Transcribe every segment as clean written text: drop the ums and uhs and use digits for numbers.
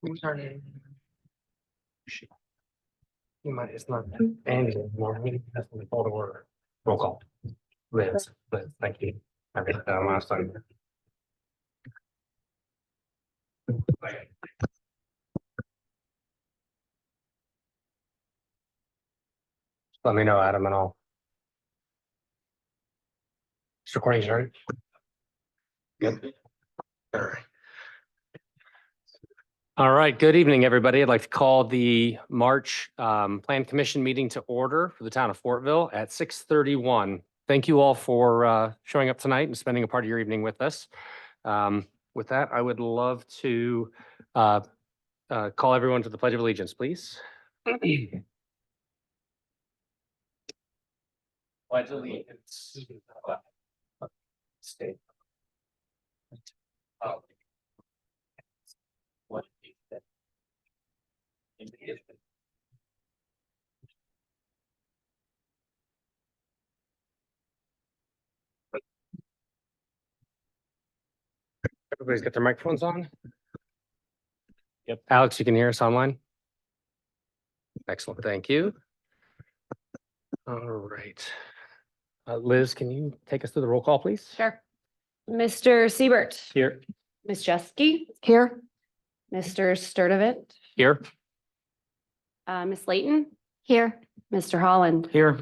Who's our name? You might, it's not Andy anymore. We have to call to order. Roll call. Liz, thank you. I read that down last time. Let me know, Adam, and I'll. Mr. Recording started. Good. All right. All right, good evening, everybody. I'd like to call the March Plan Commission meeting to order for the town of Fortville at 6:31. Thank you all for showing up tonight and spending a part of your evening with us. With that, I would love to call everyone to the Pledge of Allegiance, please. Pledge allegiance. State. What is that? Everybody's got their microphones on? Yep. Alex, you can hear us online? Excellent, thank you. All right. Liz, can you take us through the roll call, please? Sure. Mr. Siebert. Here. Ms. Jeske. Here. Mr. Sturdivant. Here. Ms. Layton. Here. Mr. Holland. Here.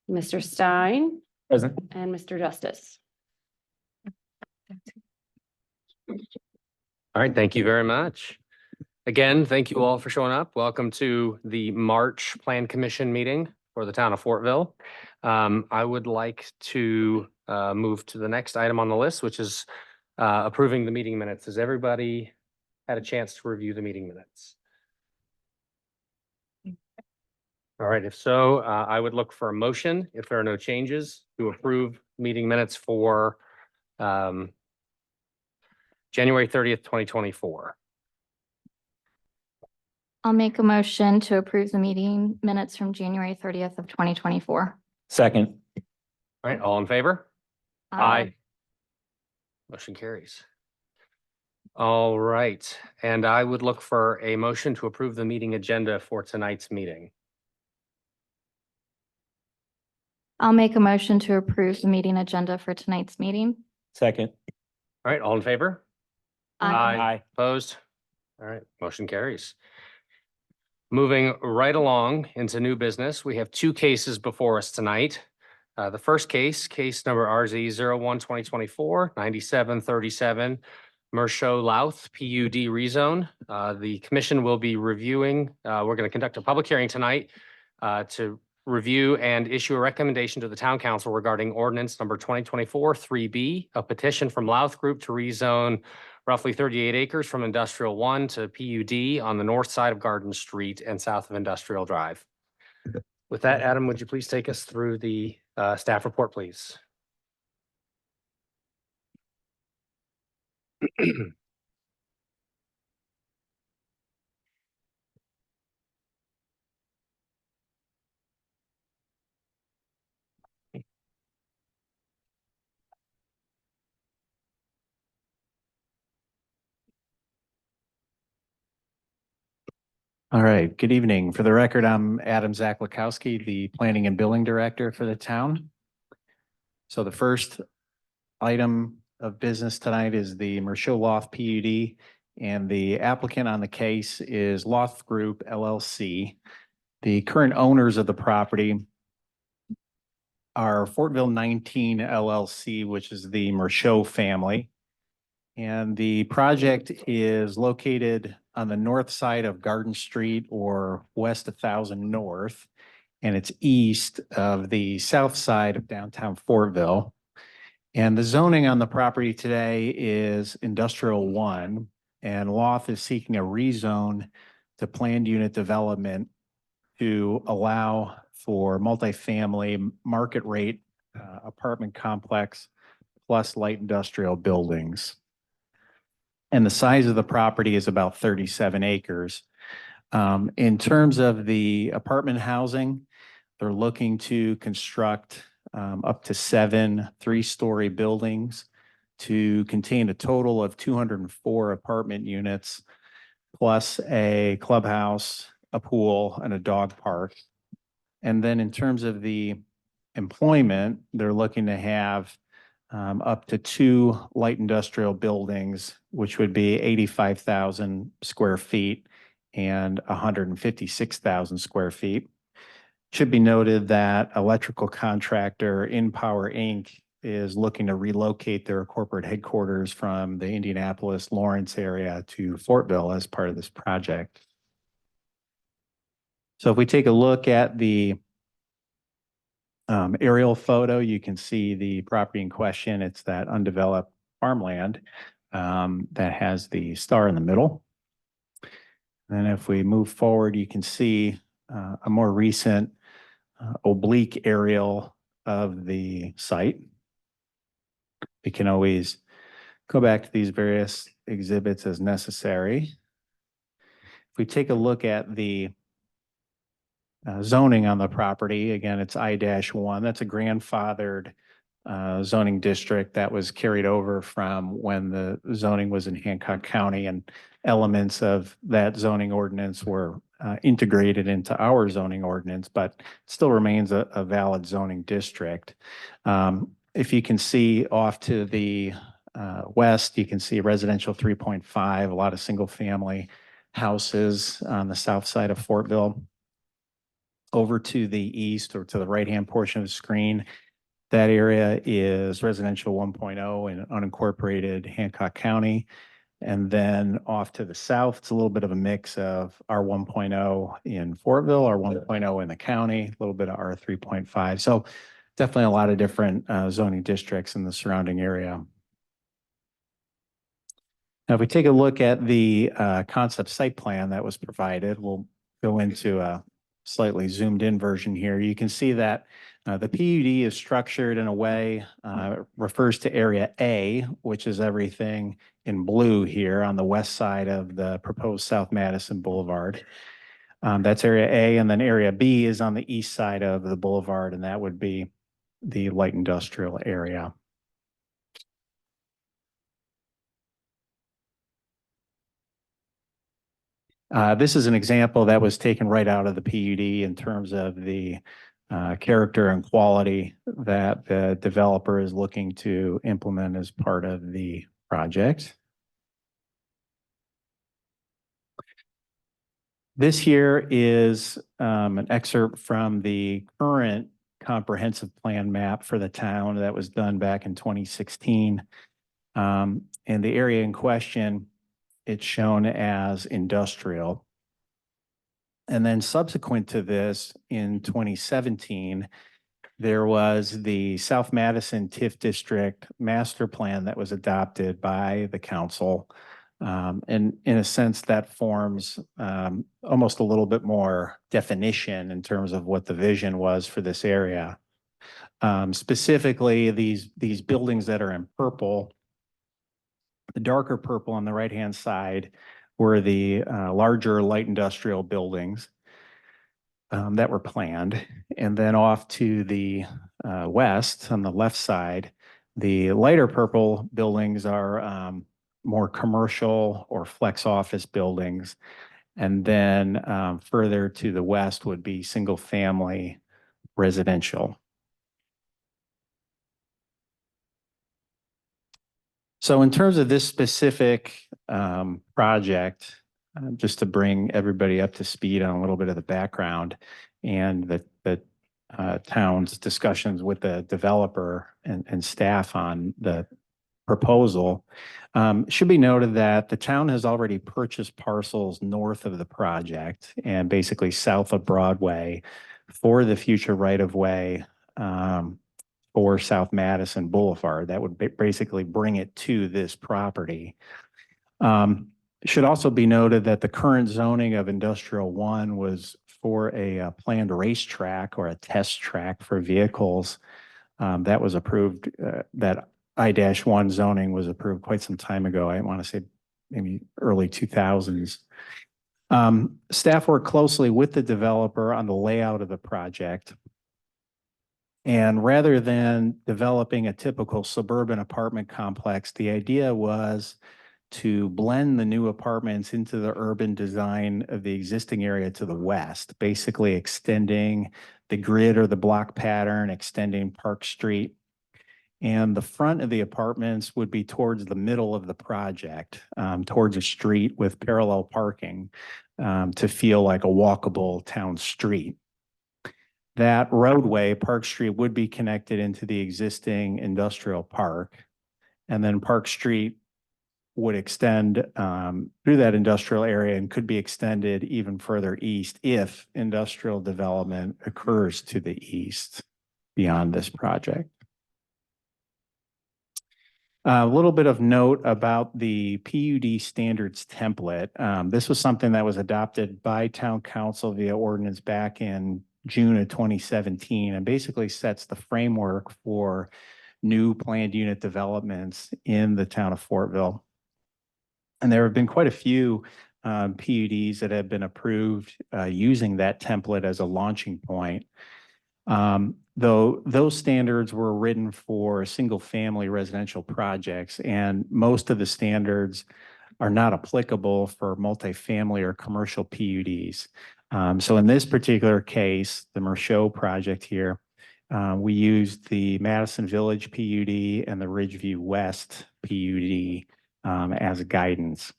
Mr. Stein. Present. And Mr. Justice. All right, thank you very much. Again, thank you all for showing up. Welcome to the March Plan Commission meeting for the town of Fortville. I would like to move to the next item on the list, which is approving the meeting minutes. Has everybody had a chance to review the meeting minutes? All right, if so, I would look for a motion, if there are no changes, to approve meeting minutes for January 30th, 2024. I'll make a motion to approve the meeting minutes from January 30th of 2024. Second. All right, all in favor? Aye. Motion carries. All right, and I would look for a motion to approve the meeting agenda for tonight's meeting. I'll make a motion to approve the meeting agenda for tonight's meeting. Second. All right, all in favor? Aye. Opposed? All right, motion carries. Moving right along into new business, we have two cases before us tonight. The first case number RZ 01-2024, 9737, Mershot Lauth PUD rezone. The commission will be reviewing, we're going to conduct a public hearing tonight to review and issue a recommendation to the town council regarding ordinance number 2024-3B, a petition from Lauth Group to rezone roughly 38 acres from Industrial 1 to PUD on the north side of Garden Street and south of Industrial Drive. With that, Adam, would you please take us through the staff report, please? All right. Good evening. For the record, I'm Adam Zaklakowski, the Planning and Building Director for the town. So the first item of business tonight is the Mershot Lauth PUD, and the applicant on the case is Lauth Group LLC. The current owners of the property are Fortville 19 LLC, which is the Mershot family. And the project is located on the north side of Garden Street or west 1000 North, and it's east of the south side of downtown Fortville. And the zoning on the property today is Industrial 1, and Lauth is seeking a rezone to planned unit development to allow for multifamily market rate apartment complex plus light industrial buildings. And the size of the property is about 37 acres. In terms of the apartment housing, they're looking to construct up to 7 3-story buildings to contain a total of 204 apartment units plus a clubhouse, a pool, and a dog park. And then in terms of the employment, they're looking to have up to 2 light industrial buildings, which would be 85,000 square feet and 156,000 square feet. Should be noted that electrical contractor InPower Inc. is looking to relocate their corporate headquarters from the Indianapolis, Lawrence area to Fortville as part of this project. So if we take a look at the aerial photo, you can see the property in question. It's that undeveloped farmland that has the star in the middle. And if we move forward, you can see a more recent oblique aerial of the site. We can always go back to these various exhibits as necessary. If we take a look at the zoning on the property, again, it's I-1. That's a grandfathered zoning district that was carried over from when the zoning was in Hancock County, and elements of that zoning ordinance were integrated into our zoning ordinance, but it still remains a valid zoning district. If you can see off to the west, you can see residential 3.5, a lot of single family houses on the south side of Fortville. Over to the east or to the right-hand portion of the screen, that area is residential 1.0 in unincorporated Hancock County. And then off to the south, it's a little bit of a mix of R 1.0 in Fortville, R 1.0 in the county, a little bit of R 3.5. So definitely a lot of different zoning districts in the surrounding area. Now, if we take a look at the concept site plan that was provided, we'll go into a slightly zoomed in version here. You can see that the PUD is structured in a way, refers to area A, which is everything in blue here on the west side of the proposed South Madison Boulevard. That's area A, and then area B is on the east side of the boulevard, and that would be the light industrial area. This is an example that was taken right out of the PUD in terms of the character and quality that the developer is looking to implement as part of the project. This here is an excerpt from the current comprehensive plan map for the town that was done back in 2016. And the area in question, it's shown as industrial. And then subsequent to this, in 2017, there was the South Madison TIF District Master Plan that was adopted by the council. And in a sense, that forms almost a little bit more definition in terms of what the vision was for this area. Specifically, these buildings that are in purple, the darker purple on the right-hand side were the larger light industrial buildings that were planned. And then off to the west on the left side, the lighter purple buildings are more commercial or flex office buildings. And then further to the west would be single family residential. So in terms of this specific project, just to bring everybody up to speed on a little bit of the background and the town's discussions with the developer and staff on the proposal, should be noted that the town has already purchased parcels north of the project and basically south of Broadway for the future right-of-way for South Madison Boulevard. That would basically bring it to this property. It should also be noted that the current zoning of Industrial 1 was for a planned racetrack or a test track for vehicles. That was approved, that I-1 zoning was approved quite some time ago. I want to say maybe early 2000s. Staff worked closely with the developer on the layout of the project. And rather than developing a typical suburban apartment complex, the idea was to blend the new apartments into the urban design of the existing area to the west, basically extending the grid or the block pattern, extending Park Street. And the front of the apartments would be towards the middle of the project, towards a street with parallel parking, to feel like a walkable town street. That roadway, Park Street, would be connected into the existing industrial park. And then Park Street would extend through that industrial area and could be extended even further east if industrial development occurs to the east beyond this project. A little bit of note about the PUD standards template. This was something that was adopted by town council via ordinance back in June of 2017 and basically sets the framework for new planned unit developments in the town of Fortville. And there have been quite a few PUDs that have been approved using that template as a launching point. Though those standards were written for single-family residential projects, and most of the standards are not applicable for multifamily or commercial PUDs. So in this particular case, the Merchot project here, we used the Madison Village PUD and the Ridgeview West PUD as guidance.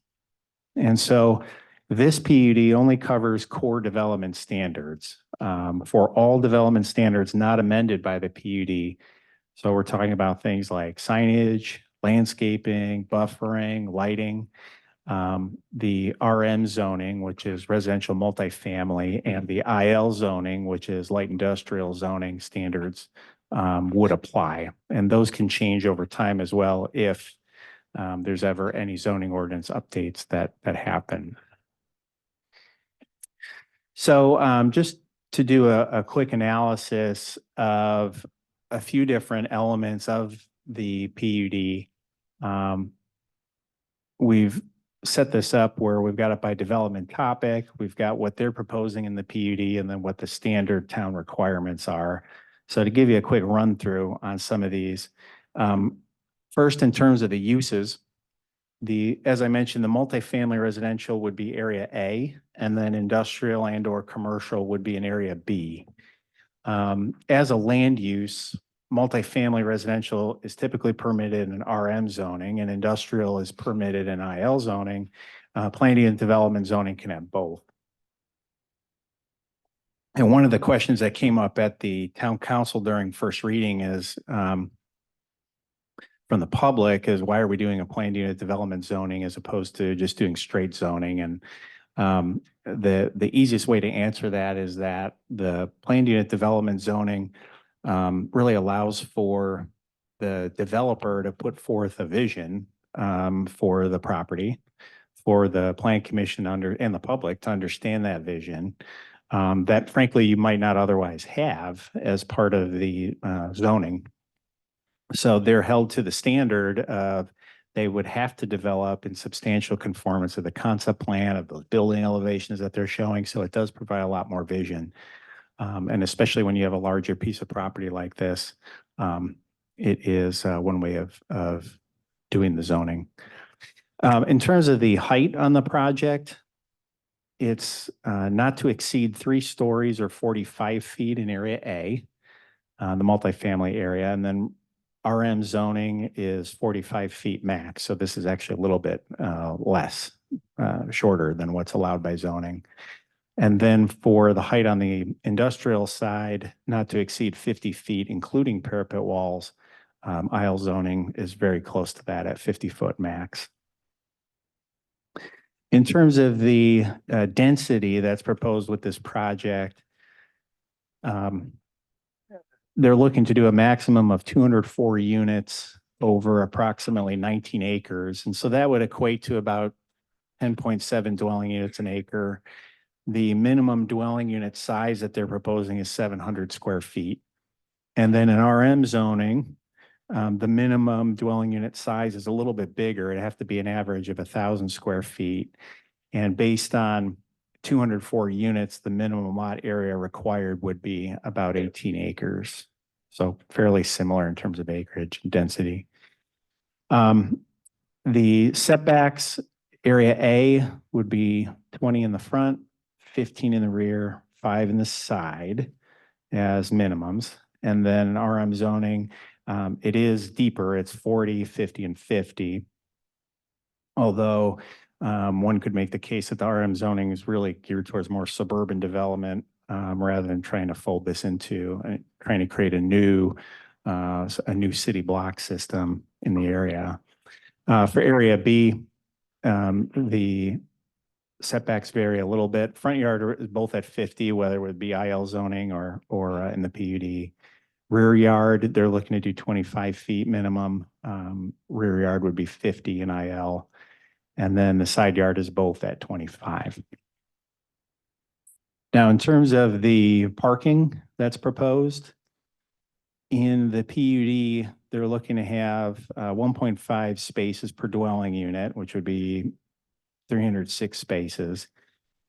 And so this PUD only covers core development standards for all development standards not amended by the PUD. So we're talking about things like signage, landscaping, buffering, lighting, the RM zoning, which is residential multifamily, and the IL zoning, which is light industrial zoning standards, would apply. And those can change over time as well if there's ever any zoning ordinance updates that happen. So just to do a quick analysis of a few different elements of the PUD, we've set this up where we've got it by development topic, we've got what they're proposing in the PUD, and then what the standard town requirements are. So to give you a quick run through on some of these, first in terms of the uses, as I mentioned, the multifamily residential would be area A, and then industrial and or commercial would be in area B. As a land use, multifamily residential is typically permitted in RM zoning and industrial is permitted in IL zoning. Planning and development zoning can have both. And one of the questions that came up at the town council during first reading is, from the public, is why are we doing a planned unit development zoning as opposed to just doing straight zoning? And the easiest way to answer that is that the planned unit development zoning really allows for the developer to put forth a vision for the property, for the plan commission and the public to understand that vision that frankly you might not otherwise have as part of the zoning. So they're held to the standard of they would have to develop in substantial conformance of the concept plan of those building elevations that they're showing. So it does provide a lot more vision. And especially when you have a larger piece of property like this, it is one way of doing the zoning. In terms of the height on the project, it's not to exceed 3 stories or 45 feet in area A, the multifamily area, and then RM zoning is 45 feet max. So this is actually a little bit less, shorter than what's allowed by zoning. And then for the height on the industrial side, not to exceed 50 feet, including parapet walls, IL zoning is very close to that at 50-foot max. In terms of the density that's proposed with this project, they're looking to do a maximum of 204 units over approximately 19 acres. And so that would equate to about 10.7 dwelling units an acre. The minimum dwelling unit size that they're proposing is 700 square feet. And then in RM zoning, the minimum dwelling unit size is a little bit bigger. It'd have to be an average of 1,000 square feet. And based on 204 units, the minimum lot area required would be about 18 acres. So fairly similar in terms of acreage and density. The setbacks, area A would be 20 in the front, 15 in the rear, 5 in the side as minimums. And then RM zoning, it is deeper. It's 40, 50, and 50. Although one could make the case that the RM zoning is really geared towards more suburban development rather than trying to fold this into, trying to create a new city block system in the area. For area B, the setbacks vary a little bit. Front yard is both at 50, whether it would be IL zoning or in the PUD. Rear yard, they're looking to do 25 feet minimum. Rear yard would be 50 in IL. And then the side yard is both at 25. Now, in terms of the parking that's proposed, in the PUD, they're looking to have 1.5 spaces per dwelling unit, which would be 306 spaces.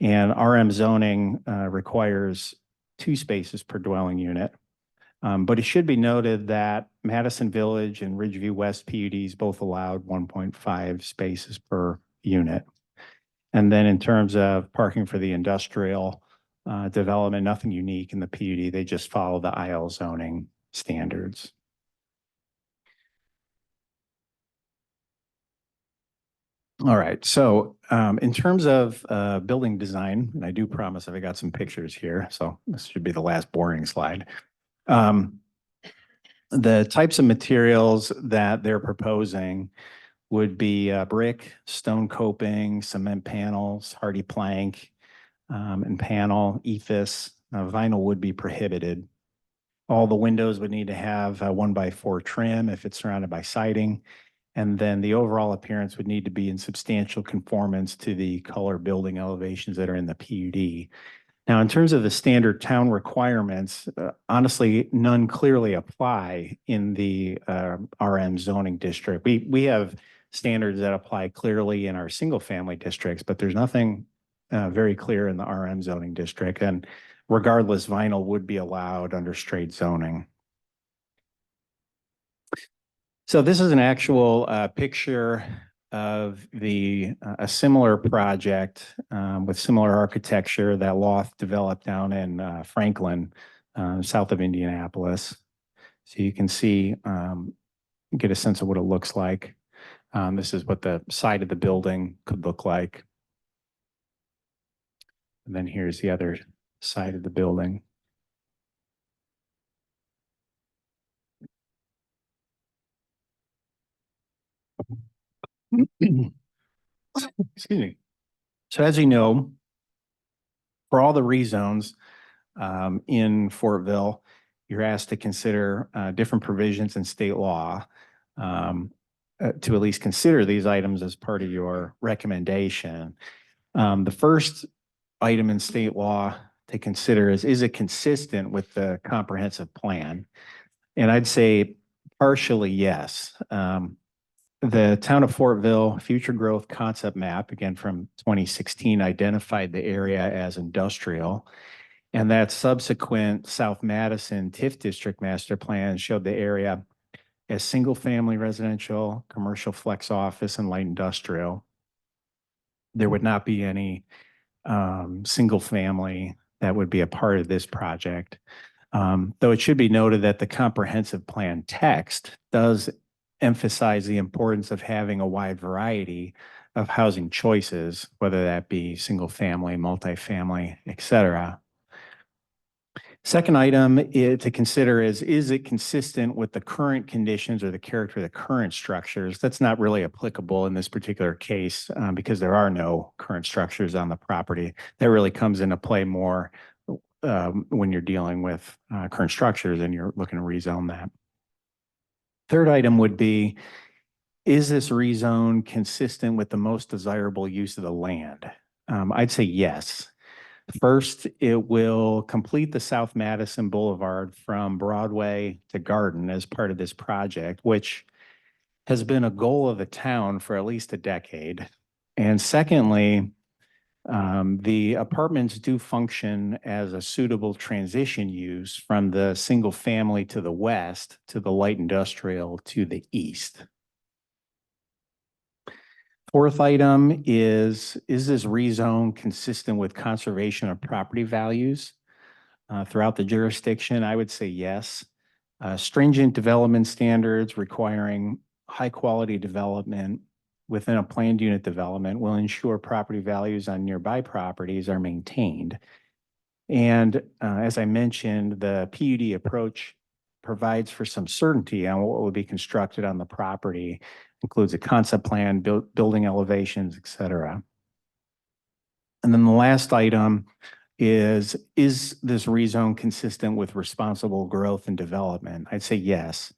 And RM zoning requires 2 spaces per dwelling unit. But it should be noted that Madison Village and Ridgeview West PUDs both allowed 1.5 spaces per unit. And then in terms of parking for the industrial development, nothing unique in the PUD. They just follow the IL zoning standards. All right, so in terms of building design, and I do promise I've got some pictures here, so this should be the last boring slide. The types of materials that they're proposing would be brick, stone coping, cement panels, hardy plank, and panel, ephes. Vinyl would be prohibited. All the windows would need to have 1x4 trim if it's surrounded by siding. And then the overall appearance would need to be in substantial conformance to the color building elevations that are in the PUD. Now, in terms of the standard town requirements, honestly, none clearly apply in the RM zoning district. We have standards that apply clearly in our single family districts, but there's nothing very clear in the RM zoning district. And regardless, vinyl would be allowed under straight zoning. So this is an actual picture of a similar project with similar architecture that Lauth developed down in Franklin, south of Indianapolis. So you can see, get a sense of what it looks like. This is what the side of the building could look like. And then here's the other side of the building. Excuse me. So as you know, for all the rezones in Fortville, you're asked to consider different provisions in state law to at least consider these items as part of your recommendation. The first item in state law to consider is it consistent with the comprehensive plan? And I'd say partially yes. The town of Fortville future growth concept map, again from 2016, identified the area as industrial. And that subsequent South Madison TIF district master plan showed the area as single family residential, commercial flex office, and light industrial. There would not be any single family that would be a part of this project. Though it should be noted that the comprehensive plan text does emphasize the importance of having a wide variety of housing choices, whether that be single family, multifamily, et cetera. Second item to consider is it consistent with the current conditions or the character of the current structures? That's not really applicable in this particular case because there are no current structures on the property. That really comes into play more when you're dealing with current structures and you're looking to rezone that. Third item would be, is this rezone consistent with the most desirable use of the land? I'd say yes. First, it will complete the South Madison Boulevard from Broadway to Garden as part of this project, which has been a goal of the town for at least a decade. And secondly, the apartments do function as a suitable transition use from the single family to the west to the light industrial to the east. Fourth item is this rezone consistent with conservation of property values throughout the jurisdiction? I would say yes. Stringent development standards requiring high-quality development within a planned unit development will ensure property values on nearby properties are maintained. And as I mentioned, the PUD approach provides for some certainty on what will be constructed on the property, includes a concept plan, building elevations, et cetera. And then the last item is this rezone consistent with responsible growth and development? I'd say yes.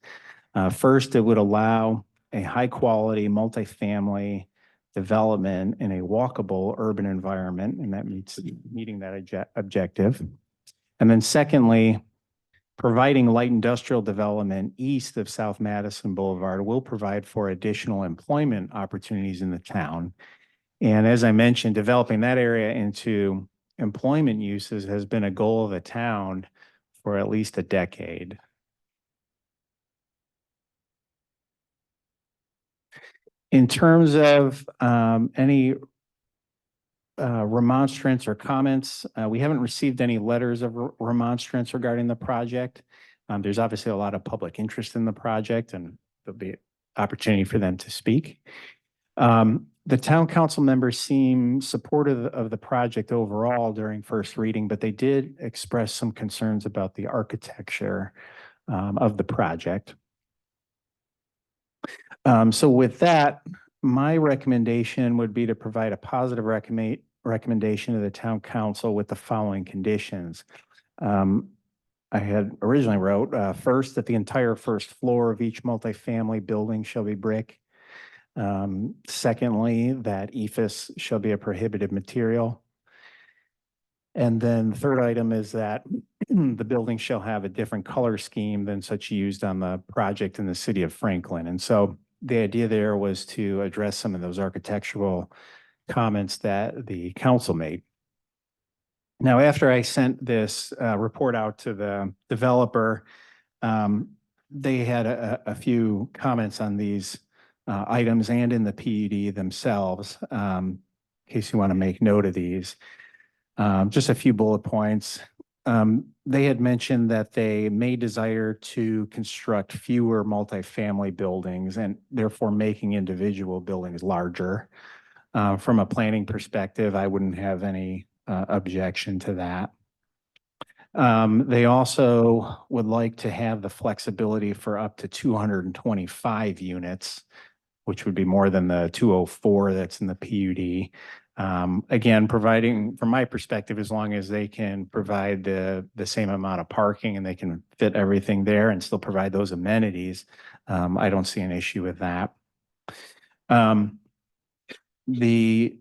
First, it would allow a high-quality multifamily development in a walkable urban environment, and that meeting that objective. And then secondly, providing light industrial development east of South Madison Boulevard will provide for additional employment opportunities in the town. And as I mentioned, developing that area into employment uses has been a goal of the town for at least a decade. In terms of any remonstrance or comments, we haven't received any letters of remonstrance regarding the project. There's obviously a lot of public interest in the project, and there'll be opportunity for them to speak. The town council members seem supportive of the project overall during first reading, but they did express some concerns about the architecture of the project. So with that, my recommendation would be to provide a positive recommendation to the town council with the following conditions. I had originally wrote, first, that the entire first floor of each multifamily building shall be brick. Secondly, that ephes shall be a prohibited material. And then the third item is that the building shall have a different color scheme than such used on the project in the city of Franklin. And so the idea there was to address some of those architectural comments that the council made. Now, after I sent this report out to the developer, they had a few comments on these items and in the PUD themselves, in case you want to make note of these. Just a few bullet points. They had mentioned that they may desire to construct fewer multifamily buildings and therefore making individual buildings larger. From a planning perspective, I wouldn't have any objection to that. They also would like to have the flexibility for up to 225 units, which would be more than the 204 that's in the PUD. Again, providing, from my perspective, as long as they can provide the same amount of parking and they can fit everything there and still provide those amenities, I don't see an issue with that. The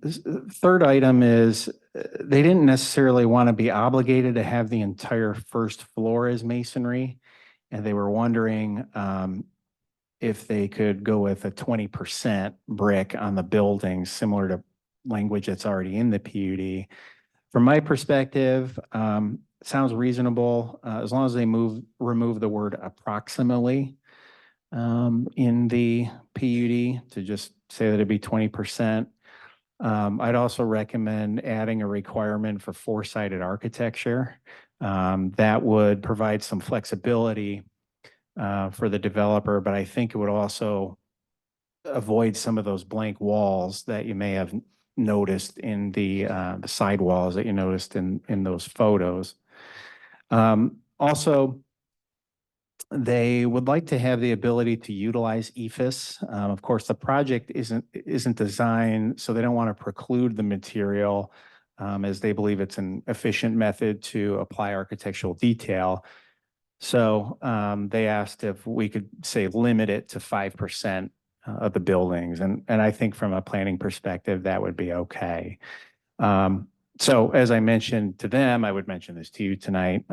third item is they didn't necessarily want to be obligated to have the entire first floor as masonry, and they were wondering if they could go with a 20% brick on the building, similar to language that's already in the PUD. From my perspective, sounds reasonable as long as they remove the word approximately in the PUD to just say that it'd be 20%. I'd also recommend adding a requirement for four-sided architecture. That would provide some flexibility for the developer, but I think it would also avoid some of those blank walls that you may have noticed in the side walls that you noticed in those photos. Also, they would like to have the ability to utilize ephes. Of course, the project isn't designed, so they don't want to preclude the material as they believe it's an efficient method to apply architectural detail. So they asked if we could say limit it to 5% of the buildings. And I think from a planning perspective, that would be okay. So as I mentioned to them, I would mention this to you tonight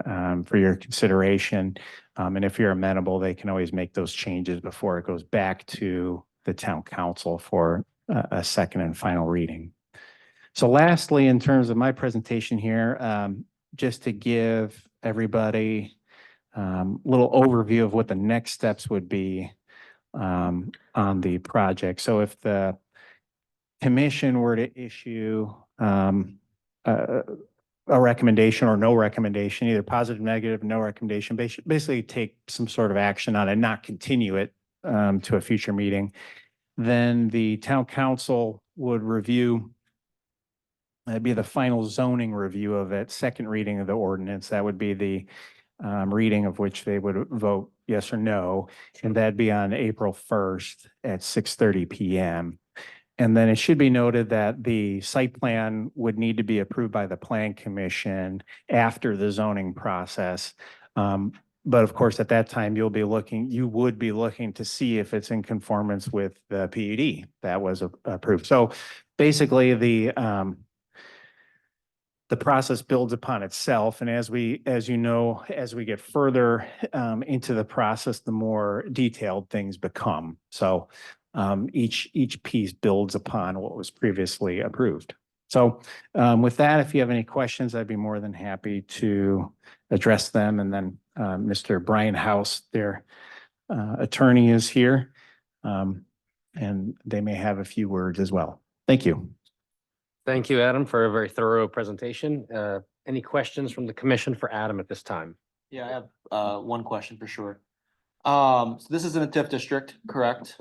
for your consideration. And if you're amenable, they can always make those changes before it goes back to the town council for a second and final reading. So lastly, in terms of my presentation here, just to give everybody a little overview of what the next steps would be on the project. So if the commission were to issue a recommendation or no recommendation, either positive, negative, no recommendation, basically take some sort of action on it, not continue it to a future meeting, then the town council would review. That'd be the final zoning review of it, second reading of the ordinance. That would be the reading of which they would vote yes or no. And that'd be on April 1st at 6:30 PM. And then it should be noted that the site plan would need to be approved by the plan commission after the zoning process. But of course, at that time, you would be looking to see if it's in conformance with the PUD that was approved. So basically, the process builds upon itself. And as we get further into the process, the more detailed things become. So each piece builds upon what was previously approved. So with that, if you have any questions, I'd be more than happy to address them. And then Mr. Brian House, their attorney, is here. And they may have a few words as well. Thank you. Thank you, Adam, for a very thorough presentation. Any questions from the commission for Adam at this time? Yeah, I have one question for sure. So this is in a TIF district, correct?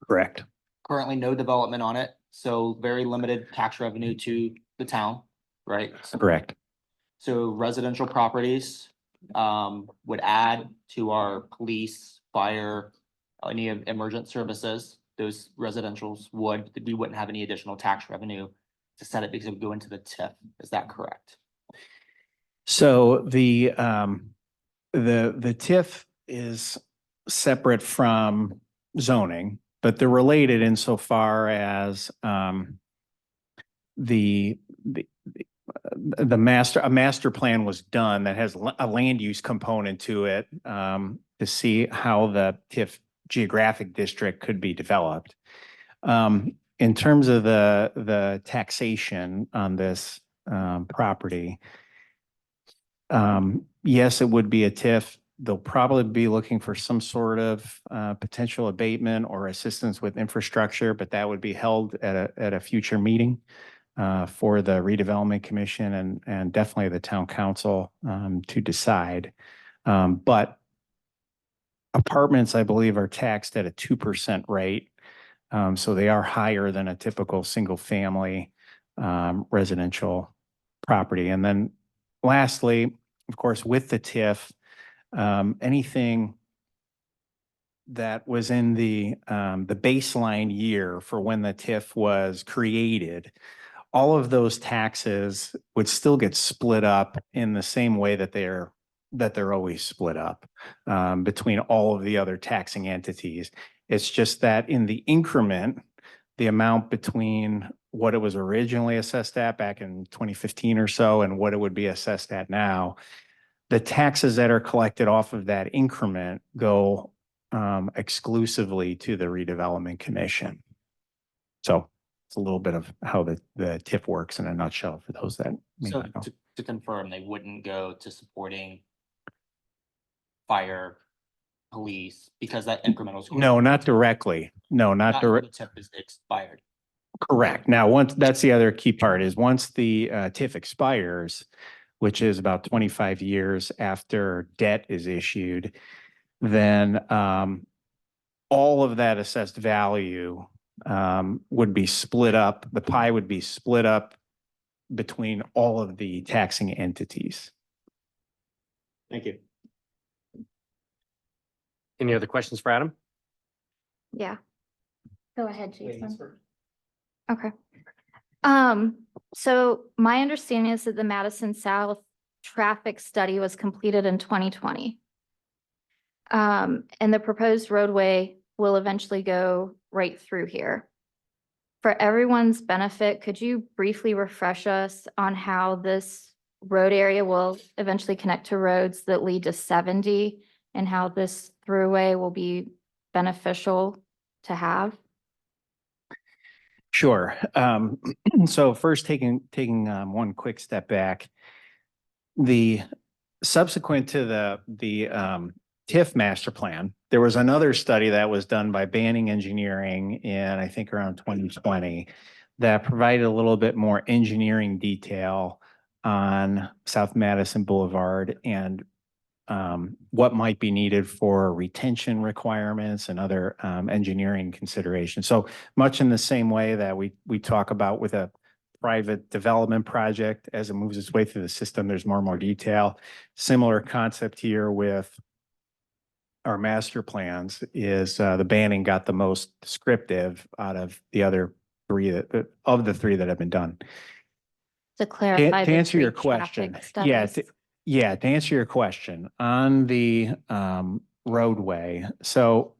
Correct. Currently no development on it, so very limited tax revenue to the town, right? Correct. So residential properties would add to our police, fire, any emergent services. Those residentials we wouldn't have any additional tax revenue to set it because it would go into the TIF. Is that correct? So the TIF is separate from zoning, but they're related insofar as a master plan was done that has a land use component to it to see how the TIF geographic district could be developed. In terms of the taxation on this property, yes, it would be a TIF. They'll probably be looking for some sort of potential abatement or assistance with infrastructure, but that would be held at a future meeting for the redevelopment commission and definitely the town council to decide. But apartments, I believe, are taxed at a 2% rate. So they are higher than a typical single family residential property. And then lastly, of course, with the TIF, anything that was in the baseline year for when the TIF was created, all of those taxes would still get split up in the same way that they're always split up between all of the other taxing entities. It's just that in the increment, the amount between what it was originally assessed at back in 2015 or so and what it would be assessed at now, the taxes that are collected off of that increment go exclusively to the redevelopment commission. So it's a little bit of how the TIF works in a nutshell for those that may So not know. to confirm, they wouldn't go to supporting fire, police, because that incremental. No, not directly. No, not direct. The TIF is expired. Correct. Now, that's the other key part is once the TIF expires, which is about 25 years after debt is issued, then all of that assessed value would be split up. The pie would be split up between all of the taxing entities. Thank you. Any other questions for Adam? Yeah. Go ahead, Jason. Okay. So my understanding is that the Madison South traffic study was completed in 2020. And the proposed roadway will eventually go right through here. For everyone's benefit, could you briefly refresh us on how this road area will eventually connect to roads that lead to 70 and how this throughway will be beneficial to have? Sure. So first taking one quick step back, the subsequent to the TIF master plan, there was another study that was done by Banning Engineering in, I think, around 2020 that provided a little bit more engineering detail on South Madison Boulevard and what might be needed for retention requirements and other engineering considerations. So much in the same way that we talk about with a private development project, as it moves its way through the system, there's more and more detail. Similar concept here with our master plans is the Banning got the most descriptive out of the other three of the three that have been done. To clarify. To the answer your three question, traffic yeah, studies. to answer your question on the roadway. So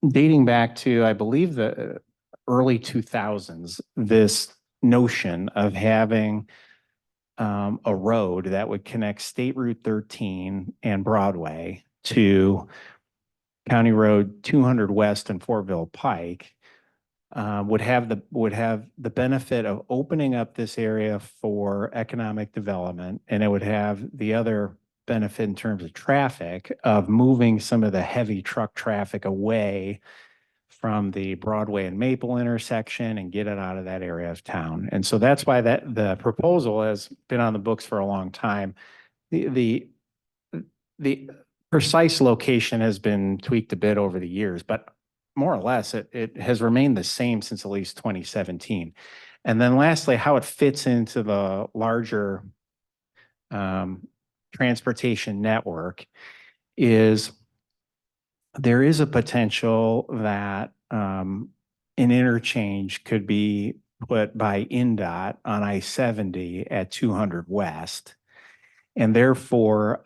dating back to, I believe, the early 2000s, this notion of having a road that would connect State Route 13 and Broadway to County Road 200 West and Fortville Pike would have the benefit of opening up this area for economic development, and it would have the other benefit in terms of traffic of moving some of the heavy truck traffic away from the Broadway and Maple intersection and get it out of that area of town. And so that's why the proposal has been on the books for a long time. The precise location has been tweaked a bit over the years, but more or less it has remained the same since at least 2017. And then lastly, how it fits into the larger transportation network is there is a potential that an interchange could be put by NDOT on I-70 at 200 West. And therefore,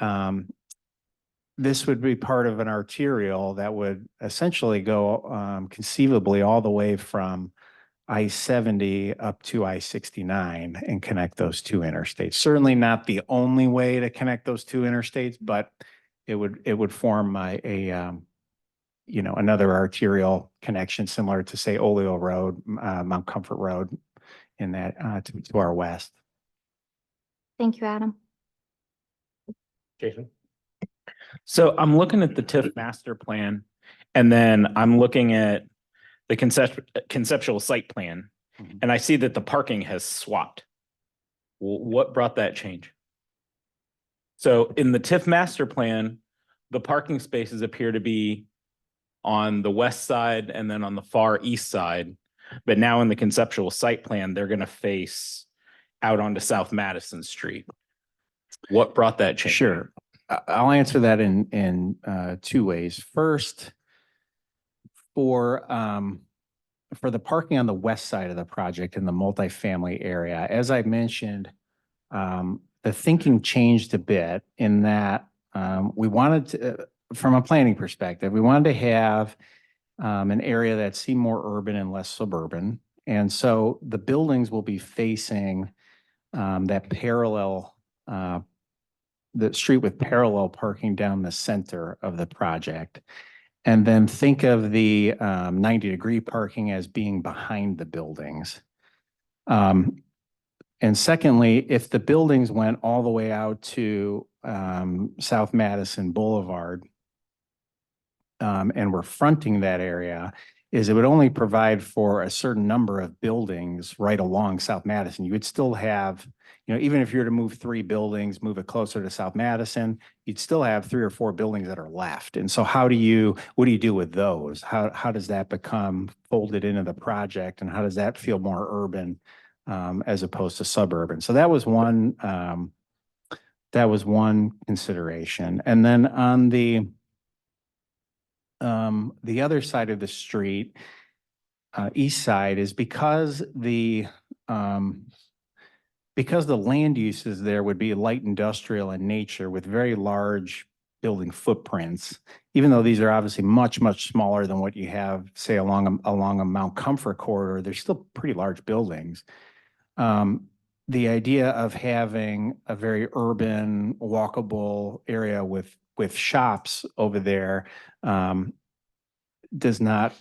this would be part of an arterial that would essentially go conceivably all the way from I-70 up to I-69 and connect those two interstates. Certainly not the only way to connect those two interstates, but it would form another arterial connection similar to, say, Oleo Road, Mount Comfort Road in that to our west. Thank you, Adam. Jason? So I'm looking at the TIF master plan, and then I'm looking at the conceptual site plan, Mhm. and I see that the parking has swapped. What brought that change? So in the TIF master plan, the parking spaces appear to be on the west side and then on the far east side. But now in the conceptual site plan, they're going to face out onto South Madison Street. What brought that change? Sure. I'll answer that in two ways. First, for the parking on the west side of the project in the multifamily area, as I mentioned, the thinking changed a bit in that we wanted to, from a planning perspective, we wanted to have an area that seemed more urban and less suburban. And so the buildings will be facing that parallel, the street with parallel parking down the center of the project. And then think of the 90-degree parking as being behind the buildings. And secondly, if the buildings went all the way out to South Madison Boulevard and were fronting that area, is it would only provide for a certain number of buildings right along South Madison. You would still have, even if you were to move 3 buildings, move it closer to South Madison, you'd still have 3 or 4 buildings that are left. And so what do you do with those? How does that become folded into the project, and how does that feel more urban as opposed to suburban? So that was one consideration. And then on the other side of the street, east side, is because the land uses there would be light industrial in nature with very large building footprints. Even though these are obviously much, much smaller than what you have, say, along a Mount Comfort corridor, they're still pretty large buildings. The idea of having a very urban, walkable area with shops over there does not,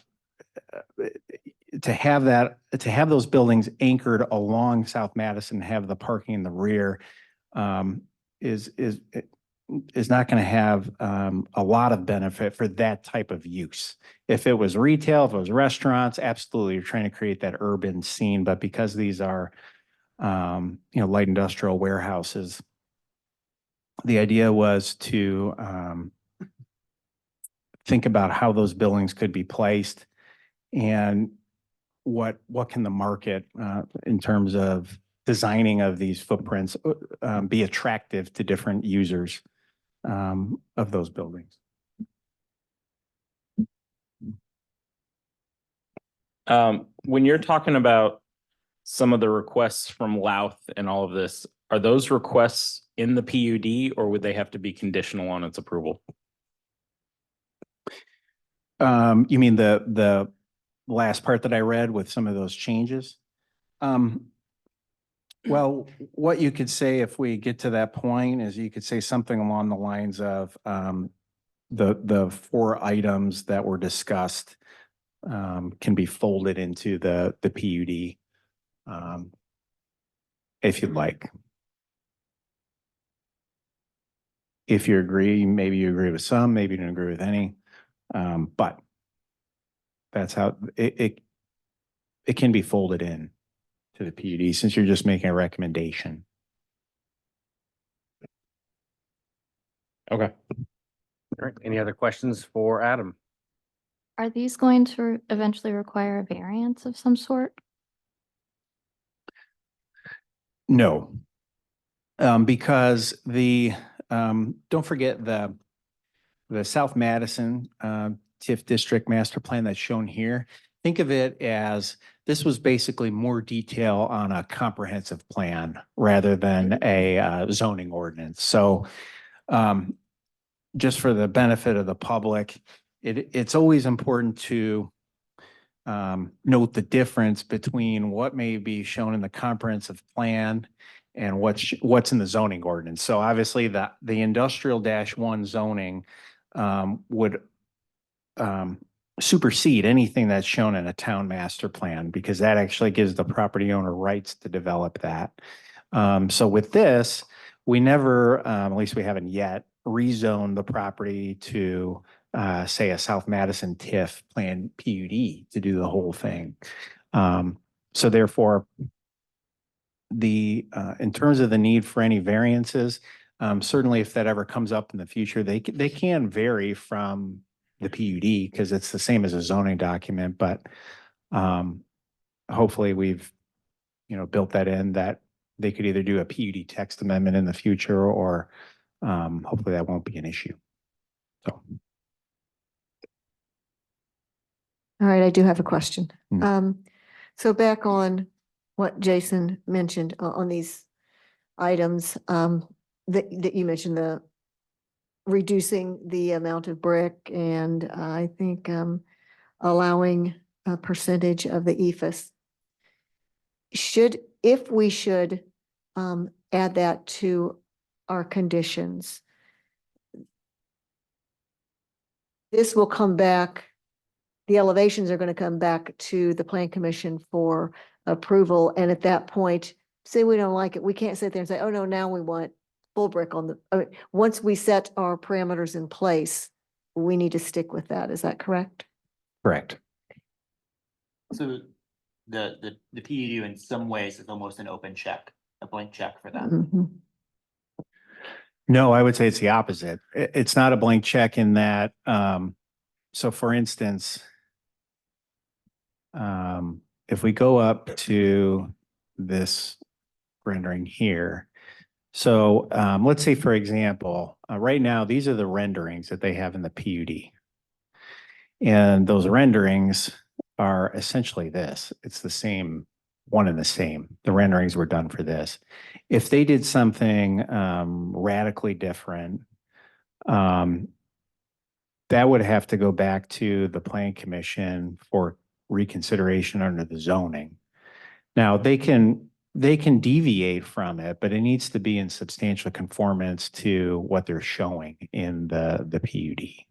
to have those buildings anchored along South Madison, have the parking in the rear is not going to have a lot of benefit for that type of use. If it was retail, if it was restaurants, absolutely, you're trying to create that urban scene. But because these are, light industrial warehouses, the idea was to think about how those buildings could be placed and what can the market in terms of designing of these footprints be attractive to different users of those buildings. When you're talking about some of the requests from Louth and all of this, are those requests in the PUD or would they have to be conditional on its approval? You mean the last part that I read with some of those changes? Well, what you could say if we get to that point is you could say something along the lines of the 4 items that were discussed can be folded into the PUD if you'd like. If you agree, maybe you agree with some, maybe you don't agree with any, but that's how it can be folded in to the PUD since you're just making a recommendation. Okay. All right, any other questions for Adam? Are these going to eventually require a variance of some sort? No. Because don't forget the South Madison TIF district master plan that's shown here. Think of it as this was basically more detail on a comprehensive plan rather than a zoning ordinance. So just for the benefit of the public, it's always important to note the difference between what may be shown in the comprehensive plan and what's in the zoning ordinance. So obviously the industrial -1 zoning would supersede anything that's shown in a town master plan because that actually gives the property owner rights to develop that. So with this, we never, at least we haven't yet, rezoned the property to say a South Madison TIF plan PUD to do the whole thing. So therefore, in terms of the need for any variances, certainly if that ever comes up in the future, they can vary from the PUD because it's the same as a zoning document, but hopefully we've built that in that they could either do a PUD text amendment in the future or hopefully that won't be an issue. So. All right, I do have a question. Hmm. So back on what Jason mentioned on these items, that you mentioned the reducing the amount of brick and I think allowing a percentage of the EFS. If we should add that to our conditions, this will come back, the elevations are going to come back to the Plan Commission for approval. And at that point, say we don't like it, we can't sit there and say, oh no, now we want full brick on the, once we set our parameters in place, we need to stick with that. Is that correct? Correct. So the PUD in some ways is almost an open check, a blank check for them. Mhm. No, I would say it's the opposite. It's not a blank check in that, so for instance, if we go up to this rendering here, so let's say, for example, right now, these are the renderings that they have in the PUD. And those renderings are essentially this. It's the same, one and the same. The renderings were done for this. If they did something radically different, that would have to go back to the Plan Commission for reconsideration under the zoning. Now, they can deviate from it, but it needs to be in substantial conformance to what they're showing in the PUD.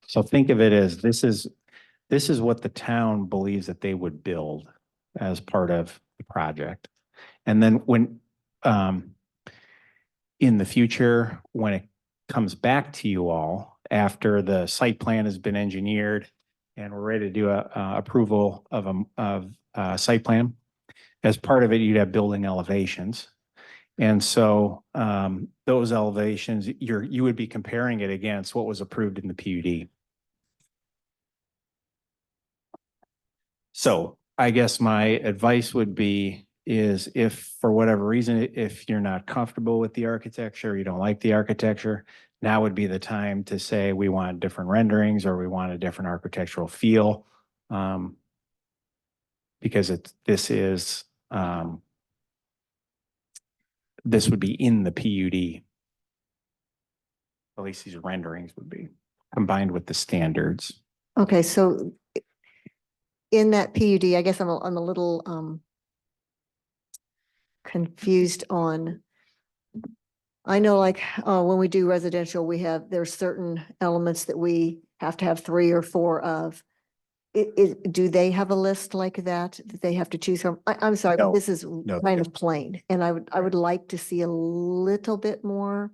So think of it as this is what the town believes that they would build as part of the project. And then when in the future, when it comes back to you all after the site plan has been engineered and we're ready to do a approval of site plan. As part of it, you'd have building elevations. And so those elevations, you would be comparing it against what was approved in the PUD. So I guess my advice would be is if for whatever reason, if you're not comfortable with the architecture, you don't like the architecture, now would be the time to say we want different renderings or we want a different architectural feel. Because this would be in the PUD. At least these renderings would be combined with the standards. Okay, so in that PUD, I guess I'm a little confused on, I know like when we do residential, there's certain elements that we have to have 3 or 4 of. Do they have a list like that they have to choose from? I'm sorry, but No, this is no. kind of plain, and I would like to see a little bit more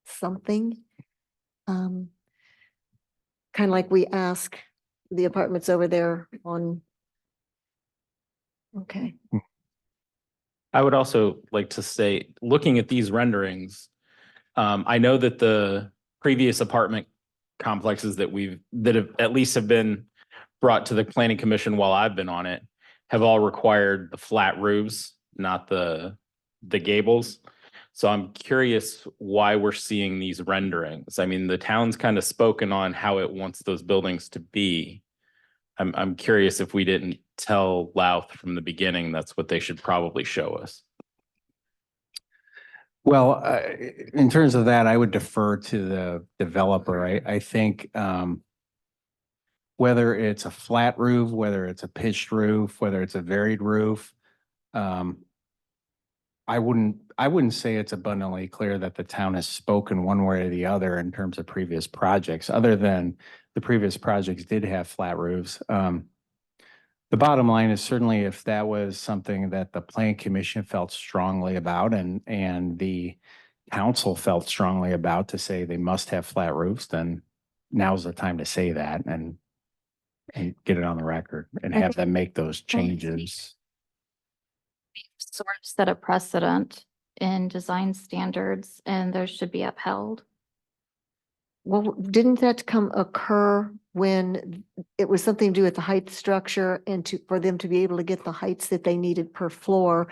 something. Kind of like we ask the apartments over there on. Okay, I would also like to say, looking at these renderings, I know that the previous apartment complexes that have at least have been brought to the planning commission while I've been on it have all required the flat roofs, not the gables. So I'm curious why we're seeing these renderings. I mean, the town's kind of spoken on how it wants those buildings to be. I'm curious if we didn't tell Lauth from the beginning that's what they should probably show us. Well, in terms of that, I would defer to the developer. I think whether it's a flat roof, whether it's a pitched roof, whether it's a varied roof, I wouldn't say it's abundantly clear that the town has spoken one way or the other in terms of previous projects, other than the previous projects did have flat roofs. The bottom line is certainly if that was something that the plan commission felt strongly about and the council felt strongly about to say they must have flat roofs, then now's the time to say that and get it on the record and have them make those changes. Sort of set a precedent in design standards and those should be upheld. well, didn't that occur when it was something to do with the height structure and for them to be able to get the heights that they needed per floor?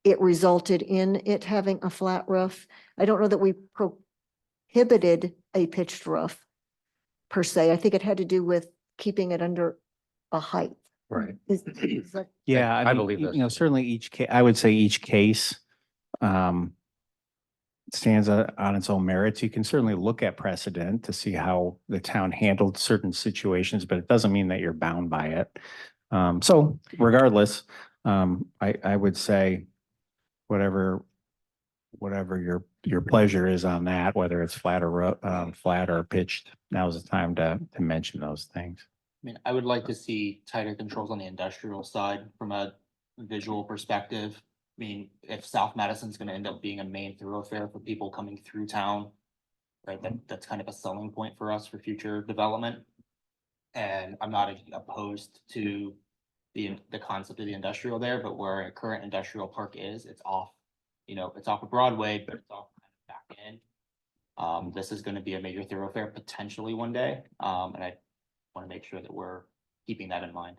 It resulted in it having a flat roof. I don't know that we prohibited a pitched roof per se. I think it had to do with keeping it under a height. Right. Is that- Yeah, I believe you this. know, certainly I would say each case stands on its own merits. You can certainly look at precedent to see how the town handled certain situations, but it doesn't mean that you're bound by it. So regardless, I would say whatever your pleasure is on that, whether it's flat or pitched, now's the time to mention those things. I mean, I would like to see tighter controls on the industrial side from a visual perspective. I mean, if South Madison's gonna end up being a main thoroughfare for people coming through town, right, that's kind of a selling point for us for future development. And I'm not opposed to the concept of the industrial there, but where a current industrial park is, it's off. It's off of Broadway, but it's off back in. This is gonna be a major thoroughfare potentially one day, and I want to make sure that we're keeping that in mind.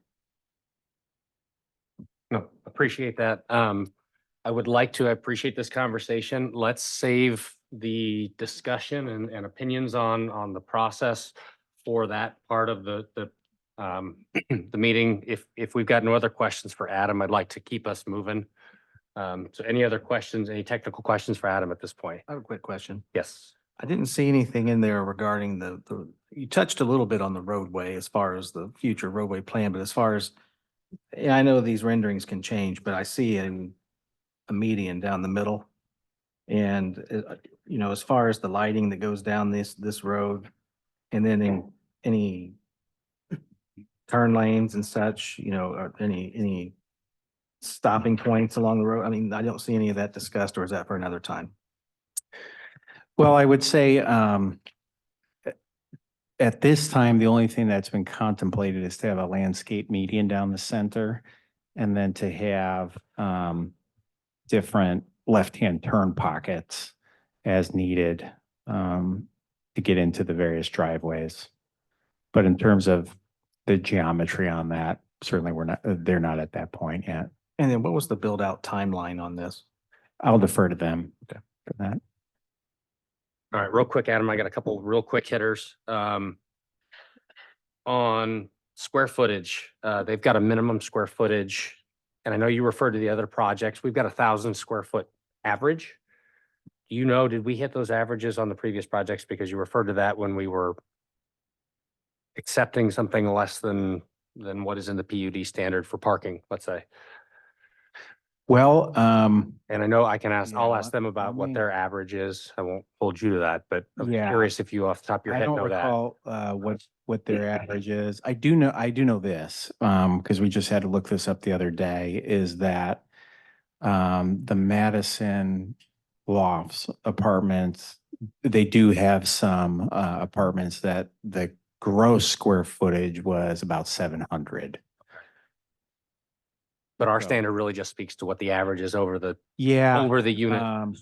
No, appreciate that. I would like to appreciate this conversation. Let's save the discussion and opinions on the process for that part of the the meeting. If we've got no other questions for Adam, I'd like to keep us moving. So any other questions, any technical questions for Adam at this point? I have a quick question. Yes. I didn't see anything in there regarding you touched a little bit on the roadway as far as the future roadway plan, but as far as, I know these renderings can change, but I see a median down the middle. And, as far as the lighting that goes down this road and then in any turn lanes and such, or any stopping points along the road. I mean, I don't see any of that discussed, or is that for another time? Well, I would say, at this time, the only thing that's been contemplated is to have a landscape median down the center and then to have, different left-hand turn pockets as needed, to get into the various driveways. But in terms of the geometry on that, certainly they're not at that point yet. And then what was the build out timeline on this? I'll defer to them. Okay. For that. All right, real quick, Adam, I got a couple real quick hitters. On square footage, they've got a minimum square footage. And I know you referred to the other projects. We've got 1,000 square foot average. Do you know, did we hit those averages on the previous projects? Because you referred to that when we were accepting something less than what is in the PUD standard for parking, let's say. Well, And I know I can I'll Yeah, ask them about let what me- their average is. I won't hold you to that, but I'm Yeah. curious if you off the top of your I head don't know that. recall what their average is. I do know this, because we just had to look this up the other day, is that the Madison Lofts apartments, they do have some apartments that the gross square footage was about 700. But our So- standard really just speaks to what the average is over the Yeah. unit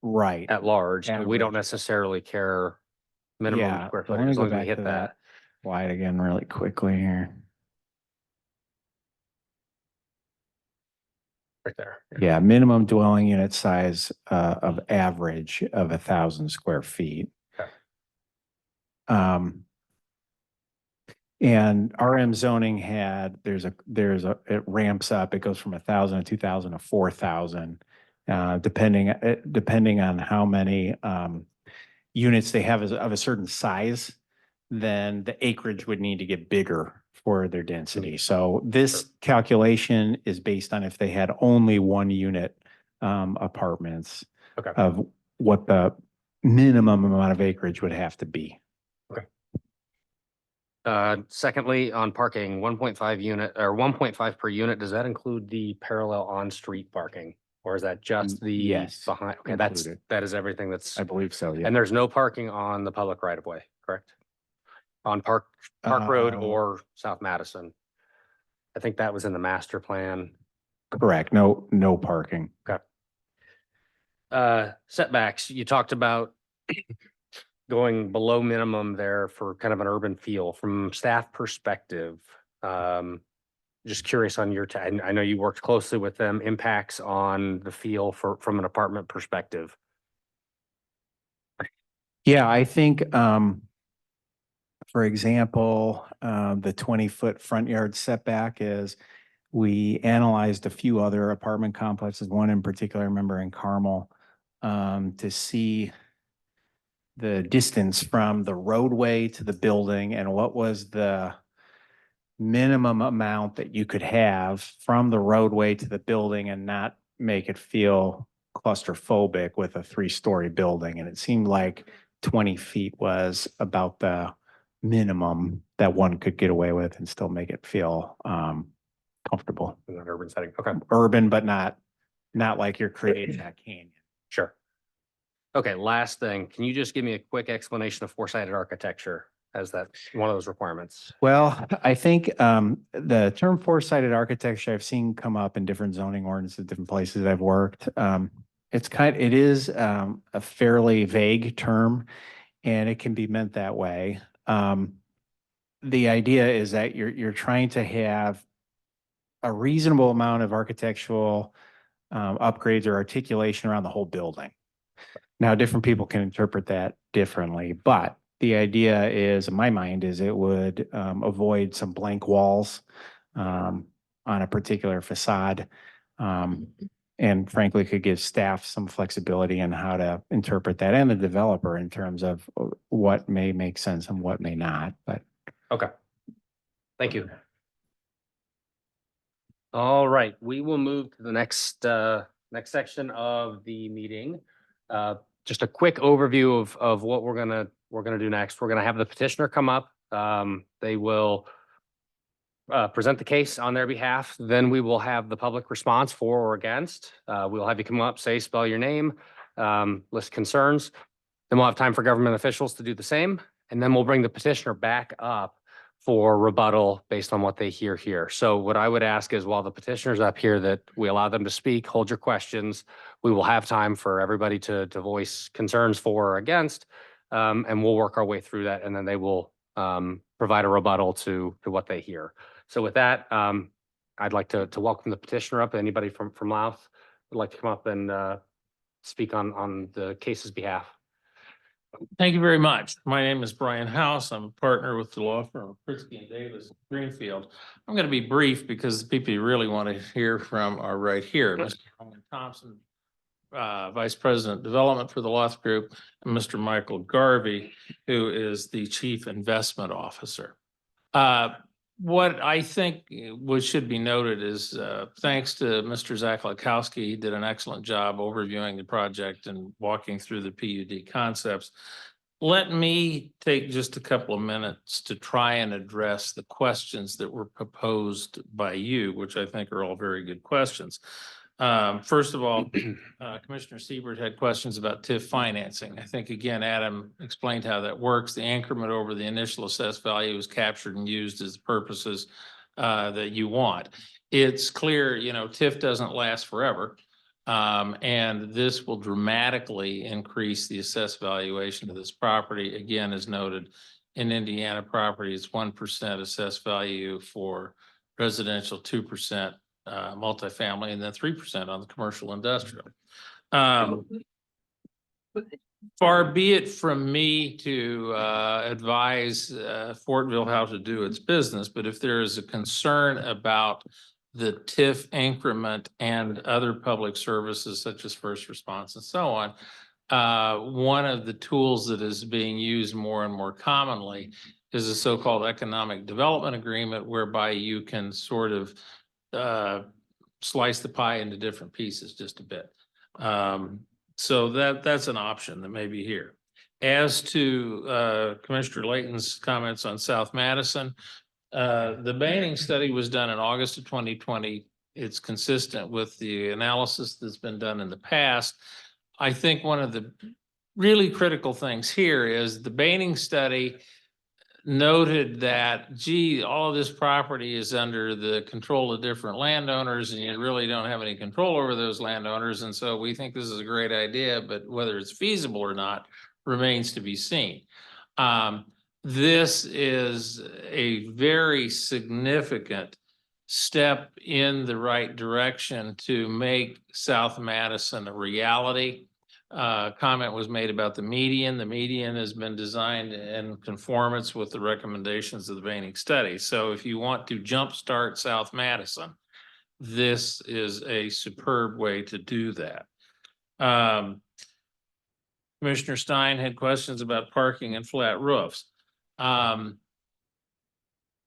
Right. at large. And we don't average. necessarily care minimum Yeah, square so let footage me as go long as we back hit to that. Slide again really quickly here. Right there. Yeah, minimum dwelling unit size of average of 1,000 square feet. Okay. And RM zoning had, it ramps up, it goes from 1,000 to 2,000 to 4,000. Depending on how many units they have of a certain size, then the acreage would need to get bigger for their density. So this calculation is based on if they had only one unit apartments Okay. of what the minimum amount of acreage would have to be. Secondly, on parking, 1.5 unit or 1.5 per unit, does that include the parallel on-street parking? Or is that just the Yes, behind? Okay, included. that is everything that's, I believe so, yeah. and there's no parking on the public right of way, correct? On Park Road or South Madison. I think that was in the master plan. Correct, no parking. Setbacks, you talked about going below minimum there for kind of an urban feel from staff perspective. Just curious on your, I know you worked closely with them, impacts on the feel from an apartment perspective. Yeah, I think, for example, the 20-foot front yard setback is, we analyzed a few other apartment complexes, one in particular, I remember in Carmel, to see the distance from the roadway to the building and what was the minimum amount that you could have from the roadway to the building and not make it feel claustrophobic with a 3-story building. And it seemed like 20 feet was about the minimum that one could get away with and still make it feel comfortable. In that urban setting, okay, Urban, but not like you're creating a canyon. sure. Okay, last thing, can you just give me a quick explanation of four-sided architecture as that one of those requirements? Well, I think the term four-sided architecture I've seen come up in different zoning ordinances, different places I've worked. It is a fairly vague term, and it can be meant that way. The idea is that you're trying to have a reasonable amount of architectural upgrades or articulation around the whole building. Now, different people can interpret that differently, but the idea is, in my mind, is it would avoid some blank walls on a particular facade. And frankly, could give staff some flexibility in how to interpret that, and the developer in terms of what may make sense and what may not, but. Okay. Thank you. All right, we will move to the next section of the meeting. Just a quick overview of what we're gonna do next. We're gonna have the petitioner come up. They will present the case on their behalf. Then we will have the public response for or against. We'll have you come up, spell your name, list concerns. Then we'll have time for government officials to do the same, and then we'll bring the petitioner back up for rebuttal based on what they hear here. So what I would ask is while the petitioner's up here, that we allow them to speak, hold your questions. We will have time for everybody to voice concerns for or against, and we'll work our way through that, and then they will provide a rebuttal to what they hear. So with that, I'd like to welcome the petitioner up. Anybody from Louth would like to come up and speak on the case's behalf. Thank you very much. My name is Brian House. I'm a partner with the law firm of Pritzky and Davis Greenfield. I'm going to be brief because the people you really want to hear from are right here. Mr. Norman Thompson, Vice President Development for the Lauth Group, and Mr. Michael Garvey, who is the Chief Investment Officer. What I think should be noted is thanks to Mr. Zaklikowski, he did an excellent job overviewing the project and walking through the PUD concepts. Let me take just a couple of minutes to try and address the questions that were proposed by you, which I think are all very good questions. First of all, Commissioner Siebert had questions about TIF financing. I think, again, Adam explained how that works. The increment over the initial assessed value is captured and used as the purposes that you want. It's clear, TIF doesn't last forever. And this will dramatically increase the assessed valuation of this property. Again, as noted, in Indiana property, it's 1% assessed value for residential, 2% multifamily, and then 3% on the commercial industrial. Far be it from me to advise Fortville how to do its business, but if there is a concern about the TIF increment and other public services such as first response and so on, one of the tools that is being used more and more commonly is a so-called economic development agreement, whereby you can sort of slice the pie into different pieces just a bit. So that's an option that may be here. As to Commissioner Layton's comments on South Madison, the Banning study was done in August of 2020. It's consistent with the analysis that's been done in the past. I think one of the really critical things here is the Banning study noted that, gee, all of this property is under the control of different landowners and you really don't have any control over those landowners. And so we think this is a great idea, but whether it's feasible or not remains to be seen. This is a very significant step in the right direction to make South Madison a reality. Comment was made about the median. The median has been designed in conformance with the recommendations of the Banning study. So if you want to jumpstart South Madison, this is a superb way to do that. Commissioner Stein had questions about parking and flat roofs.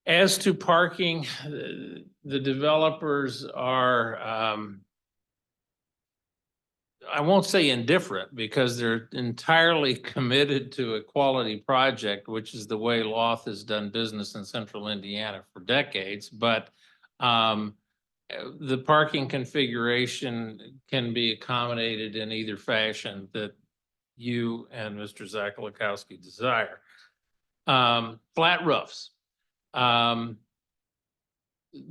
As to parking, the developers are I won't say indifferent, because they're entirely committed to a quality project, which is the way Lauth has done business in central Indiana for decades. But the parking configuration can be accommodated in either fashion that you and Mr. Zaklikowski desire. Flat roofs. The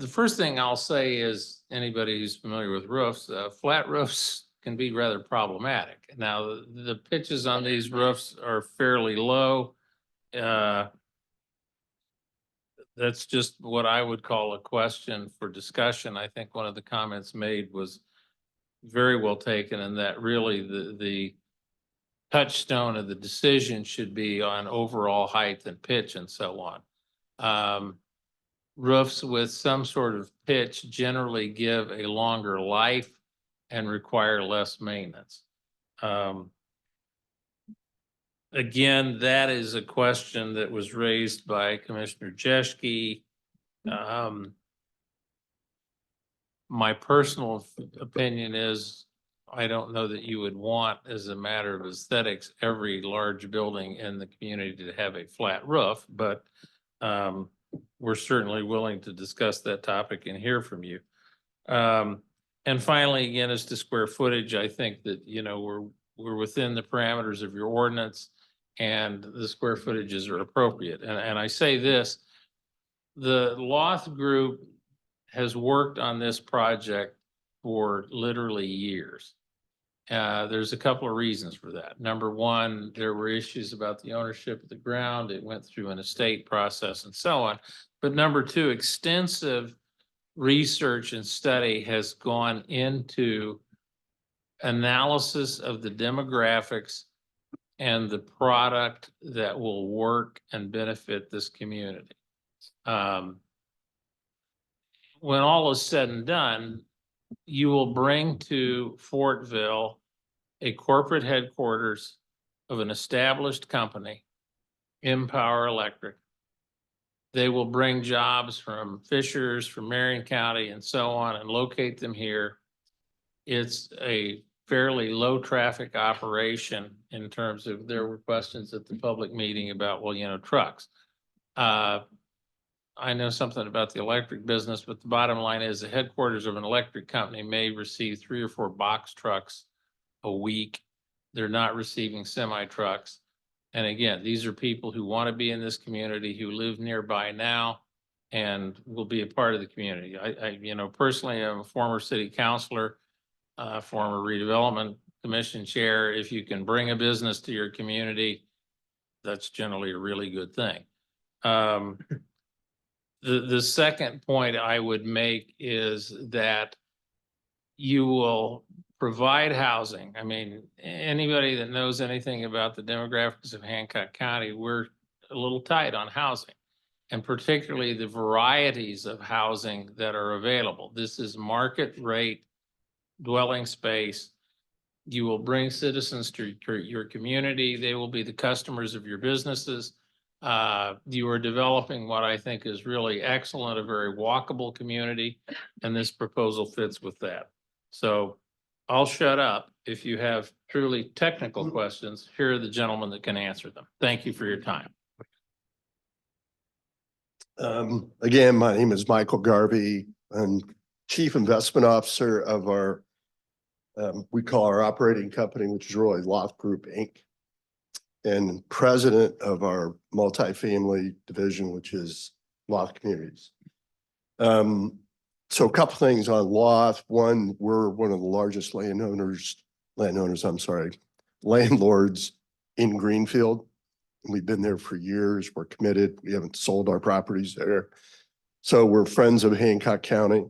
first thing I'll say is, anybody who's familiar with roofs, flat roofs can be rather problematic. Now, the pitches on these roofs are fairly low. That's just what I would call a question for discussion. I think one of the comments made was very well taken, and that really the touchstone of the decision should be on overall height and pitch and so on. Roofs with some sort of pitch generally give a longer life and require less maintenance. Again, that is a question that was raised by Commissioner Jeschke. My personal opinion is, I don't know that you would want, as a matter of aesthetics, every large building in the community to have a flat roof, but we're certainly willing to discuss that topic and hear from you. And finally, again, as to square footage, I think that, we're within the parameters of your ordinance and the square footages are appropriate. And I say this, the Lauth Group has worked on this project for literally years. There's a couple of reasons for that. Number one, there were issues about the ownership of the ground. It went through an estate process and so on. But number two, extensive research and study has gone into analysis of the demographics and the product that will work and benefit this community. When all is said and done, you will bring to Fortville a corporate headquarters of an established company, Empower Electric. They will bring jobs from Fishers, from Marion County and so on and locate them here. It's a fairly low traffic operation in terms of, there were questions at the public meeting about, well, trucks. I know something about the electric business, but the bottom line is the headquarters of an electric company may receive 3 or 4 box trucks a week. They're not receiving semi trucks. And again, these are people who want to be in this community, who live nearby now and will be a part of the community. I personally am a former city councilor, former redevelopment commission chair. If you can bring a business to your community, that's generally a really good thing. The second point I would make is that you will provide housing. I mean, anybody that knows anything about the demographics of Hancock County, we're a little tight on housing, and particularly the varieties of housing that are available. This is market rate dwelling space. You will bring citizens to your community. They will be the customers of your businesses. You are developing what I think is really excellent, a very walkable community, and this proposal fits with that. So I'll shut up. If you have truly technical questions, here are the gentlemen that can answer them. Thank you for your time. Again, my name is Michael Garvey. I'm Chief Investment Officer of our, we call our operating company, which is really Lauth Group, Inc., and president of our multifamily division, which is Lauth Communities. So a couple things on Lauth. One, we're one of the largest landlords in Greenfield. We've been there for years. We're committed. We haven't sold our properties there. So we're friends of Hancock County.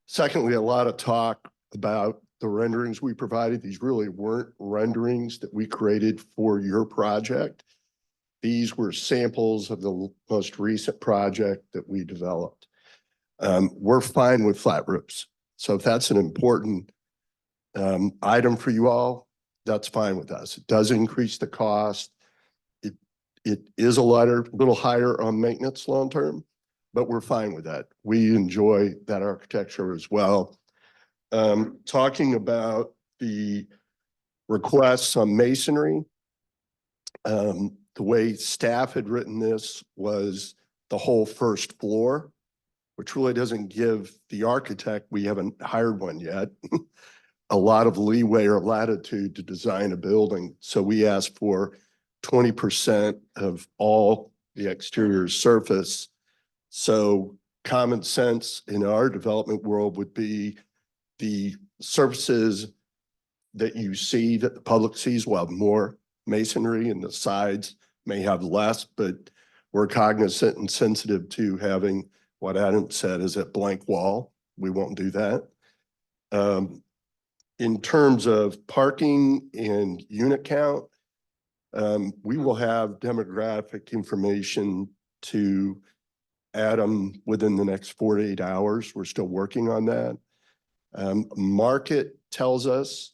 Secondly, a lot of talk about the renderings we provided. These really weren't renderings that we created for your project. These were samples of the most recent project that we developed. We're fine with flat roofs. So if that's an important item for you all, that's fine with us. It does increase the cost. It is a little higher on maintenance long-term, but we're fine with that. We enjoy that architecture as well. Talking about the requests on masonry, the way staff had written this was the whole first floor, which really doesn't give the architect, we haven't hired one yet, a lot of leeway or latitude to design a building. So we asked for 20% of all the exterior surface. So common sense in our development world would be the surfaces that you see, that the public sees, will have more masonry, and the sides may have less, but we're cognizant and sensitive to having what Adam said is a blank wall. We won't do that. In terms of parking and unit count, we will have demographic information to Adam within the next 48 hours. We're still working on that. Market tells us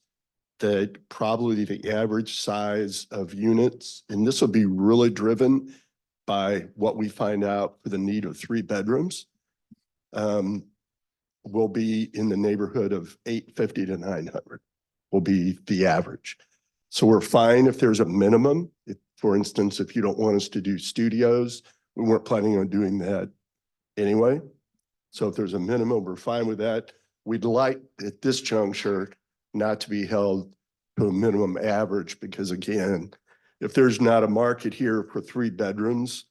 that probably the average size of units, and this will be really driven by what we find out for the need of 3 bedrooms, will be in the neighborhood of 850 to 900 will be the average. So we're fine if there's a minimum. If, for instance, if you don't want us to do studios, we weren't planning on doing that anyway. So if there's a minimum, we're fine with that. We'd like at this juncture not to be held to a minimum average, because again, if there's not a market here for 3 bedrooms,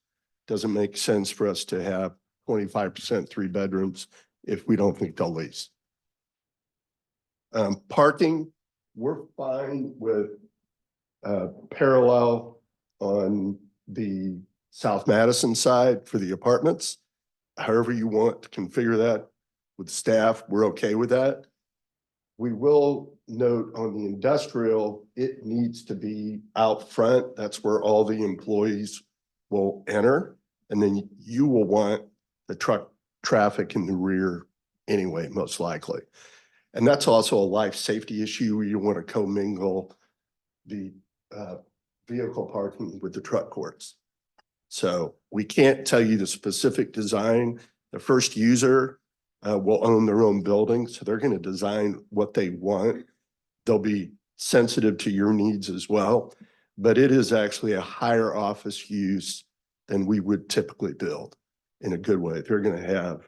doesn't make sense for us to have 25% 3 bedrooms if we don't think they'll lease. Parking, we're fine with parallel on the South Madison side for the apartments. However you want to configure that with staff, we're okay with that. We will note on the industrial, it needs to be out front. That's where all the employees will enter. And then you will want the truck traffic in the rear anyway, most likely. And that's also a life safety issue. You want to commingle the vehicle parking with the truck courts. So we can't tell you the specific design. The first user will own their own building, so they're going to design what they want. They'll be sensitive to your needs as well, but it is actually a higher office use than we would typically build in a good way. They're going to have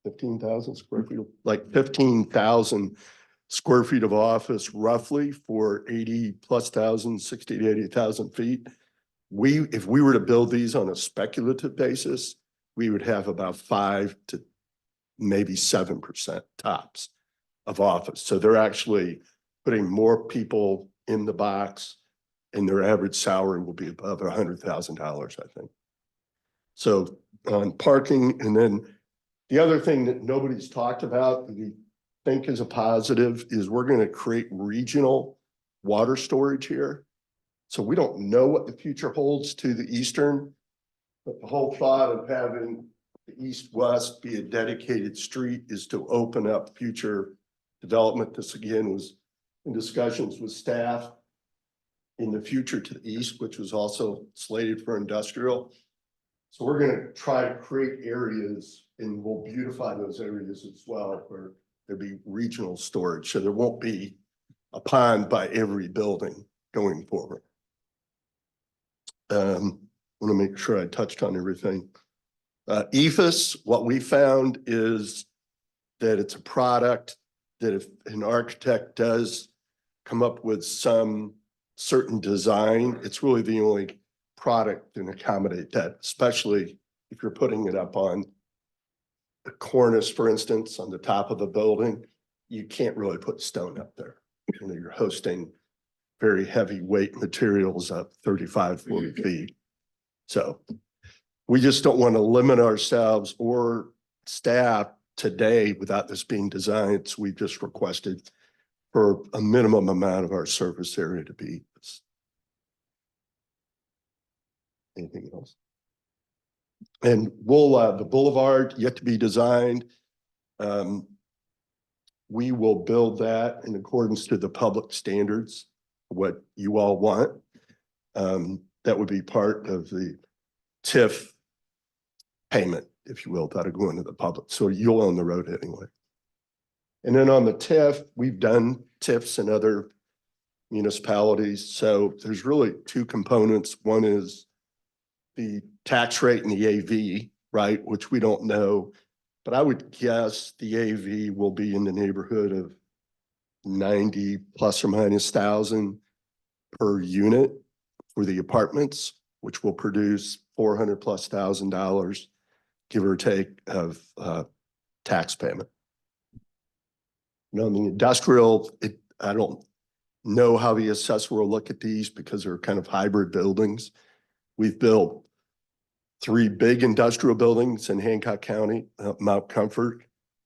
15,000 square feet, like 15,000 square feet of office roughly for 60 to 80,000 feet. If we were to build these on a speculative basis, we would have about 5 to maybe 7% tops of office. So they're actually putting more people in the box, and their average salary will be above $100,000, I think. So on parking, and then the other thing that nobody's talked about that we think is a positive is we're going to create regional water storage here. So we don't know what the future holds to the eastern, but the whole thought of having the east-west be a dedicated street is to open up future development. This again was in discussions with staff in the future to the east, which was also slated for industrial. So we're going to try to create areas, and we'll beautify those areas as well, where there'll be regional storage. So there won't be a pond by every building going forward. I want to make sure I touched on everything. EFS, what we found is that it's a product that if an architect does come up with some certain design, it's really the only product that can accommodate that, especially if you're putting it up on the cornice, for instance, on the top of the building. You can't really put stone up there. You know, you're hosting very heavy weight materials up 35, 40 feet. So we just don't want to limit ourselves or staff today without this being designed. So we just requested for a minimum amount of our surface area to be this. Anything else? And we'll, the boulevard yet to be designed. We will build that in accordance to the public standards, what you all want. That would be part of the TIF payment, if you will, that'll go into the public. So you'll own the road anyway. And then on the TIF, we've done TIFs in other municipalities. So there's really 2 components. One is the tax rate and the AV, right? Which we don't know, but I would guess the AV will be in the neighborhood of 90 plus or minus thousand per unit for the apartments, which will produce $400 plus thousand, give or take, of tax payment. Now, in the industrial, I don't know how the assessor will look at these because they're kind of hybrid buildings. We've built 3 big industrial buildings in Hancock County, Mount Comfort.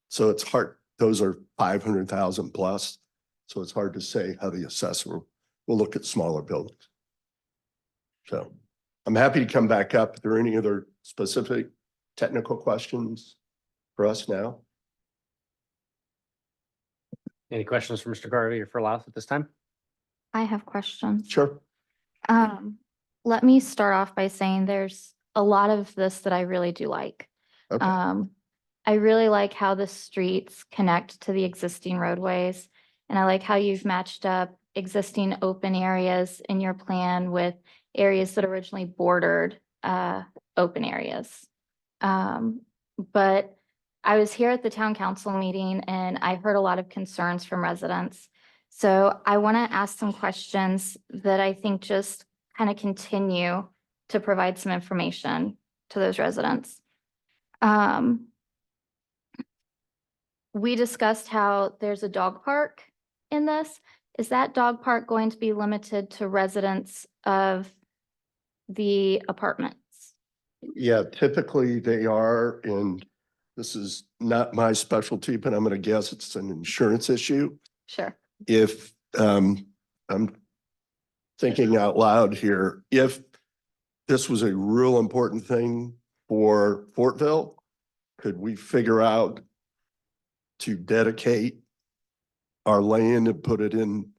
So it's hard, those are 500,000 plus. So it's hard to say how the assessor will look at smaller buildings. So I'm happy to come back up. Are there any other specific technical questions for us now? Any questions for Mr. Garvey or for Lauth at this time? I have questions. Sure. Let me start off by saying there's a lot of this that I really do like. Okay. I really like how the streets connect to the existing roadways. And I like how you've matched up existing open areas in your plan with areas that originally bordered open areas. But I was here at the town council meeting and I heard a lot of concerns from residents. So I want to ask some questions that I think just kind of continue to provide some information to those residents. We discussed how there's a dog park in this. Is that dog park going to be limited to residents of the apartments? Yeah, typically they are, and this is not my specialty, but I'm gonna guess it's an insurance issue. Sure. If, I'm thinking out loud here, if this was a real important thing for Fortville, could we figure out to dedicate our land and put it in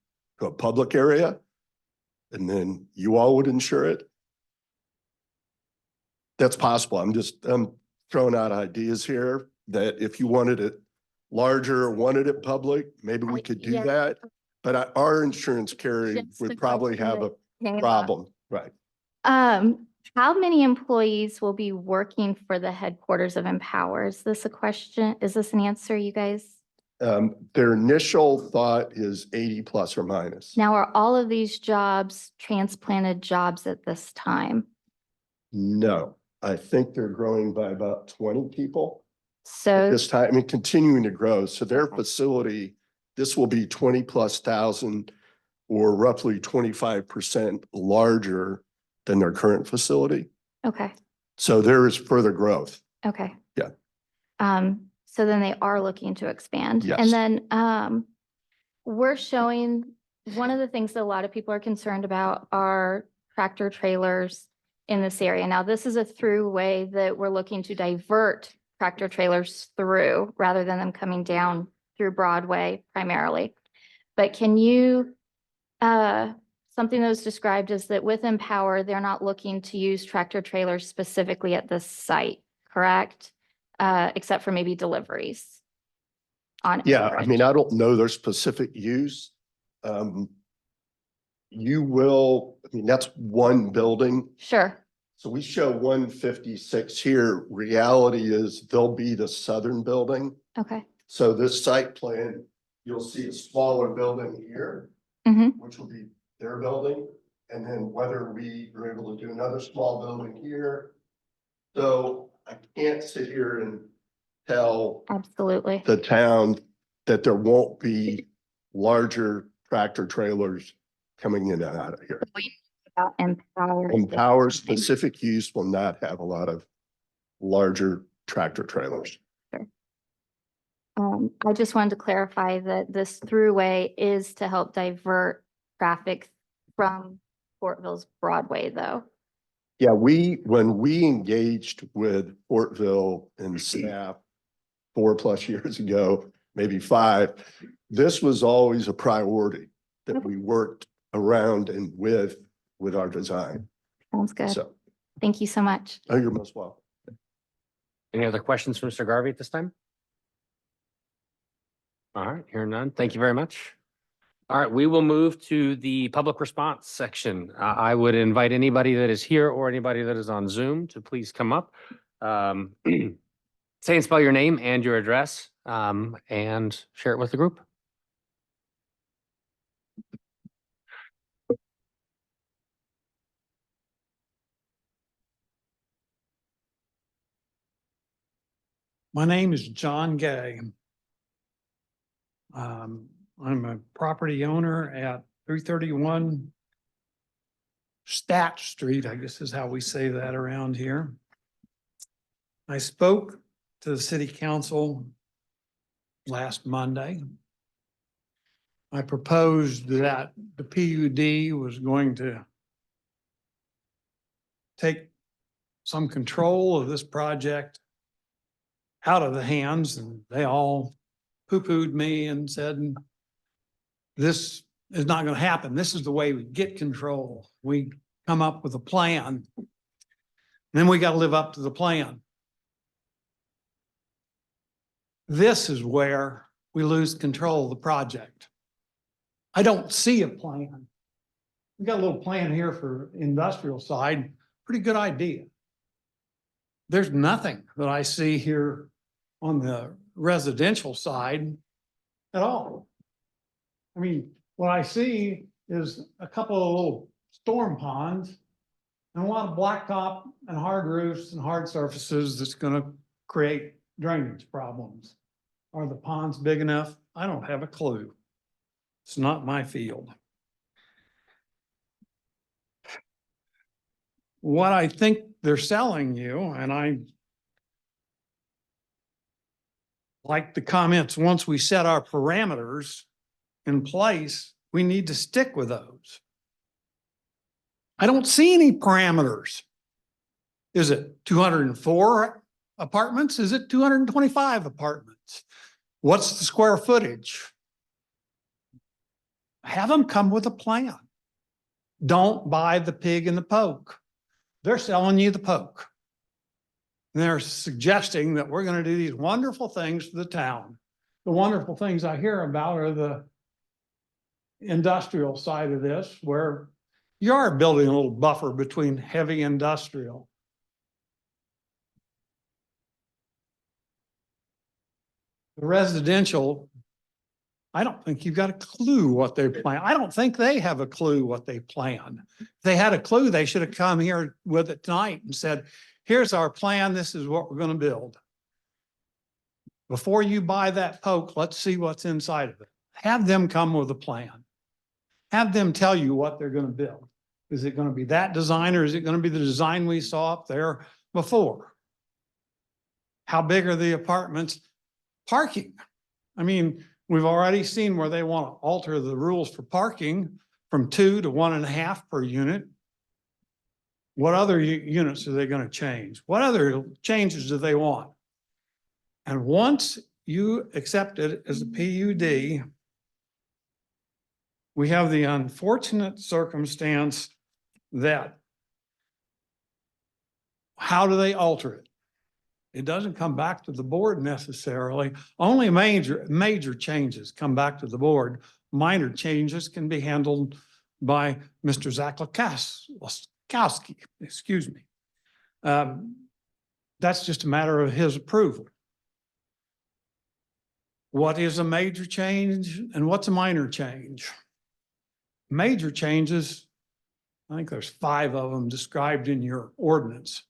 a public area? And then you all would insure it? That's possible. I'm throwing out ideas here that if you wanted it larger or wanted it public, maybe we could do Yeah. that. But our insurance carrier Just the would probably question have a that came up. problem, right? How many employees will be working for the headquarters of Empower? Is this a question? Is this an answer, you guys? Their initial thought is 80 plus or minus. Now, are all of these jobs transplanted jobs at this time? No, I think they're growing by about 20 people at So, this time, I mean, continuing to grow. So their facility, this will be 20 plus thousand or roughly 25% larger than their current facility. okay, So there is further growth. okay. Yeah. So then they are looking to expand. Yes. And then, we're showing, one of the things that a lot of people are concerned about are tractor trailers in this area. Now, this is a throughway that we're looking to divert tractor trailers through rather than them coming down through Broadway primarily. But can you, something that was described is that with Empower, they're not looking to use tractor trailers specifically at this site, correct? Except for maybe deliveries on. Yeah, I average. mean, I don't know their specific use. You will, I mean, that's one building. Sure, So we show 156 here. Reality is they'll be the southern building. okay. So this site plan, you'll see a smaller building here, Mm-hmm. which will be their building. And then whether we are able to do another small building here. So I can't sit here and tell Absolutely. the town that there won't be larger tractor trailers coming in and out of here. About Empower. Empower specific use will not have a lot of larger tractor trailers. I just wanted to clarify that this throughway is to help divert traffic from Fortville's Broadway, though. Yeah, when we engaged with Fortville and staff 4+ years ago, maybe 5, this was always a priority that we worked around and with our design. Sounds good. So, Thank you so much. oh, you're most welcome. Any other questions for Mr. Garvey at this time? All right, hearing none. Thank you very much. All right, we will move to the public response section. I would invite anybody that is here or anybody that is on Zoom to please come up. Say and spell your name and your address, and share it with the group. My name is John Gay. I'm a property owner at 331 Staat Street, I guess is how we say that around here. I spoke to the city council last Monday. I proposed that the PUD was going to take some control of this project out of the hands, and they all poo-pooed me and said, this is not going to happen. This is the way we get control. We come up with a plan. Then we got to live up to the plan. This is where we lose control of the project. I don't see a plan. We got a little plan here for industrial side, pretty good idea. There's nothing that I see here on the residential side at all. I mean, what I see is a couple of little storm ponds and a lot of blacktop and hard roofs and hard surfaces that's gonna create drainage problems. Are the ponds big enough? I don't have a clue. It's not my field. What I think they're selling you, and I like the comments, once we set our parameters in place, we need to stick with those. I don't see any parameters. Is it 204 apartments? Is it 225 apartments? What's the square footage? Have them come with a plan. Don't buy the pig in the poke. They're selling you the poke. And they're suggesting that we're going to do these wonderful things for the town. The wonderful things I hear about are the industrial side of this, where you are building a little buffer between heavy industrial. The residential, I don't think you've got a clue what they plan. I don't think they have a clue what they plan. If they had a clue, they should have come here with it tonight and said, here's our plan. This is what we're going to build. Before you buy that poke, let's see what's inside of it. Have them come with a plan. Have them tell you what they're going to build. Is it going to be that design, or is it going to be the design we saw up there before? How big are the apartments? Parking. I mean, we've already seen where they want to alter the rules for parking from 2 to 1.5 per unit. What other units are they going to change? What other changes do they want? And once you accept it as a PUD, we have the unfortunate circumstance that how do they alter it? It doesn't come back to the board necessarily. Only major changes come back to the board. Minor changes can be handled by Mr. Zaklakowski, excuse me. That's just a matter of his approval. What is a major change and what's a minor change? Major changes, I think there's 5 of them described in your ordinance.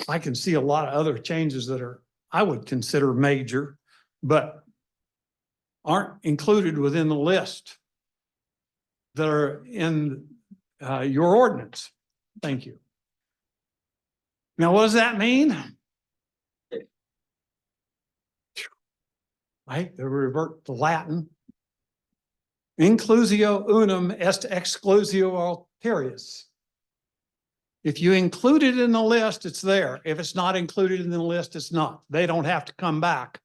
I can see a lot of other changes that are, I would consider major, but aren't included within the list that are in your ordinance. Thank you. Now, what does that mean? I hate to revert to Latin. Inclusio unum est exclusio alterius. If you include it in the list, it's there. If it's not included in the list, it's not. They don't have to come back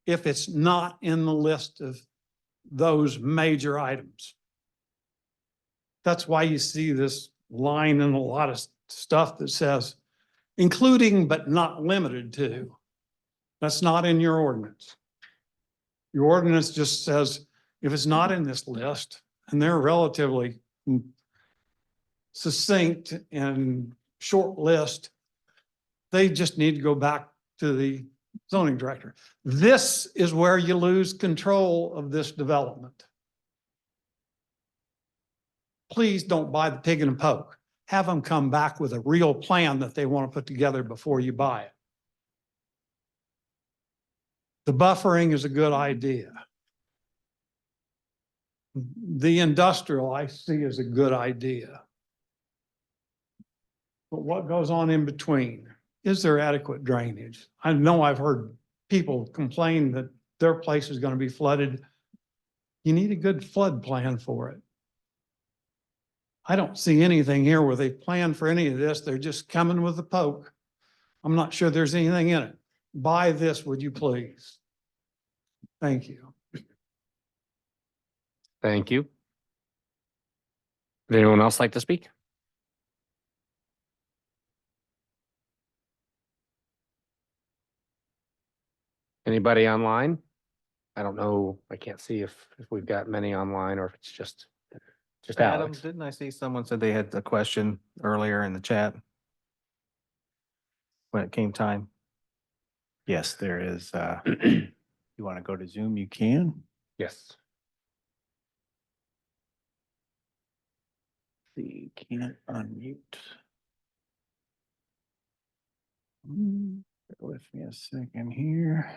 if it's not in the list of those major items. That's why you see this line in a lot of stuff that says, including but not limited to. That's not in your ordinance. Your ordinance just says, if it's not in this list, and they're relatively succinct and short list, they just need to go back to the zoning director. This is where you lose control of this development. Please don't buy the pig in a poke. Have them come back with a real plan that they want to put together before you buy it. The buffering is a good idea. The industrial I see as a good idea. But what goes on in between? Is there adequate drainage? I know I've heard people complain that their place is going to be flooded. You need a good flood plan for it. I don't see anything here where they plan for any of this. They're just coming with a poke. I'm not sure there's anything in it. Buy this, would you please? Thank you. Thank you. Would anyone else like to speak? Anybody online? I don't know. I can't see if we've got many online or if it's just Adam, Alex. didn't I see someone said they had a question earlier in the chat? When it came time? Yes, there is. You want to go to Zoom, you can. Yes. see, can't unmute. Bear with me a second here.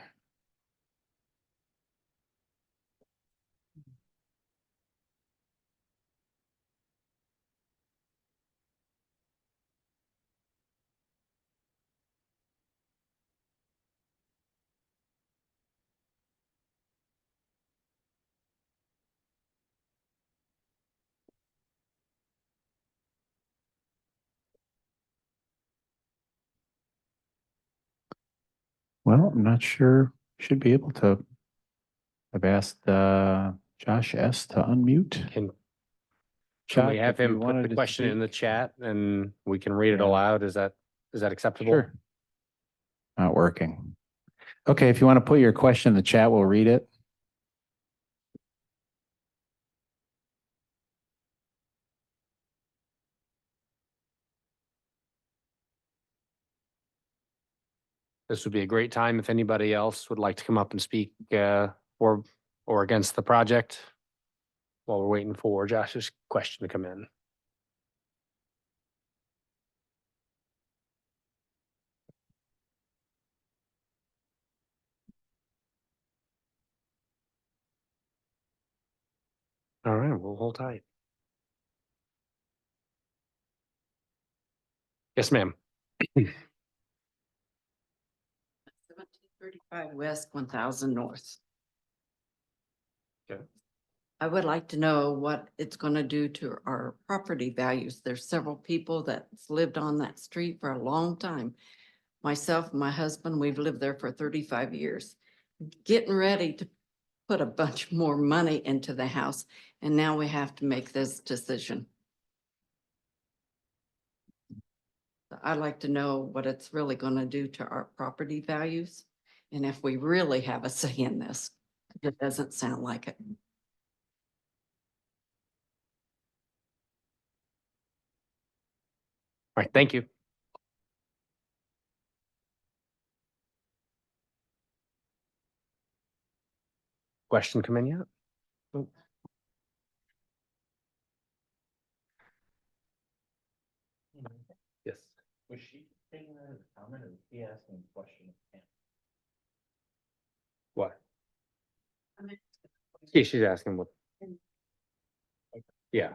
Well, I'm not sure. Should be able to. I've asked Josh S. to unmute. Can Chuck, we have if you him put wanted the to question in the speak. chat and we can read it Yeah. aloud? Is that acceptable? Sure. Not working. Okay, if you want to put your question in the chat, we'll read it. This would be a great time if anybody else would like to come up and speak for or against the project while we're waiting for Josh's question to come in. All right, we'll hold tight. Yes, ma'am. 1735 West, 1000 North. Okay. I would like to know what it's going to do to our property values. There's several people that's lived on that street for a long time. Myself and my husband, we've lived there for 35 years. Getting ready to put a bunch more money into the house, and now we have to make this decision. I'd like to know what it's really going to do to our property values, and if we really have a say in this. It doesn't sound like it. All right, thank you. Question come in yet? Oh. Yes. Was she taking that as a comment or was he asking a question? What? Yeah, she's asking what. Yeah.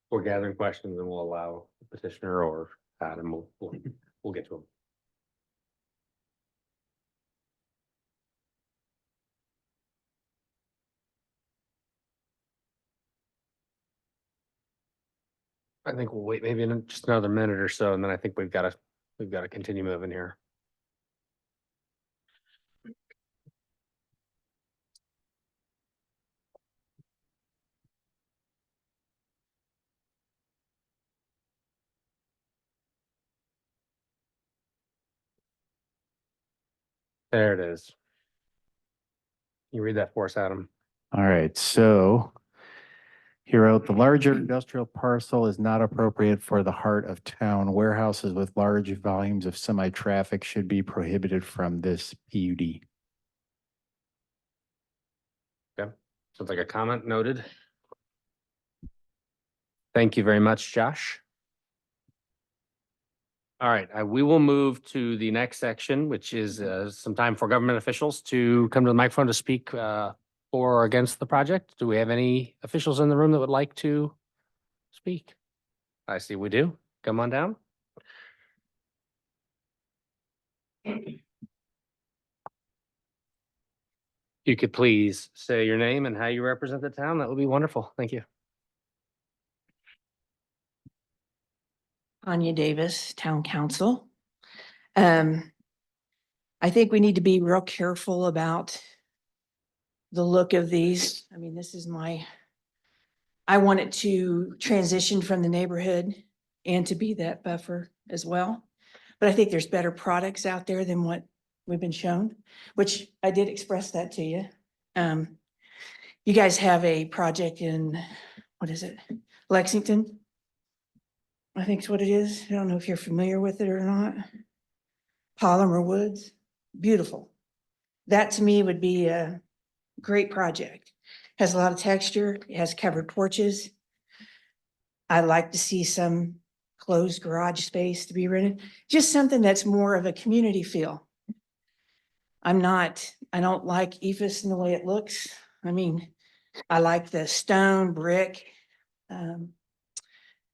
We're gathering questions and we'll allow the petitioner or Adam, we'll get to him. I think we'll wait maybe in just another minute or so, and then I think we've got to continue moving here. There it is. You read that for us, Adam. All right, so here out, the larger industrial parcel is not appropriate for the heart of town. Warehouses with large volumes of semi-traffic should be prohibited from this PUD. Sounds like a comment noted. Thank you very much, Josh. All right, we will move to the next section, which is some time for government officials to come to the microphone to speak for or against the project. Do we have any officials in the room that would like to speak? I see we do. Come on down. You could please say your name and how you represent the town. That would be wonderful. Thank you. Anya Davis, Town Council. I think we need to be real careful about the look of these. I mean, this is I want it to transition from the neighborhood and to be that buffer as well. But I think there's better products out there than what we've been shown, which I did express that to you. You guys have a project in, what is it? Lexington? I think it's what it is. I don't know if you're familiar with it or not. Polymer Woods, beautiful. That to me would be a great project. Has a lot of texture, it has covered porches. I'd like to see some closed garage space to be rented, just something that's more of a community feel. I don't like EFS in the way it looks. I mean, I like the stone, brick,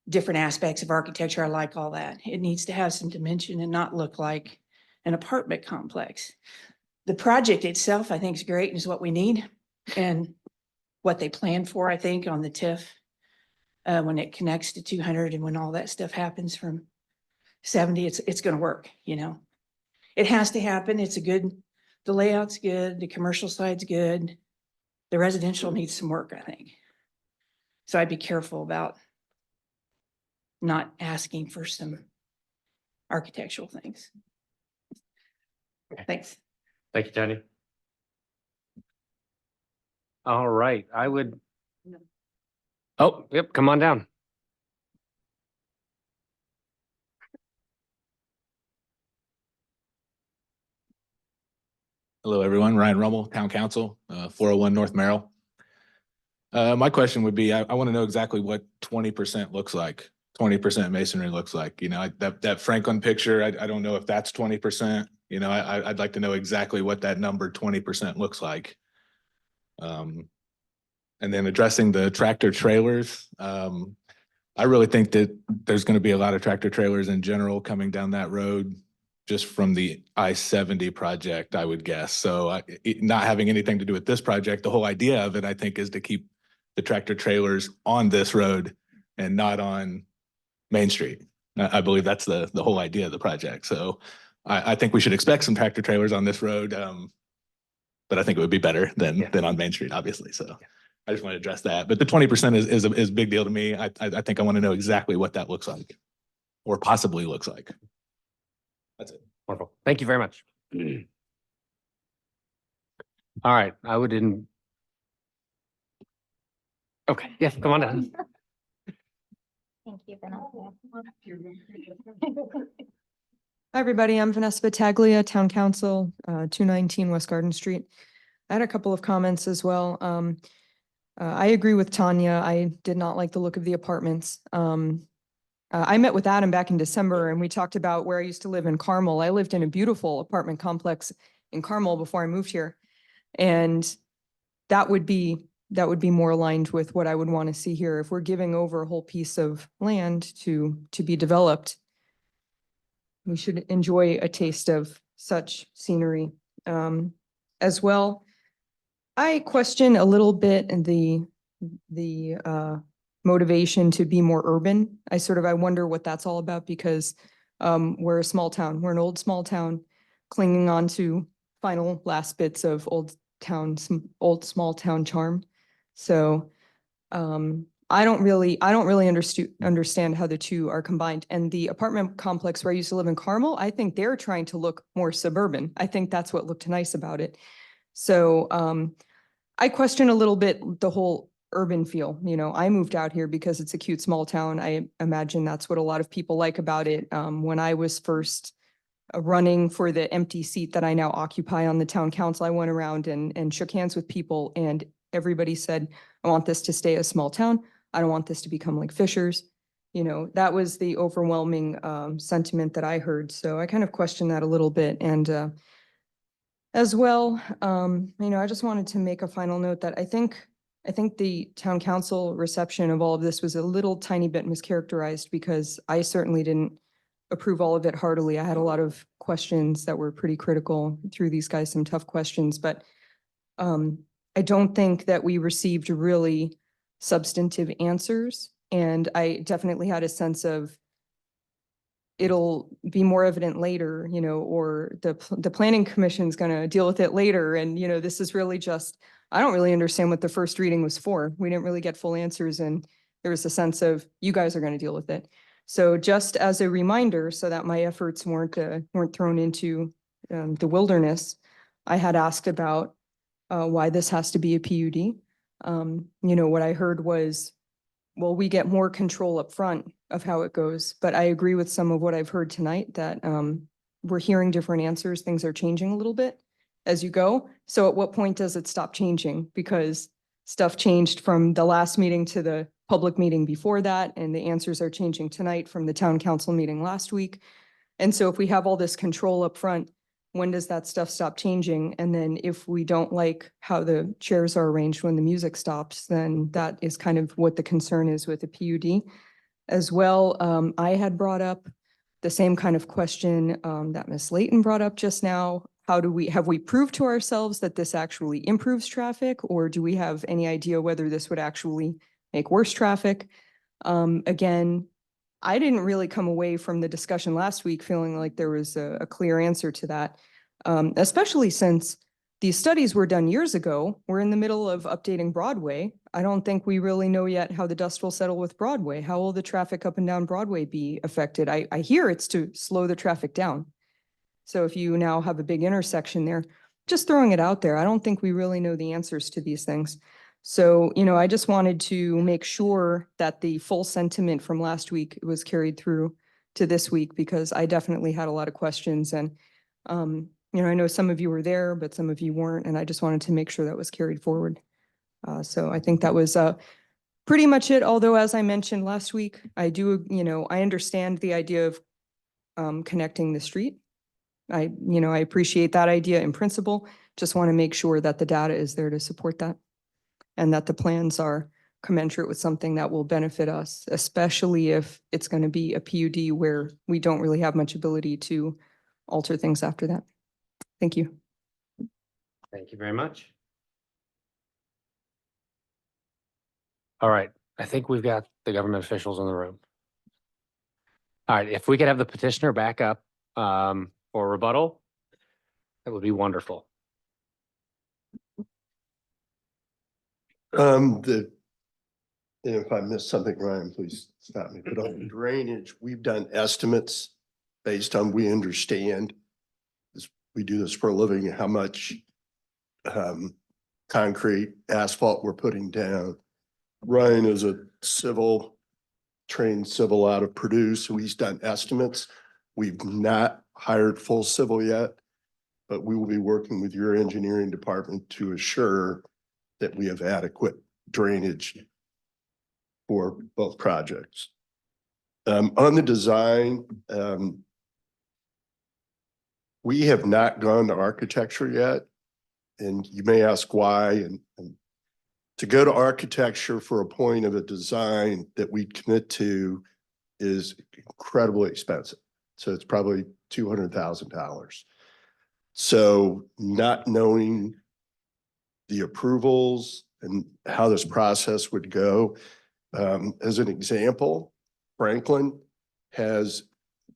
different aspects of architecture. I like all that. It needs to have some dimension and not look like an apartment complex. The project itself, I think, is great and is what we need. And what they plan for, I think, on the TIF, when it connects to 200 and when all that stuff happens from 70, it's going to work, you know. It has to happen. The layout's good. The commercial side's good. The residential needs some work, I think. So I'd be careful about not asking for some architectural things. Thanks. Thank you, Tony. All right, I would. Oh, yep, come on down. Hello, everyone. Ryan Rummel, Town Council, 401 North Merrill. My question would be, I want to know exactly what 20% looks like, 20% masonry looks like. You know, that Franklin picture, I don't know if that's 20%. You know, I'd like to know exactly what that number 20% looks like. And then addressing the tractor trailers, I really think that there's going to be a lot of tractor trailers in general coming down that road, just from the I-70 project, I would guess. So not having anything to do with this project, the whole idea of it, I think, is to keep the tractor trailers on this road and not on Main Street. I believe that's the whole idea of the project. So I think we should expect some tractor trailers on this road, but I think it would be better than on Main Street, obviously. So I just want to address that. But the 20% is a big deal to me. I think I want to know exactly what that looks like, or possibly looks like. That's it. Wonderful. Thank you very much. All right, I would okay, yeah, come on down. Thank you, Vanessa. Hi, everybody. I'm Vanessa Battaglia, Town Council, 219 West Garden Street. I had a couple of comments as well. I agree with Tanya. I did not like the look of the apartments. I met with Adam back in December and we talked about where I used to live in Carmel. I lived in a beautiful apartment complex in Carmel before I moved here. And that would be more aligned with what I would want to see here. If we're giving over a whole piece of land to be developed, we should enjoy a taste of such scenery. As well, I question a little bit the motivation to be more urban. I wonder what that's all about, because we're a small town. We're an old small town clinging on to final last bits of old small town charm. So I don't really understand how the two are combined. And the apartment complex where I used to live in Carmel, I think they're trying to look more suburban. I think that's what looked nice about it. So I question a little bit the whole urban feel. You know, I moved out here because it's a cute small town. I imagine that's what a lot of people like about it. When I was first running for the empty seat that I now occupy on the town council, I went around and shook hands with people, and everybody said, I want this to stay a small town. I don't want this to become like Fishers. You know, that was the overwhelming sentiment that I heard. So I kind of questioned that a little bit. And as well, you know, I just wanted to make a final note that I think the town council reception of all of this was a little tiny bit mischaracterized, because I certainly didn't approve all of it heartily. I had a lot of questions that were pretty critical, threw these guys some tough questions, but I don't think that we received really substantive answers. And I definitely had a sense of it'll be more evident later, you know, or the planning commission's going to deal with it later. And, you know, this is really just, I don't really understand what the first reading was for. We didn't really get full answers. And there was a sense of you guys are going to deal with it. So just as a reminder, so that my efforts weren't thrown into the wilderness, I had asked about why this has to be a PUD. You know, what I heard was, well, we get more control up front of how it goes. But I agree with some of what I've heard tonight, that we're hearing different answers. Things are changing a little bit as you go. So at what point does it stop changing? Because stuff changed from the last meeting to the public meeting before that, and the answers are changing tonight from the town council meeting last week. And so if we have all this control up front, when does that stuff stop changing? And then if we don't like how the chairs are arranged when the music stops, then that is kind of what the concern is with the PUD. As well, I had brought up the same kind of question that Ms. Layton brought up just now. Have we proved to ourselves that this actually improves traffic, or do we have any idea whether this would actually make worse traffic? Again, I didn't really come away from the discussion last week feeling like there was a clear answer to that, especially since these studies were done years ago. We're in the middle of updating Broadway. I don't think we really know yet how the dust will settle with Broadway. How will the traffic up and down Broadway be affected? I hear it's to slow the traffic down. So if you now have a big intersection there, just throwing it out there, I don't think we really know the answers to these things. So, I just wanted to make sure that the full sentiment from last week was carried through to this week, because I definitely had a lot of questions. And, I know some of you were there, but some of you weren't. And I just wanted to make sure that was carried forward. So I think that was pretty much it. Although, as I mentioned last week, I understand the idea of connecting the street. I appreciate that idea in principle. Just want to make sure that the data is there to support that, and that the plans are commensurate with something that will benefit us, especially if it's going to be a PUD where we don't really have much ability to alter things after that. Thank you. Thank you very much. All right, I think we've got the government officials in the room. All right, if we could have the petitioner back up for rebuttal, that would be wonderful. If I missed something, Ryan, please stop me. But on drainage, we've done estimates based on, we understand this, we do this for a living, how much concrete, asphalt we're putting down. Ryan is a trained civil out of Purdue, so he's done estimates. We've not hired full civil yet, but we will be working with your engineering department to assure that we have adequate drainage for both projects. On the design, we have not gone to architecture yet, and you may ask why. And to go to architecture for a point of a design that we commit to is incredibly expensive. So it's probably $200,000. So not knowing the approvals and how this process would go, as an example, Franklin has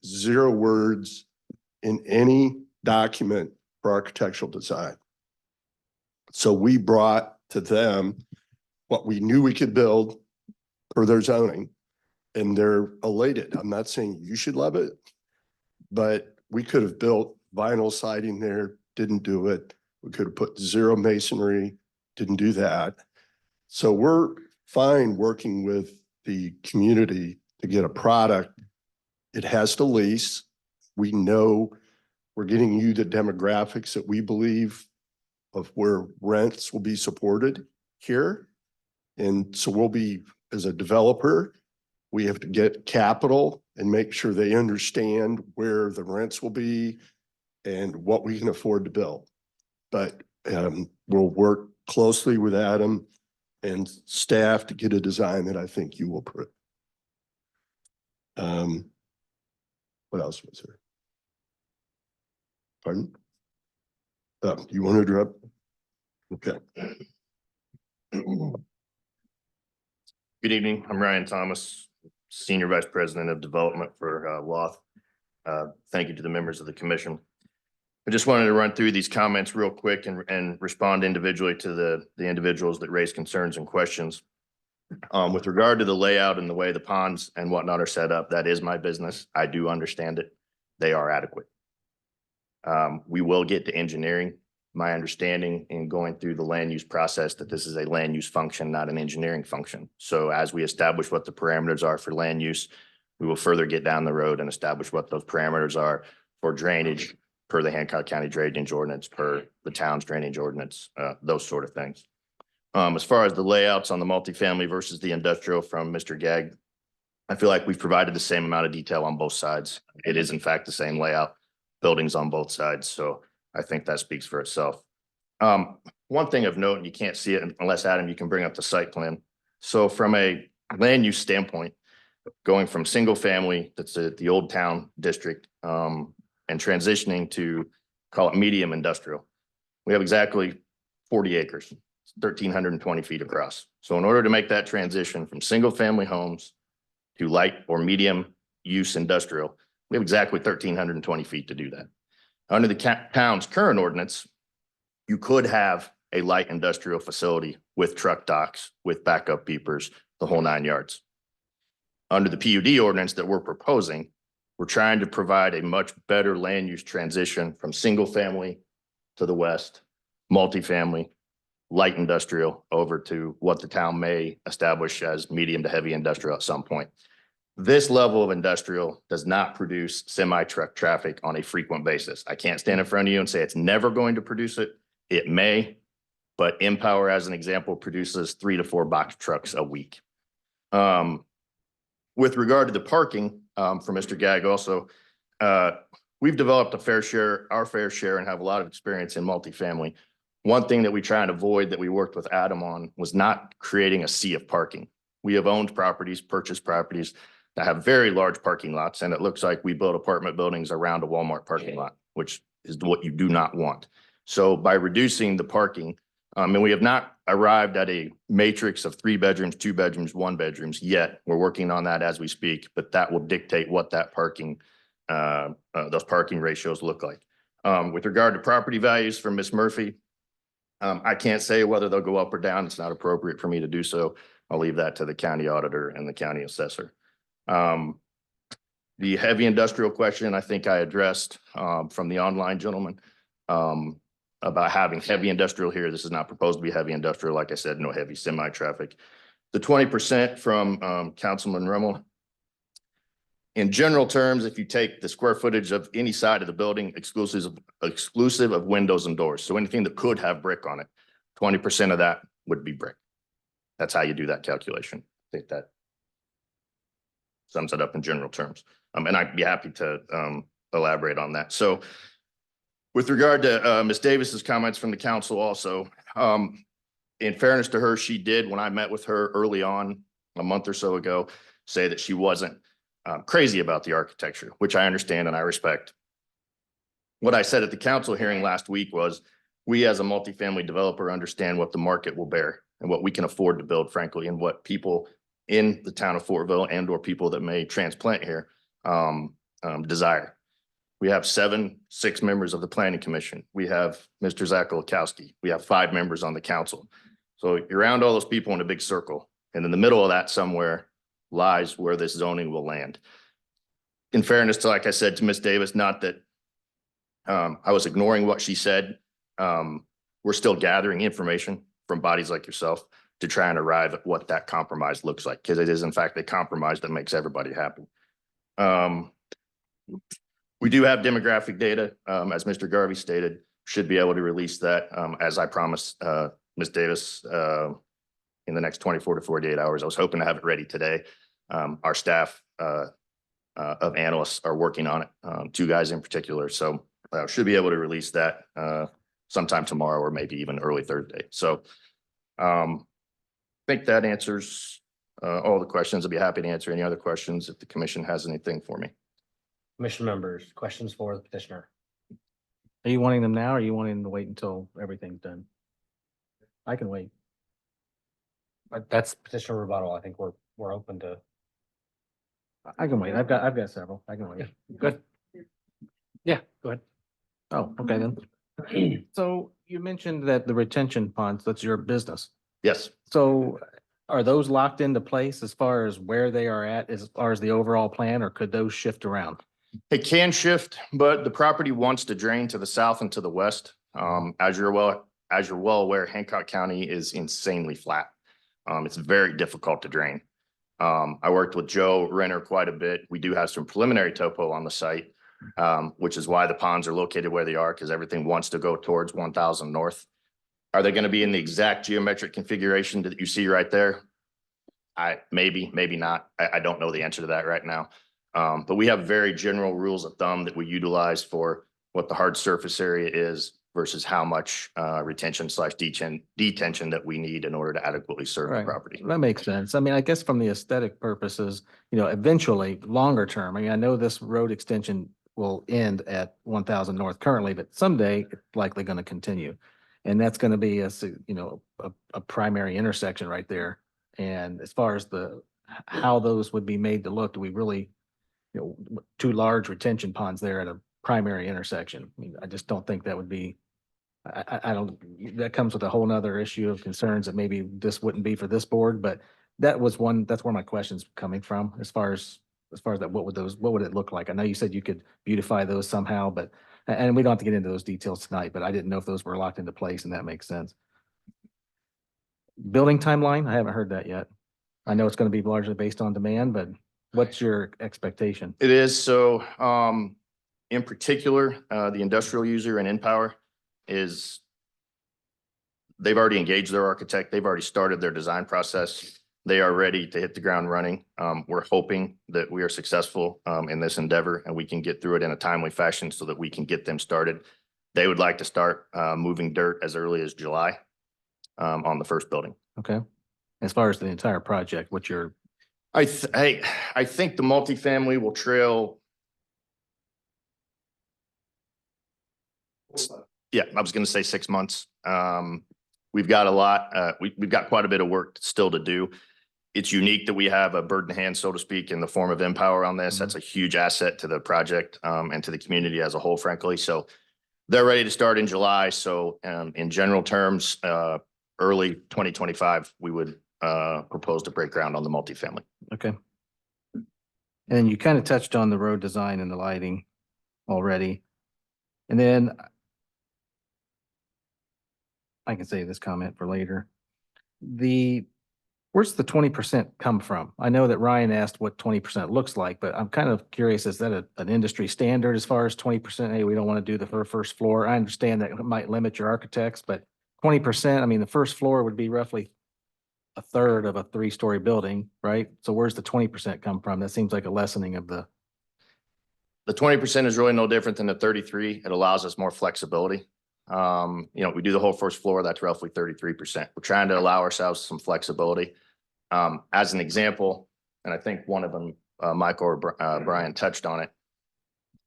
0 words in any document for architectural design. So we brought to them what we knew we could build for their zoning, and they're elated. I'm not saying you should love it, but we could have built vinyl siding there, didn't do it. We could have put 0 masonry, didn't do that. So we're fine working with the community to get a product. It has to lease. We know we're getting you the demographics that we believe of where rents will be supported here. And so we'll be, as a developer, we have to get capital and make sure they understand where the rents will be and what we can afford to build. But we'll work closely with Adam and staff to get a design that I think you will approve. What else was there? Pardon? You want to drop? Okay. Good evening. I'm Ryan Thomas, Senior Vice President of Development for Lauth. Thank you to the members of the commission. I just wanted to run through these comments real quick and respond individually to the individuals that raised concerns and questions. With regard to the layout and the way the ponds and whatnot are set up, that is my business. I do understand it. They are adequate. We will get to engineering. My understanding in going through the land use process that this is a land use function, not an engineering function. So as we establish what the parameters are for land use, we will further get down the road and establish what those parameters are for drainage per the Hancock County Drainage Ordinance, per the town's drainage ordinance, those sort of things. As far as the layouts on the multifamily versus the industrial from Mr. Gagg, I feel like we've provided the same amount of detail on both sides. It is in fact the same layout, buildings on both sides. So I think that speaks for itself. One thing of note, and you can't see it unless Adam, you can bring up the site plan. So from a land use standpoint, going from single family, that's the old town district, and transitioning to call it medium industrial. We have exactly 40 acres, 1,320 feet across. So in order to make that transition from single family homes to light or medium use industrial, we have exactly 1,320 feet to do that. Under the town's current ordinance, you could have a light industrial facility with truck docks, with backup beepers, the whole 9 yards. Under the PUD ordinance that we're proposing, we're trying to provide a much better land use transition from single family to the west, multifamily, light industrial over to what the town may establish as medium to heavy industrial at some point. This level of industrial does not produce semi-truck traffic on a frequent basis. I can't stand in front of you and say it's never going to produce it. It may, but Empower, as an example, produces 3 to 4 box trucks a week. With regard to the parking, for Mr. Gagg also, we've developed our fair share and have a lot of experience in multifamily. One thing that we try and avoid that we worked with Adam on was not creating a sea of parking. We have owned properties, purchased properties that have very large parking lots, and it looks like we build apartment buildings around a Walmart parking lot, which is what you do not want. So by reducing the parking, and we have not arrived at a matrix of 3 bedrooms, 2 bedrooms, 1 bedrooms yet. We're working on that as we speak, but that will dictate what that parking, those parking ratios look like. With regard to property values from Ms. Murphy, I can't say whether they'll go up or down. It's not appropriate for me to do so. I'll leave that to the county auditor and the county assessor. The heavy industrial question, I think I addressed from the online gentleman about having heavy industrial here. This is not proposed to be heavy industrial. Like I said, no heavy semi-traffic. The 20% from Councilman Rimmel. In general terms, if you take the square footage of any side of the building, exclusive of windows and doors, so anything that could have brick on it, 20% of that would be brick. That's how you do that calculation. I think that sums it up in general terms. And I'd be happy to elaborate on that. So with regard to Ms. Davis's comments from the council also, in fairness to her, she did, when I met with her early on a month or so ago, say that she wasn't crazy about the architecture, which I understand and I respect. What I said at the council hearing last week was, we as a multifamily developer understand what the market will bear and what we can afford to build, frankly, and what people in the town of Fortville and or people that may transplant here desire. We have 6 members of the planning commission. We have Mr. Zach Olkowski. We have 5 members on the council. So you're around all those people in a big circle. And in the middle of that somewhere lies where this zoning will land. In fairness to, like I said, to Ms. Davis, not that I was ignoring what she said. We're still gathering information from bodies like yourself to try and arrive at what that compromise looks like, because it is in fact a compromise that makes everybody happy. We do have demographic data, as Mr. Garvey stated, should be able to release that, as I promised Ms. Davis, in the next 24 to 48 hours. I was hoping to have it ready today. Our staff of analysts are working on it, 2 guys in particular. So should be able to release that sometime tomorrow or maybe even early Thursday. So I think that answers all the questions. I'd be happy to answer any other questions if the commission has anything for me. Commission members, questions for the petitioner? Are you wanting them now or are you wanting them to wait until everything's done? I can wait. That's petitioner rebuttal. I think we're open to. I can wait. I've got several. I can wait. Good. Yeah, go ahead. Oh, okay then. So you mentioned that the retention ponds, that's your business. Yes. So are those locked into place as far as where they are at, as far as the overall plan, or could those shift around? It can shift, but the property wants to drain to the south and to the west. As you're well aware, Hancock County is insanely flat. It's very difficult to drain. I worked with Joe Renner quite a bit. We do have some preliminary topo on the site, which is why the ponds are located where they are, because everything wants to go towards 1000 north. Are they going to be in the exact geometric configuration that you see right there? Maybe not. I don't know the answer to that right now. But we have very general rules of thumb that we utilize for what the hard surface area is versus how much retention / detention that we need in order to adequately serve the Right. property. That makes sense. I mean, I guess from the aesthetic purposes, eventually, longer term, I mean, I know this road extension will end at 1000 North currently, but someday it's likely going to continue. And that's going to be a primary intersection right there. And as far as how those would be made to look, do we really, two large retention ponds there at a primary intersection? I mean, I just don't think that would be, I don't, that comes with a whole nother issue of concerns that maybe this wouldn't be for this board, but that's where my question's coming from as far as that, what would it look like? I know you said you could beautify those somehow, but, and we don't have to get into those details tonight, but I didn't know if those were locked into place, and that makes sense. Building timeline, I haven't heard that yet. I know it's going to be largely based on demand, but what's your expectation? It is. So in particular, the industrial user and InPower they've already engaged their architect. They've already started their design process. They are ready to hit the ground running. We're hoping that we are successful in this endeavor and we can get through it in a timely fashion so that we can get them started. They would like to start moving dirt as early as July on the first building. Okay. As far as the entire project, what's your? I think the multifamily will trail. Yeah, I was going to say 6 months. We've got a lot. We've got quite a bit of work still to do. It's unique that we have a bird in the hand, so to speak, in the form of InPower on this. That's a huge asset to the project and to the community as a whole, frankly. So they're ready to start in July. So in general terms, early 2025, we would propose to break ground on the multifamily. Okay. And you kind of touched on the road design and the lighting already. And then I can save this comment for later. Where's the 20% come from? I know that Ryan asked what 20% looks like, but I'm kind of curious, is that an industry standard as far as 20%? Hey, we don't want to do the first floor. I understand that it might limit your architects, but 20%, I mean, the first floor would be roughly a third of a 3-story building, right? So where's the 20% come from? That seems like a lessening of the 20% is really no different than the 33. It allows us more flexibility. We do the whole first floor, that's roughly 33%. We're trying to allow ourselves some flexibility. As an example, and I think one of them, Michael or Brian touched on it,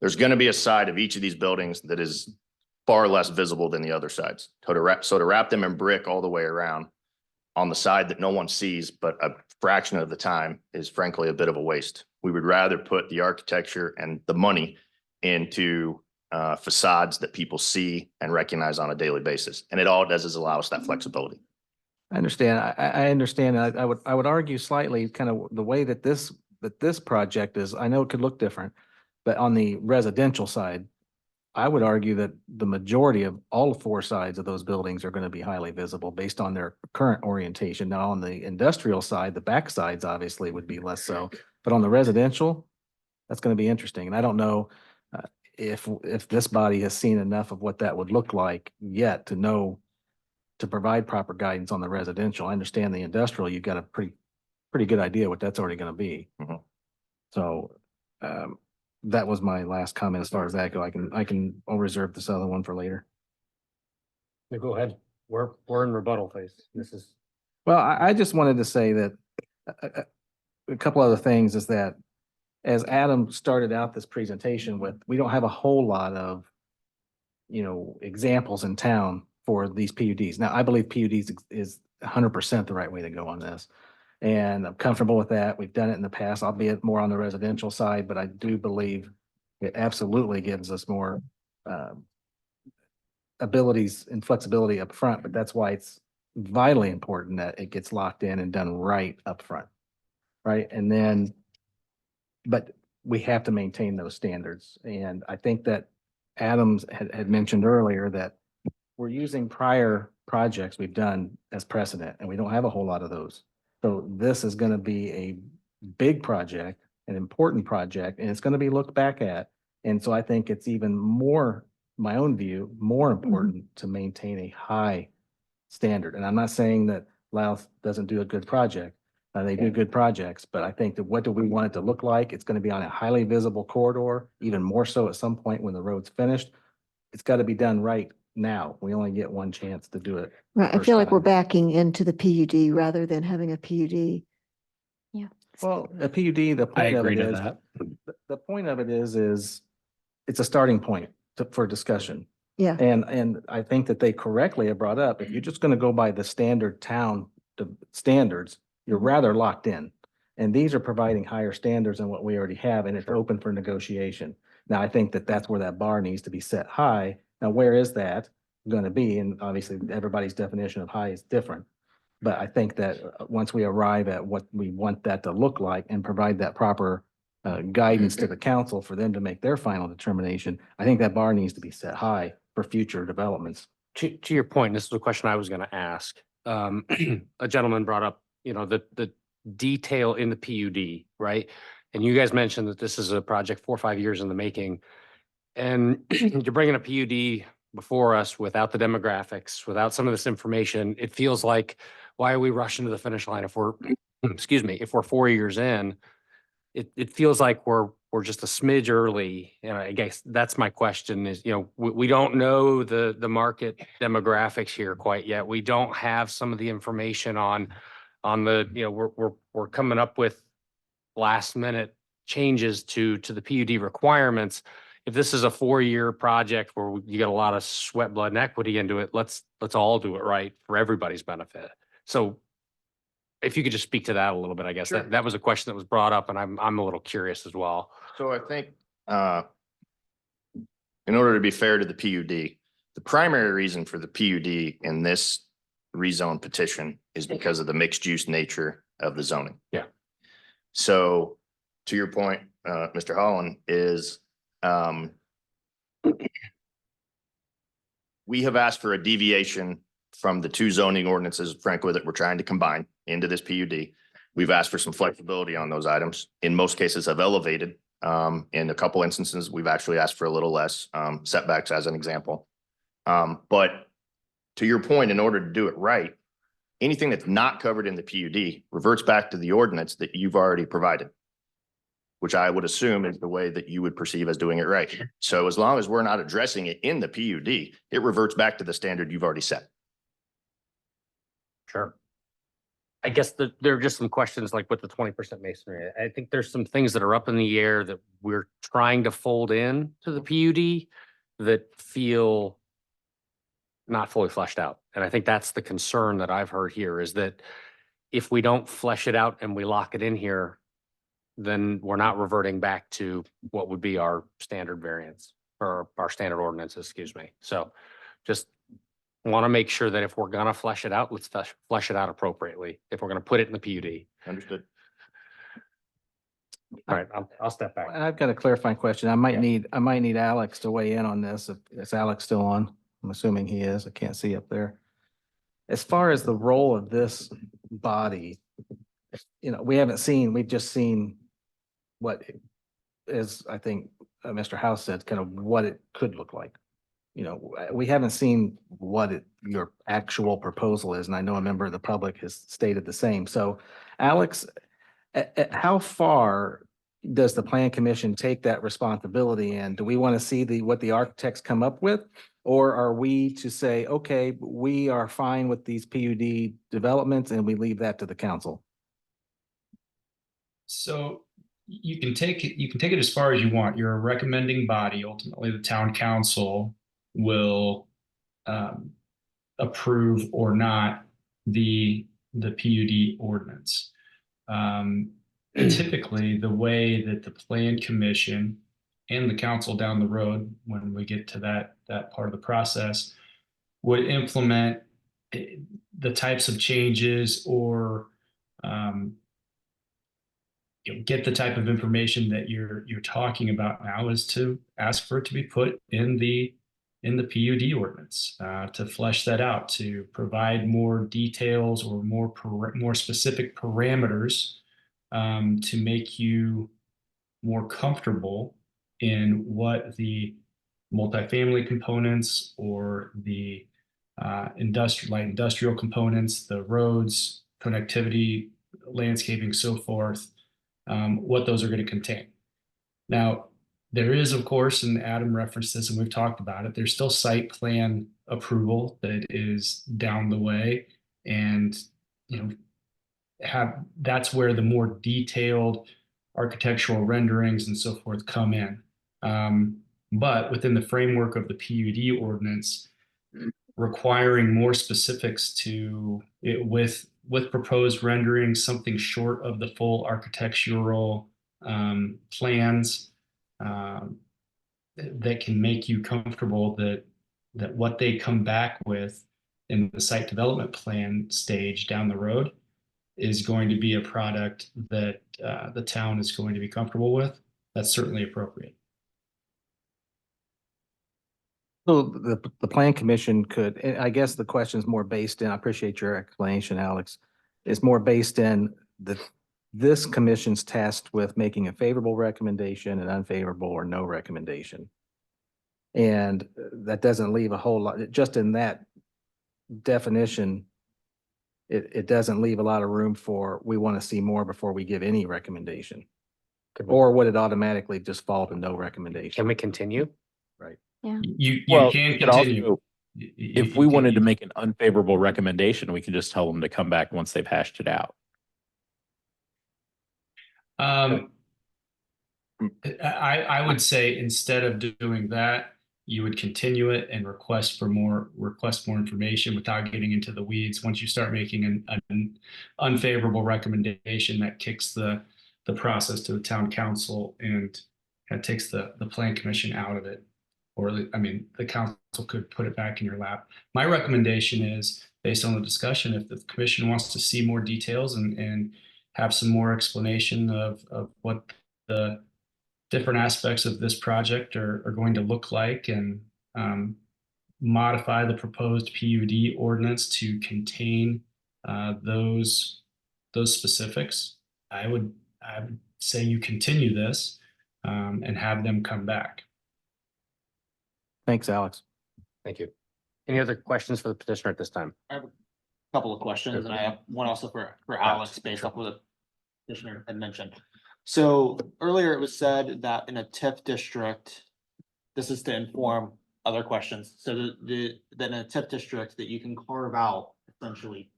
there's going to be a side of each of these buildings that is far less visible than the other sides. So to wrap them in brick all the way around on the side that no one sees, but a fraction of the time, is frankly a bit of a waste. We would rather put the architecture and the money into facades that people see and recognize on a daily basis. And it all does is allow us that flexibility. I understand. I understand. I would argue slightly kind of the way that this project is. I know it could look different, but on the residential side, I would argue that the majority of all 4 sides of those buildings are going to be highly visible based on their current orientation. Now, on the industrial side, the back sides obviously would be less so, but on the residential, that's going to be interesting. And I don't know if this body has seen enough of what that would look like yet to know to provide proper guidance on the residential. I understand the industrial, you've got a pretty good idea what that's already going to be. Mhm. So that was my last comment as far as that go. I'll reserve this other one for later. Yeah, go ahead. We're in rebuttal phase. Well, I just wanted to say that a couple other things is that as Adam started out this presentation with, we don't have a whole lot of, examples in town for these PUDs. Now, I believe PUDs is 100% the right way to go on this. And I'm comfortable with that. We've done it in the past, albeit more on the residential side, but I do believe it absolutely gives us more abilities and flexibility up front, but that's why it's vitally important that it gets locked in and done right up front. Right. And then, but we have to maintain those standards. And I think that Adams had mentioned earlier that we're using prior projects we've done as precedent, and we don't have a whole lot of those. So this is going to be a big project, an important project, and it's going to be looked back at. And so I think it's even more, my own view, more important to maintain a high standard. And I'm not saying that Louth doesn't do a good project. They do good projects, but I think that what do we want it to look like? It's going to be on a highly visible corridor, even more so at some point when the road's finished. It's got to be done right now. We only get one chance to do it. Right, I first feel like we're time. backing into the PUD rather than having a PUD. Well, a PUD, the point of it is, the point of it is it's a starting point for discussion. Yeah, And I think that they correctly have brought up, if you're just gonna go by the standard town standards, you're rather locked in. And these are providing higher standards than what we already have, and it's open for negotiation. Now, I think that that's where that bar needs to be set high. Now, where is that gonna be? And obviously, everybody's definition of high is different. But I think that once we arrive at what we want that to look like and provide that proper guidance to the council for them to make their final determination, I think that bar needs to be set high for future developments. To your point, this is a question I was going to ask. A gentleman brought up, the detail in the PUD, right? And you guys mentioned that this is a project 4 or 5 years in the making. And you're bringing a PUD before us without the demographics, without some of this information. It feels like, why are we rushing to the finish line if we're, excuse me, if we're 4 years in? It feels like we're just a smidge early. And I guess that's my question is, we don't know the market demographics here quite yet. We don't have some of the information on the, we're coming up with last minute changes to the PUD requirements. If this is a 4-year project where you get a lot of sweat, blood and equity into it, let's all do it right for everybody's benefit. So if you could just speak to that a little bit, I guess. Sure. That was a question that was brought up, and I'm a little curious as well. So I think, in order to be fair to the PUD, the primary reason for the PUD in this rezone petition is because of the mixed use nature of the zoning. Yeah. So to your point, Mr. Holland, is, we have asked for a deviation from the 2 zoning ordinances, frankly, that we're trying to combine into this PUD. We've asked for some flexibility on those items. In most cases have elevated. In a couple instances, we've actually asked for a little less, setbacks as an example. But to your point, in order to do it right, anything that's not covered in the PUD reverts back to the ordinance that you've already provided, which I would assume is the way that you would perceive as doing it right. So as long as we're not addressing it in the PUD, it reverts back to the standard you've already set. Sure. I guess there are just some questions like with the 20% masonry. I think there's some things that are up in the air that we're trying to fold in to the PUD that feel not fully fleshed out. And I think that's the concern that I've heard here, is that if we don't flesh it out and we lock it in here, then we're not reverting back to what would be our standard variance or our standard ordinances, excuse me. So just want to make sure that if we're gonna flesh it out, let's flesh it out appropriately. If we're gonna put it in the PUD. Understood. All right, I'll step back. And I've got a clarifying question. I might need Alex to weigh in on this. Is Alex still on? I'm assuming he is. I can't see up there. As far as the role of this body, we've just seen what is, I think, Mr. House said, kind of what it could look like. We haven't seen what your actual proposal is, and I know a member of the public has stated the same. So, Alex, how far does the Plan Commission take that responsibility, and do we want to see what the architects come up with? Or are we to say, okay, we are fine with these PUD developments and we leave that to the council? So you can take it as far as you want. You're a recommending body. Ultimately, the town council will approve or not the PUD ordinance. Typically, the way that the Plan Commission and the council down the road, when we get to that part of the process, would implement the types of changes or get the type of information that you're talking about now, is to ask for it to be put in the PUD ordinance, to flesh that out, to provide more details or more specific parameters, to make you more comfortable in what the multifamily components or the light industrial components, the roads, connectivity, landscaping, so forth, what those are going to contain. Now, there is, of course, and Adam referenced this and we've talked about it, there's still site plan approval that is down the way. And, that's where the more detailed architectural renderings and so forth come in. But within the framework of the PUD ordinance, requiring more specifics to it with proposed renderings, something short of the full architectural plans that can make you comfortable that what they come back with in the site development plan stage down the road is going to be a product that the town is going to be comfortable with. That's certainly appropriate. So the plan commission could, I guess the question is more based in, I appreciate your explanation, Alex. It's more based in this commission's tasked with making a favorable recommendation, an unfavorable or no recommendation. And that doesn't leave a whole lot, just in that definition, it doesn't leave a lot of room for, we want to see more before we give any recommendation. Or would it automatically just fall to no recommendation? Can we continue? Right. Yeah. You Well, can you could also- continue. If we wanted to make an unfavorable recommendation, we can just tell them to come back once they've hashed it out. I would say instead of doing that, you would continue it and request more information without getting into the weeds. Once you start making an unfavorable recommendation, that kicks the process to the town council and that takes the plan commission out of it. Or, I mean, the council could put it back in your lap. My recommendation is, based on the discussion, if the commission wants to see more details and have some more explanation of what the different aspects of this project are going to look like, and modify the proposed PUD ordinance to contain those specifics, I would say you continue this and have them come back. Thanks, Alex. Thank you. Any other questions for the petitioner at this time? I have a couple of questions, and I have one also for Alex based off what the petitioner had mentioned. So earlier it was said that in a TIF district, this is to inform other questions. So that in a TIF district that you can carve out essentially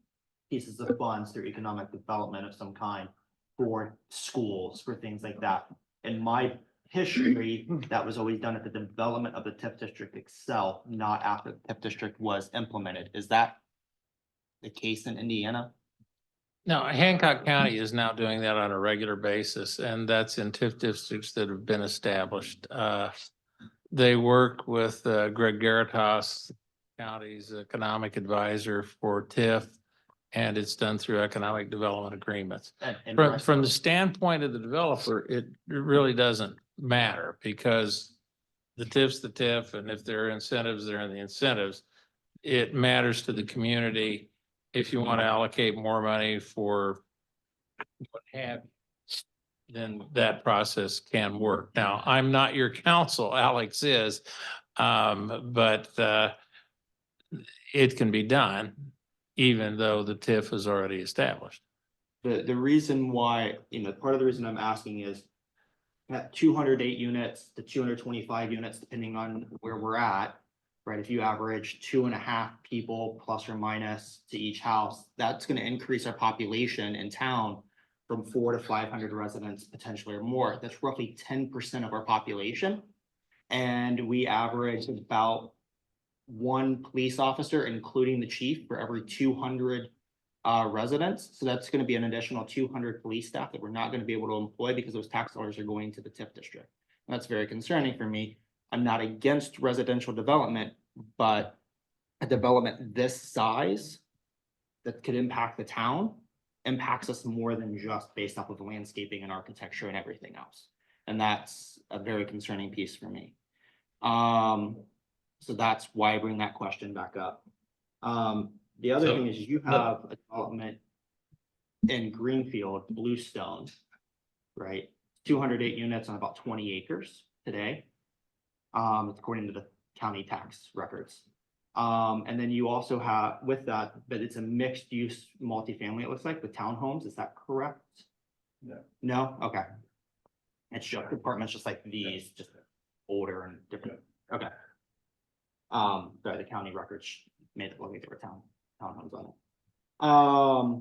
pieces of funds through economic development of some kind for schools, for things like that. In my history, that was always done at the development of the TIF district itself, not after the TIF district was implemented. Is that the case in Indiana? No, Hancock County is now doing that on a regular basis, and that's in TIF districts that have been established. They work with Greg Garitas, county's economic advisor for TIF, and it's done through economic development agreements. From the standpoint of the developer, it really doesn't matter, because the TIF's the TIF, and if there are incentives, they're in the incentives. It matters to the community. If you want to allocate more money for what have you, then that process can work. Now, I'm not your counsel, Alex is, but it can be done even though the TIF is already established. The reason why, part of the reason I'm asking is at 208 units to 225 units, depending on where we're at, right? If you average 2.5 people plus or minus to each house, that's going to increase our population in town from 400 to 500 residents potentially or more. That's roughly 10% of our population. And we average about 1 police officer, including the chief, for every 200 residents. So that's going to be an additional 200 police staff that we're not going to be able to employ because those tax dollars are going to the TIF district. And that's very concerning for me. I'm not against residential development, but a development this size that could impact the town impacts us more than just based off of landscaping and architecture and everything else. And that's a very concerning piece for me. So that's why I bring that question back up. The other thing is you have a development in Greenfield, Bluestone, right? 208 units on about 20 acres today, according to the county tax records. And then you also have with that, but it's a mixed use multifamily, it looks like, with townhomes. Is that correct? No. No? Okay. It's just apartments just like these, just older and different. Okay. But the county records made it look like there were townhomes on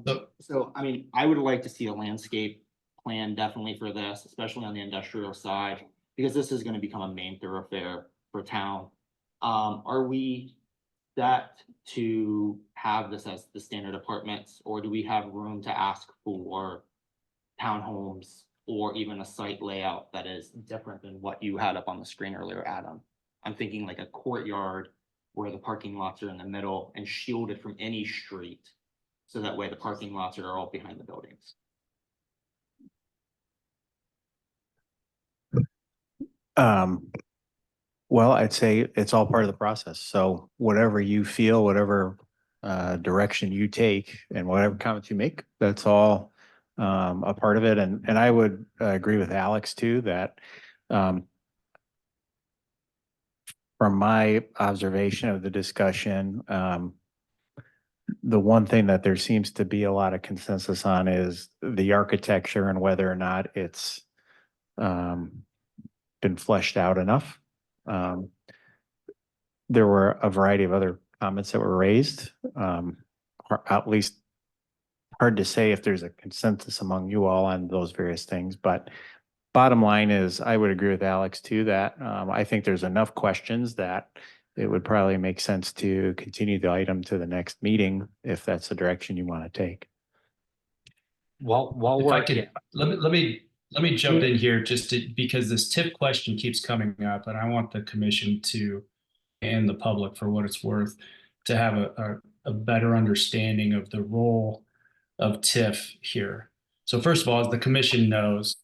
it. So I mean, I would like to see a landscape plan definitely for this, especially on the industrial side, because this is gonna become a main thoroughfare for town. Are we set to have this as the standard apartments, or do we have room to ask for townhomes or even a site layout that is different than what you had up on the screen earlier, Adam? I'm thinking like a courtyard where the parking lots are in the middle and shielded from any street. So that way the parking lots are all behind the buildings. Well, I'd say it's all part of the process. So whatever you feel, whatever direction you take and whatever comments you make, that's all a part of it. And I would agree with Alex too, that from my observation of the discussion, the one thing that there seems to be a lot of consensus on is the architecture and whether or not it's been fleshed out enough. There were a variety of other comments that were raised, or at least hard to say if there's a consensus among you all on those various things, but bottom line is I would agree with Alex too, that I think there's enough questions that it would probably make sense to continue the item to the next meeting if that's the direction you want to take. While If we're I could, let me jump in here because this TIF question keeps coming up, and I want the commission to, and the public for what it's worth, to have a better understanding of the role of TIF here. So first of all, as the commission knows,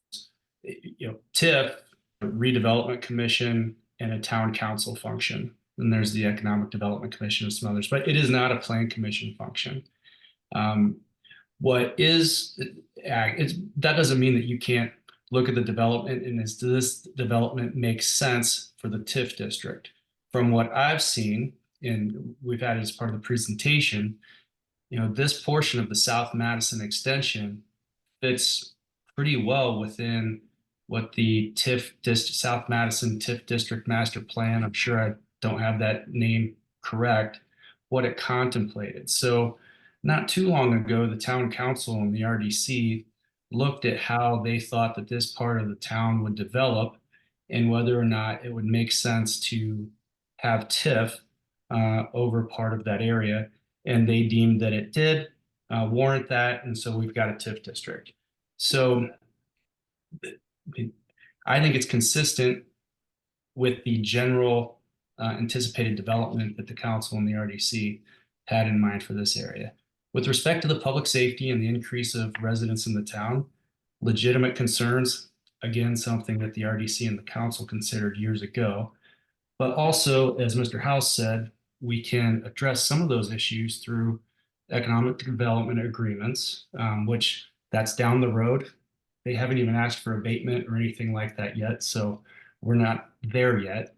TIF, redevelopment commission, and a town council function. And there's the economic development commission and some others, but it is not a plan commission function. What is that doesn't mean that you can't look at the development and does this development make sense for the TIF district? From what I've seen, and we've had as part of the presentation, this portion of the South Madison extension fits pretty well within what the South Madison TIF district master plan, I'm sure I don't have that name correct, what it contemplated. So not too long ago, the town council and the RDC looked at how they thought that this part of the town would develop and whether or not it would make sense to have TIF over part of that area. And they deemed that it did warrant that. And so we've got a TIF district. So I think it's consistent with the general anticipated development that the council and the RDC had in mind for this area. With respect to the public safety and the increase of residents in the town, legitimate concerns, again, something that the RDC and the council considered years ago. But also, as Mr. House said, we can address some of those issues through economic development agreements, which that's down the road. They haven't even asked for abatement or anything like that yet, so we're not there yet.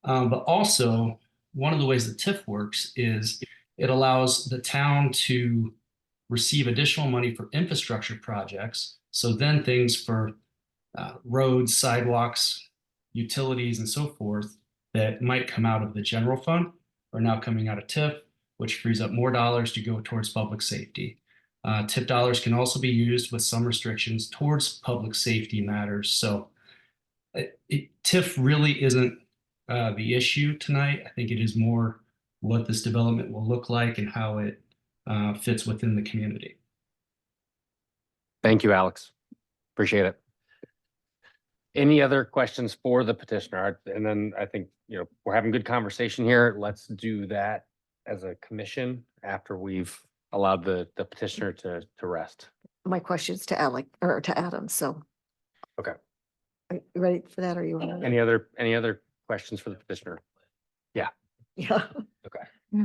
But also, one of the ways that TIF works is it allows the town to receive additional money for infrastructure projects. So then things for roads, sidewalks, utilities, and so forth that might come out of the general fund are now coming out of TIF, which frees up more dollars to go towards public safety. TIF dollars can also be used with some restrictions towards public safety matters. So TIF really isn't the issue tonight. I think it is more what this development will look like and how it fits within the community. Thank you, Alex. Appreciate it. Any other questions for the petitioner? And then I think, we're having good conversation here. Let's do that as a commission after we've allowed the petitioner to rest. My question's to Alec or to Adam, so. Okay. Are you ready for that? Or you want to? Any other questions for the petitioner? Yeah. Yeah. Okay.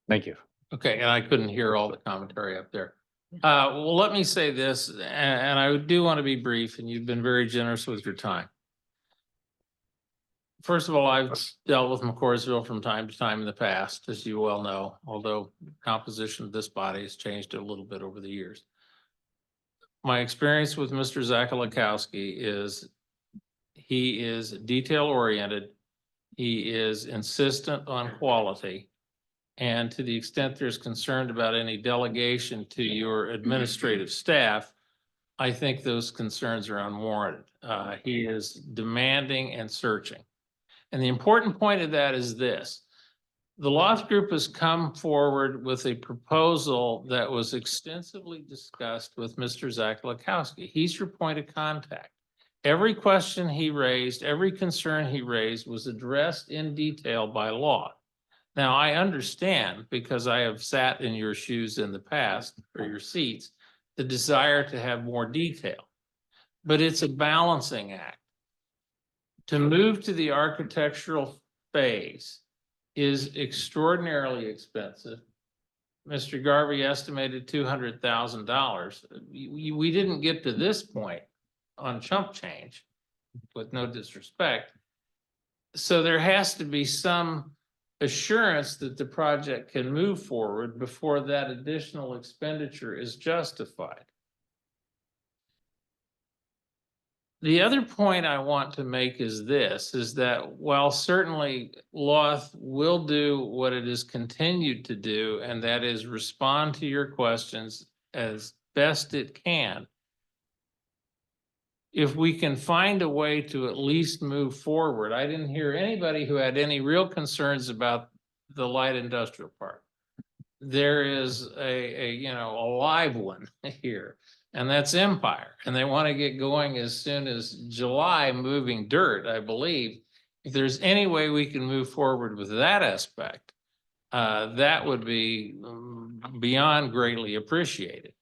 Thank you. Okay, and I couldn't hear all the commentary up there. Well, let me say this, and I do want to be brief, and you've been very generous with your time. first of all, I've dealt with McCoursville from time to time in the past, as you well know, although composition of this body has changed a little bit over the years. My experience with Mr. Zakalakowski is he is detail oriented. He is insistent on quality. And to the extent there's concern about any delegation to your administrative staff, I think those concerns are unwarranted. He is demanding and searching. And the important point of that is this. The Lauth Group has come forward with a proposal that was extensively discussed with Mr. Zakalakowski. He's your point of contact. Every question he raised, every concern he raised was addressed in detail by Lauth. Now, I understand, because I have sat in your shoes in the past, or your seats, the desire to have more detail. But it's a balancing act. To move to the architectural phase is extraordinarily expensive. Mr. Garvey estimated $200,000. We didn't get to this point on chump change, with no disrespect. So there has to be some assurance that the project can move forward before that additional expenditure is justified. The other point I want to make is this, is that while certainly Lauth will do what it has continued to do, and that is respond to your questions as best it can, if we can find a way to at least move forward. I didn't hear anybody who had any real concerns about the light industrial park. There is a live one here, and that's Empire. And they want to get going as soon as July, moving dirt, I believe. If there's any way we can move forward with that aspect, that would be beyond greatly appreciated.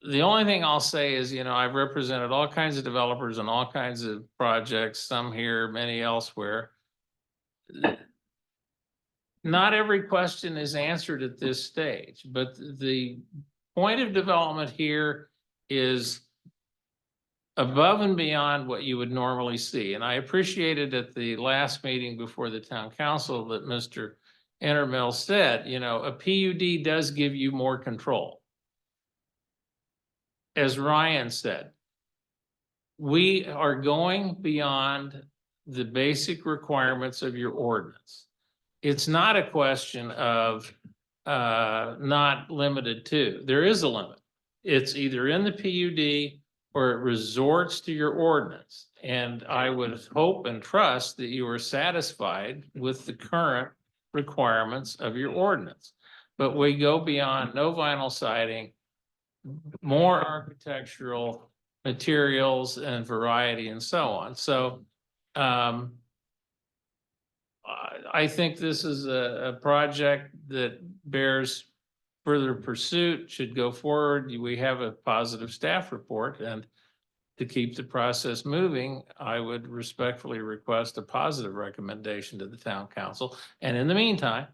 The only thing I'll say is, I've represented all kinds of developers and all kinds of projects, some here, many elsewhere. Not every question is answered at this stage, but the point of development here is above and beyond what you would normally see. And I appreciated at the last meeting before the town council that Mr. Intermill said, a PUD does give you more control. As Ryan said, we are going beyond the basic requirements of your ordinance. It's not a question of not limited to. There is a limit. It's either in the PUD or it resorts to your ordinance. And I would hope and trust that you are satisfied with the current requirements of your ordinance. But we go beyond no vinyl siding, more architectural materials and variety and so on. So I think this is a project that bears further pursuit, should go forward. We have a positive staff report, and to keep the process moving, I would respectfully request a positive recommendation to the town council. And in the meantime,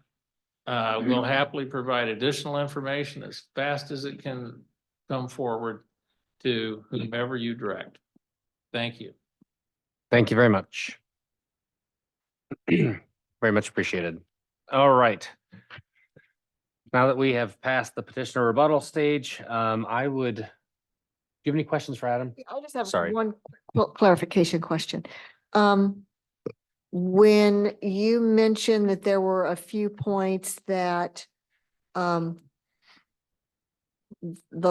we'll happily provide additional information as fast as it can come forward to whomever you direct. Thank you. Thank you very much. Very much appreciated. All right. Now that we have passed the petitioner rebuttal stage, I would, do you have any questions for Adam? I just have Sorry. one clarification question. When you mentioned that there were a few points that the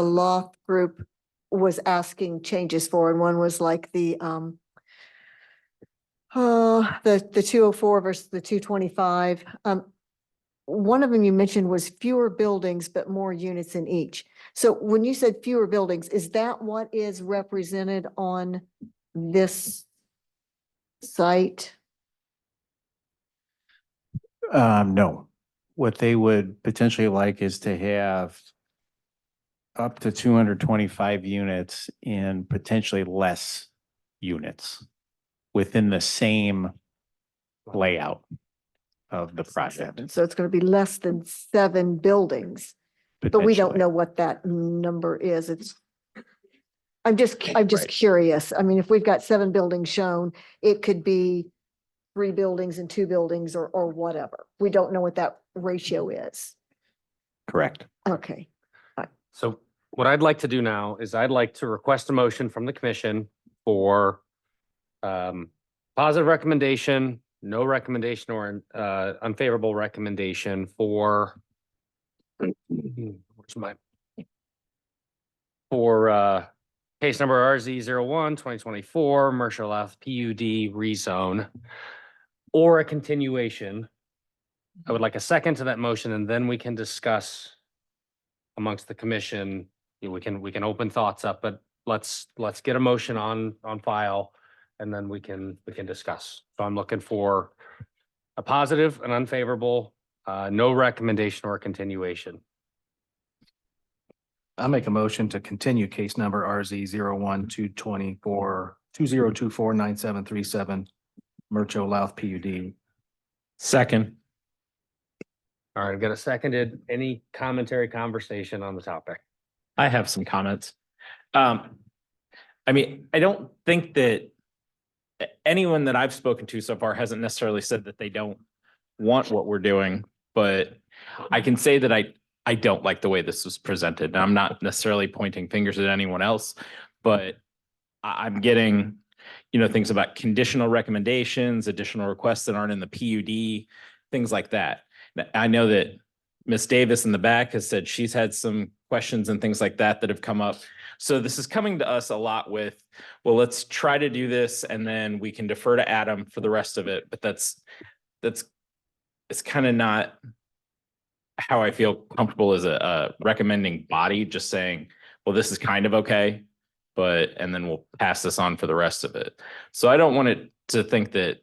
Lauth Group was asking changes for, and one was like the 204 versus the 225. One of them you mentioned was fewer buildings, but more units in each. So when you said fewer buildings, is that what is represented on this site? No. What they would potentially like is to have up to 225 units in potentially less units within the same layout of the project. So it's going to be less than 7 buildings, but we don't potentially. know what that number is. I'm just Right. curious. I mean, if we've got 7 buildings shown, it could be 3 buildings and 2 buildings or whatever. We don't know what that ratio is. Correct. Okay. So what I'd like to do now is I'd like to request a motion from the commission for positive recommendation, no recommendation, or unfavorable recommendation for where's my for case number RZ 01/2024, Mercer Lauth PUD rezone, or a continuation. I would like a second to that motion, and then we can discuss amongst the commission. We can open thoughts up, but let's get a motion on file, and then we can discuss. So I'm looking for a positive, an unfavorable, no recommendation, or a continuation. I'll make a motion to continue case number RZ 2024-9737, Mercho Louth PUD. Second. All right, got a seconded. Any commentary, conversation on the topic? I have some comments. I mean, I don't think that anyone that I've spoken to so far hasn't necessarily said that they don't want what we're doing, but I can say that I don't like the way this was presented. And I'm not necessarily pointing fingers at anyone else, but I'm getting, things about conditional recommendations, additional requests that aren't in the PUD, things like that. I know that Ms. Davis in the back has said she's had some questions and things like that have come up. So this is coming to us a lot with, well, let's try to do this and then we can defer to Adam for the rest of it. But it's kind of not how I feel comfortable as a recommending body, just saying, well, this is kind of okay, and then we'll pass this on for the rest of it. So I don't want it to think that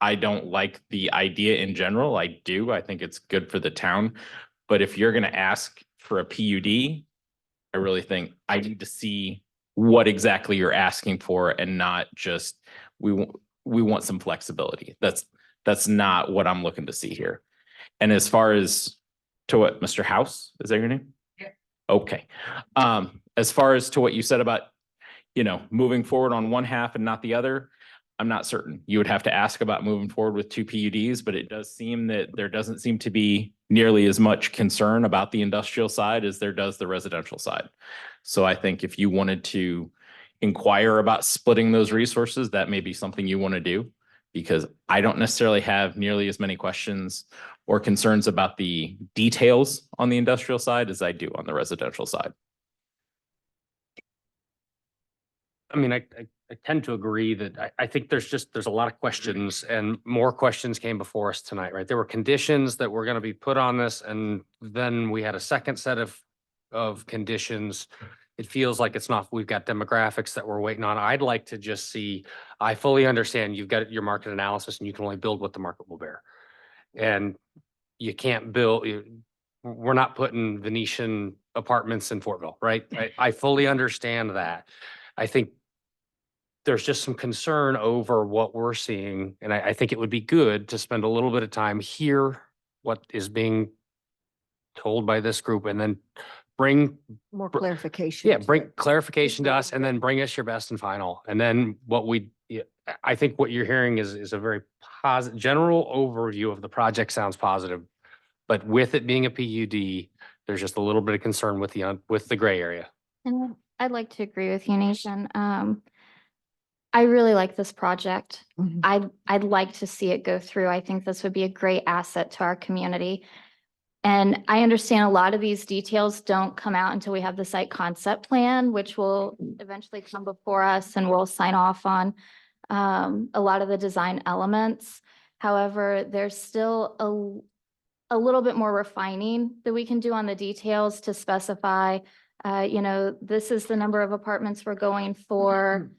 I don't like the idea in general. I do. I think it's good for the town. But if you're going to ask for a PUD, I really think I need to see what exactly you're asking for and not just we want some flexibility. That's not what I'm looking to see here. And as far as to what Mr. House, is that your name? Yeah. Okay. As far as to what you said about, moving forward on one half and not the other, I'm not certain. You would have to ask about moving forward with 2 PUDs, but it does seem that there doesn't seem to be nearly as much concern about the industrial side as there does the residential side. So I think if you wanted to inquire about splitting those resources, that may be something you want to do, because I don't necessarily have nearly as many questions or concerns about the details on the industrial side as I do on the residential side. I mean, I tend to agree that I think there's a lot of questions, and more questions came before us tonight, right? There were conditions that were going to be put on this, and then we had a second set of conditions. It feels like it's not, we've got demographics that we're waiting on. I'd like to just see, I fully understand you've got your market analysis and you can only build what the market will bear. And you can't build, we're not putting Venetian apartments in Fortville, right? I fully understand that. I think there's just some concern over what we're seeing. And I think it would be good to spend a little bit of time here, what is being told by this group, and then bring More clarification. Yeah, bring clarification to us, and then bring us your best and final. And then I think what you're hearing is a very positive, general overview of the project sounds positive. But with it being a PUD, there's just a little bit of concern with the gray area. And I'd like to agree with you, Nation. I really like this project. I'd like to see it go through. I think this would be a great asset to our community. And I understand a lot of these details don't come out until we have the site concept plan, which will eventually come before us, and we'll sign off on a lot of the design elements. However, there's still a little bit more refining that we can do on the details to specify, this is the number of apartments we're going for.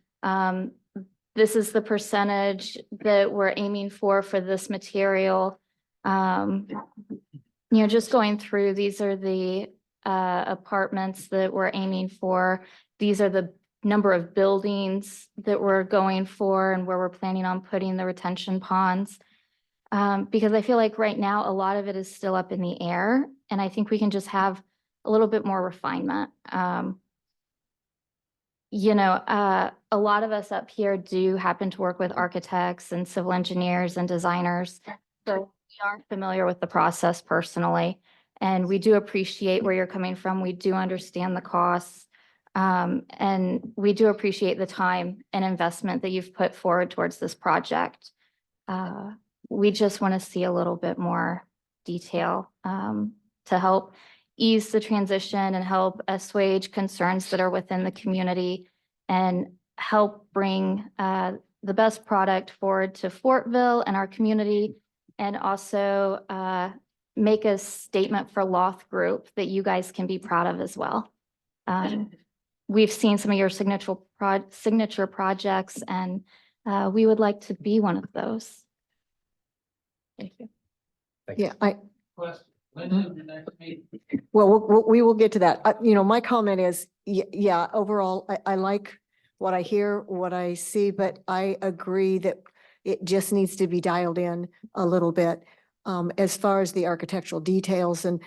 This is the percentage that we're aiming for this material. Just going through, these are the apartments that we're aiming for. These are the number of buildings that we're going for and where we're planning on putting the retention ponds. Because I feel like right now, a lot of it is still up in the air, and I think we can just have a little bit more refinement. a lot of us up here do happen to work with architects and civil engineers and designers. So we are familiar with the process personally, and we do appreciate where you're coming from. We do understand the costs. And we do appreciate the time and investment that you've put forward towards this project. We just want to see a little bit more detail to help ease the transition and help assuage concerns that are within the community and help bring the best product forward to Fortville and our community, and also make a statement for Lauth Group that you guys can be proud of as well. We've seen some of your signature projects, and we would like to be one of those. Thank you. Yeah, well, we will get to that. My comment is, yeah, overall, I like what I hear, what I see, but I agree that it just needs to be dialed in a little bit. As far as the architectural details, and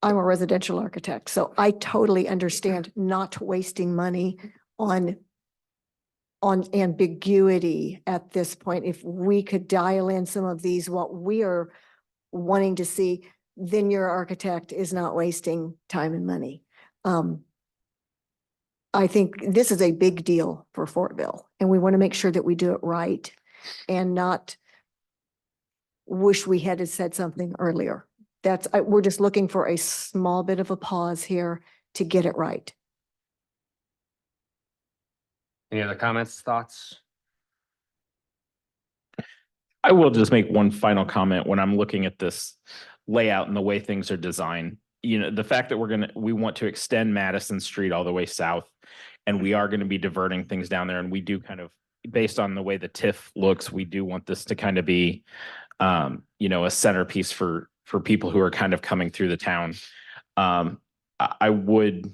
I'm a residential architect, so I totally understand not wasting money on ambiguity at this point. If we could dial in some of these, what we are wanting to see, then your architect is not wasting time and money. I think this is a big deal for Fortville, and we want to make sure that we do it right and not wish we had said something earlier. We're just looking for a small bit of a pause here to get it right. Any other comments, thoughts? I will just make one final comment when I'm looking at this layout and the way things are designed. The fact that we want to extend Madison Street all the way south, and we are going to be diverting things down there. And we do kind of, based on the way the TIF looks, we do want this to kind of be, a centerpiece for people who are kind of coming through the town. I would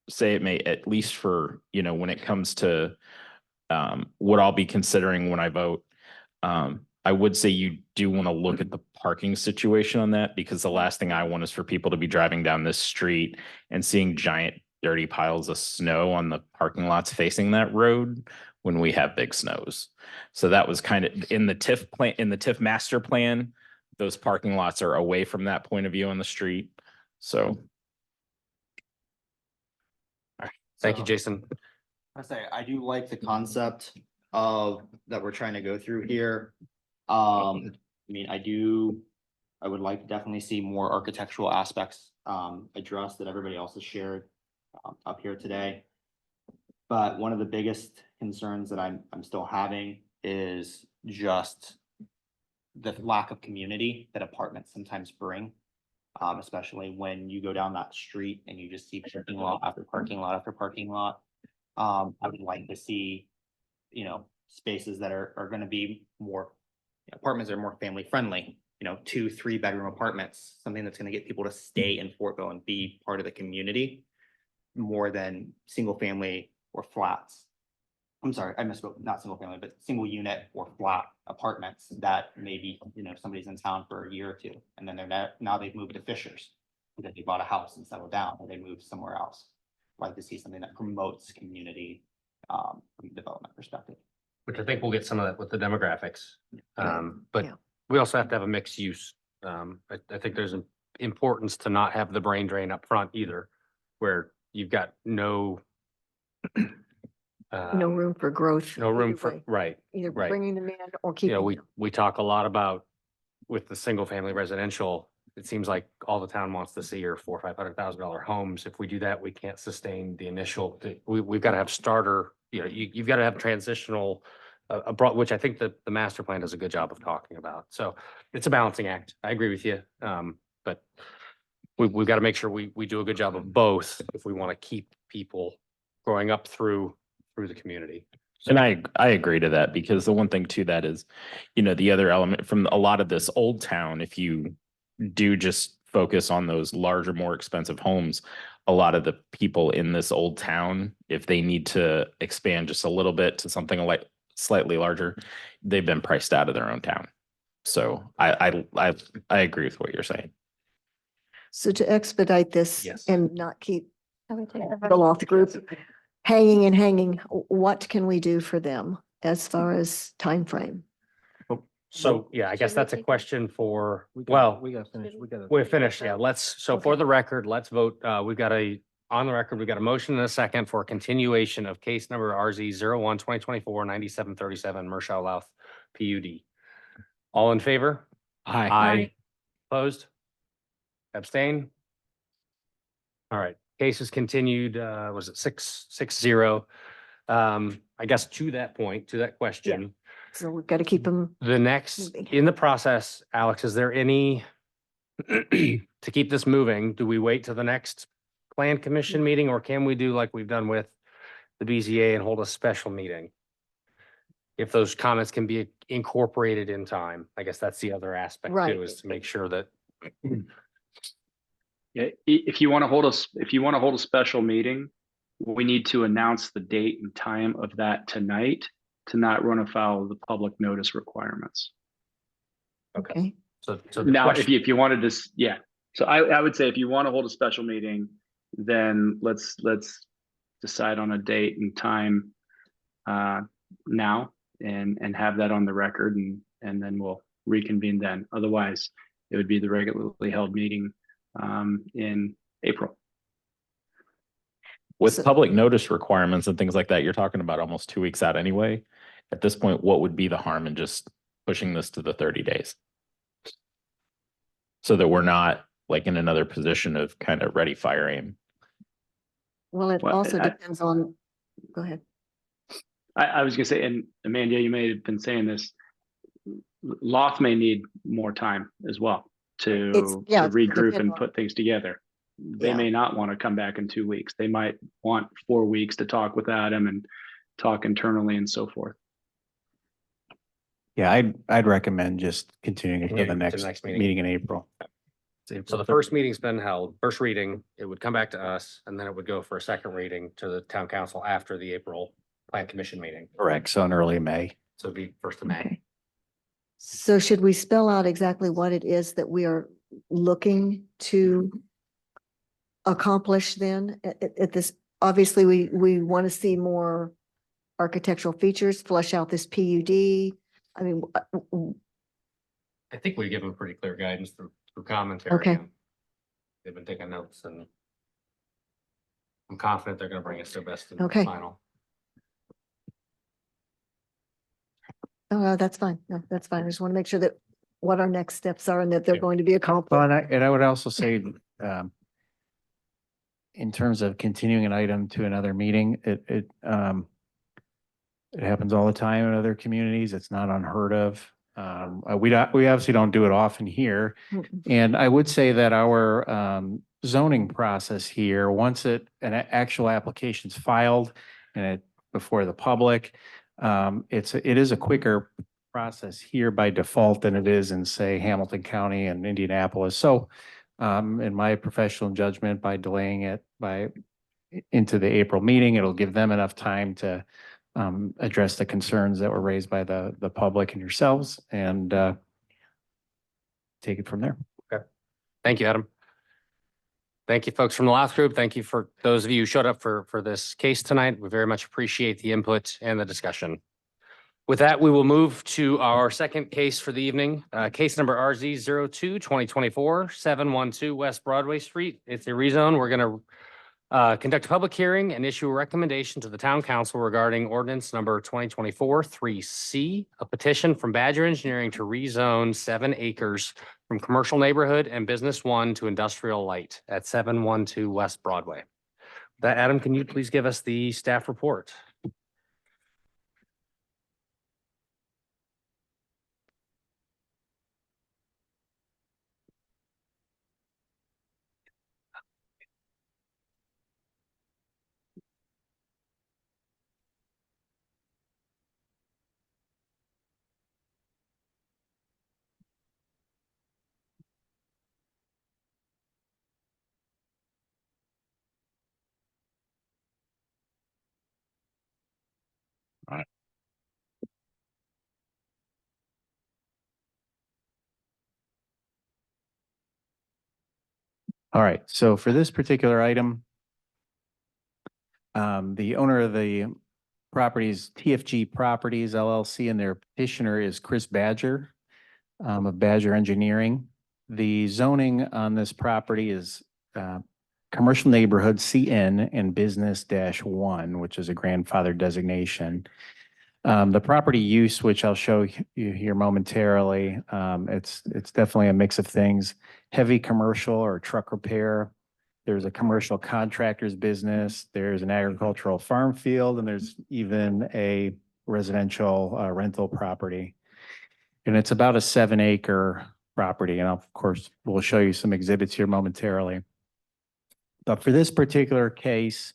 say it may, at least for, when it comes to what I'll be considering when I vote, I would say you do want to look at the parking situation on that, because the last thing I want is for people to be driving down this street and seeing giant dirty piles of snow on the parking lots facing that road when we have big snows. So that was kind of in the TIF plan, in the TIF master plan, those parking lots are away from that point of view on the street. So. Thank you, Jason. I do like the concept of that we're trying to go through here. I would like to definitely see more architectural aspects addressed that everybody else has shared up here today. But one of the biggest concerns that I'm still having is just the lack of community that apartments sometimes bring, especially when you go down that street and you just see parking lot after parking lot after parking lot. I would like to see, spaces that are going to be more, apartments that are more family friendly, 2-3 bedroom apartments, something that's going to get people to stay in Fortville and be part of the community more than single family or flats. I'm sorry, I misspoke, not single family, but single unit or flat apartments that maybe, somebody's in town for a year or two, and then now they've moved to Fishers because they bought a house and settled down, or they moved somewhere else. I'd like to see something that promotes community from a development perspective. Which I think we'll get some of that with the demographics. But Yeah. we also have to have a mixed use. I think there's an importance to not have the brain drain up front either, where you've got no room for growth. no room either for, way. right. Either right. bringing them in or keeping them. We talk a lot about with the single family residential, it seems like all the town wants to see are $400,000 or $500,000 homes. If we do that, we can't sustain the initial, we've got to have starter, you've got to have transitional, which I think the master plan does a good job of talking about. So it's a balancing act. I agree with you. But we've got to make sure we do a good job of both if we want to keep people growing up through the community. And I agree to that, because the one thing to that is, the other element from a lot of this old town, if you do just focus on those larger, more expensive homes, a lot of the people in this old town, if they need to expand just a little bit to something like slightly larger, they've been priced out of their own town. So I agree with what you're saying. So to expedite this Yes. and not keep I would take the Lauth Group hanging and hanging, what can we do for them as far as time frame? So, yeah, I guess Should we that's a take a- question for, We well, gotta finish, we gotta. we're finished. Yeah, so for Okay. the record, let's vote. We've got on the record, we've got a motion and a second for continuation of case number RZ 01-2024-9737 Mershau Louth PUD. All in favor? Hi. Aye. Opposed? Abstain? All right, case is continued, was it 6-0? I guess to that point, to that question, So we've got to keep them, the next, moving. in the process, Alex, is there any, to keep this moving, do we wait till the next plan commission meeting, or can we do like we've done with the BZA and hold a special meeting? If those comments can be incorporated in time, I guess that's the other aspect Right. too, is to make sure that. Yeah, if you want to hold if you want to hold a special meeting, we need to announce the date and time of that tonight to not run afoul of the public notice requirements. okay? So the Now, question- if you wanted to, yeah. So I would say if you want to hold a special meeting, then let's decide on a date and time now and have that on the record, and then we'll reconvene then. Otherwise, it would be the regularly held meeting in April. With So- public notice requirements and things like that, you're talking about almost 2 weeks out anyway. At this point, what would be the harm in just pushing this to the 30 days? So that we're not like in another position of kind of ready, fire, aim. Well, it Well, also I- depends on, go ahead. I was gonna say, and Amanda, you may have been saying this, Lauth may need more time as well to yeah, regroup depend and on- put things together. They Yeah. may not want to come back in 2 weeks. They might want 4 weeks to talk with Adam and talk internally and so forth. Yeah, I'd recommend just continuing it Yeah, to to the the next next meeting. meeting in April. So the first meeting's been held, first reading, it would come back to us, and then it would go for a second reading to the town council after the April plan commission meeting. Correct, so in early May. So it'd be 1st of May. Okay. So should we spell out exactly what it is that we are looking to accomplish then at this? Obviously, we want to see more architectural features, flesh out this PUD. I mean, I think we give them pretty clear guidance through commentary. Okay. and They've been taking notes, and I'm confident they're gonna bring us their best in the Okay. final. oh, that's fine. No, that's fine. I just want to make sure that what our next steps are and that they're Yeah. going to be accomplished. Well, and I would also say, in terms of continuing an item to another meeting, it happens all the time in other communities. It's not unheard of. We obviously don't do it often here. Mm-mm. And I would say that our zoning process here, once an actual application's filed and it before the public, it is a quicker process here by default than it is in, say, Hamilton County and Indianapolis. So in my professional judgment, by delaying it into the April meeting, it'll give them enough time to address the concerns that were raised by the public and yourselves, and take it from there. Thank you, Adam. Thank you, folks from the Lauth Group. Thank you for those of you who showed up for this case tonight. We very much appreciate the input and the discussion. With that, we will move to our second case for the evening, case number RZ 02-2024-712 West Broadway Street. It's a rezone. We're going to conduct a public hearing and issue a recommendation to the town council regarding ordinance number 2024-3C, a petition from Badger Engineering to rezone 7 acres from commercial neighborhood and business 1 to industrial light at 712 West Broadway. That, Adam, can you please give us the staff report? All right, so for this particular item, The owner of the property is TFG Properties LLC, and their petitioner is Chris Badger of Badger Engineering. The zoning on this property is commercial neighborhood CN and business -1, which is a grandfather designation. The property use, which I'll show you here momentarily, it's definitely a mix of things. Heavy commercial or truck repair. There's a commercial contractor's business. There's an agricultural farm field, and there's even a residential rental property. And it's about a 7-acre property. And of course, we'll show you some exhibits here momentarily. But for this particular case,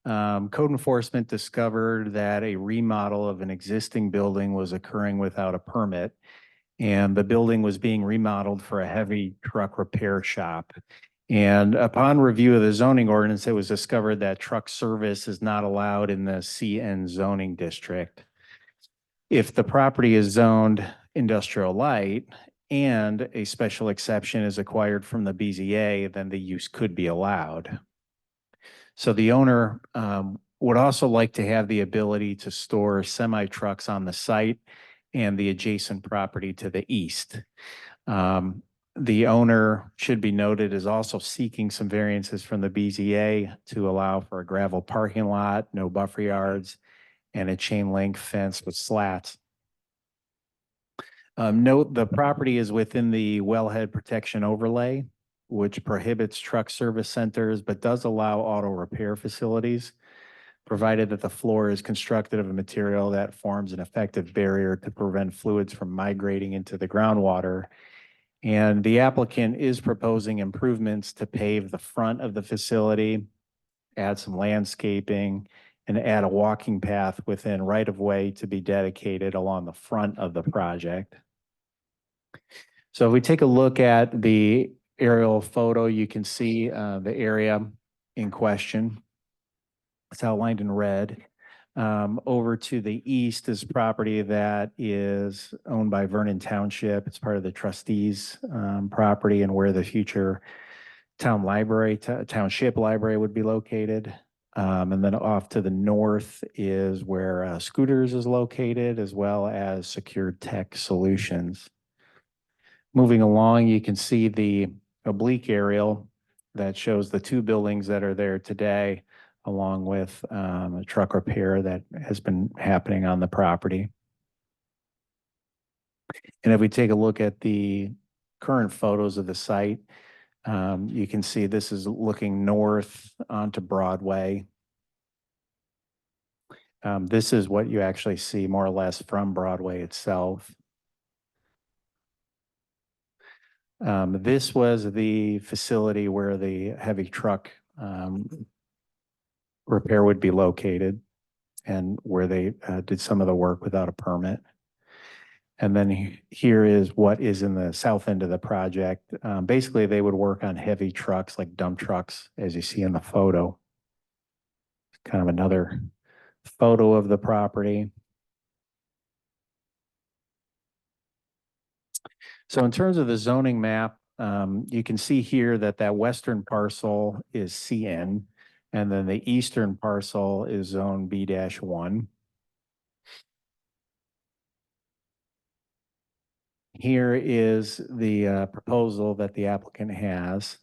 code enforcement discovered that a remodel of an existing building was occurring without a permit, and the building was being remodeled for a heavy truck repair shop. And upon review of the zoning ordinance, it was discovered that truck service is not allowed in the CN zoning district. If the property is zoned industrial light and a special exception is acquired from the BZA, then the use could be allowed. So the owner would also like to have the ability to store semi trucks on the site and the adjacent property to the east. The owner, should be noted, is also seeking some variances from the BZA to allow for a gravel parking lot, no buffer yards, and a chain link fence with slats. Note the property is within the wellhead protection overlay, which prohibits truck service centers, but does allow auto repair facilities, provided that the floor is constructed of a material that forms an effective barrier to prevent fluids from migrating into the groundwater. And the applicant is proposing improvements to pave the front of the facility, add some landscaping, and add a walking path within right-of-way to be dedicated along the front of the project. So if we take a look at the aerial photo, you can see the area in question. It's outlined in red. Over to the east is property that is owned by Vernon Township. It's part of the trustees' property, and where the future township library would be located. And then off to the north is where Scooters is located, as well as Secure Tech Solutions. Moving along, you can see the oblique aerial that shows the two buildings that are there today, along with a truck repair that has been happening on the property. And if we take a look at the current photos of the site, you can see this is looking north onto Broadway. This is what you actually see more or less from Broadway itself. This was the facility where the heavy truck repair would be located, and where they did some of the work without a permit. And then here is what is in the south end of the project. Basically, they would work on heavy trucks like dump trucks, as you see in the photo. Kind of another photo of the property. So in terms of the zoning map, you can see here that that western parcel is CN, and then the eastern parcel is zone B-1. Here is the proposal that the applicant has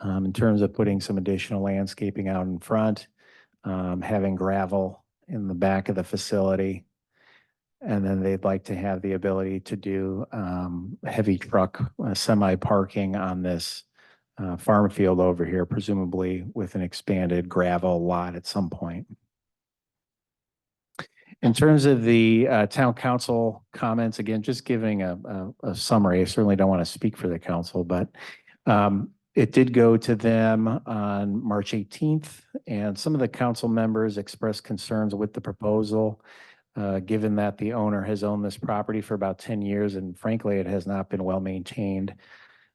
in terms of putting some additional landscaping out in front, having gravel in the back of the facility. And then they'd like to have the ability to do heavy truck semi parking on this farm field over here, presumably with an expanded gravel lot at some point. In terms of the town council comments, again, just giving a summary. I certainly don't want to speak for the council, but it did go to them on March 18th, and some of the council members expressed concerns with the proposal, given that the owner has owned this property for about 10 years, and frankly, it has not been well maintained.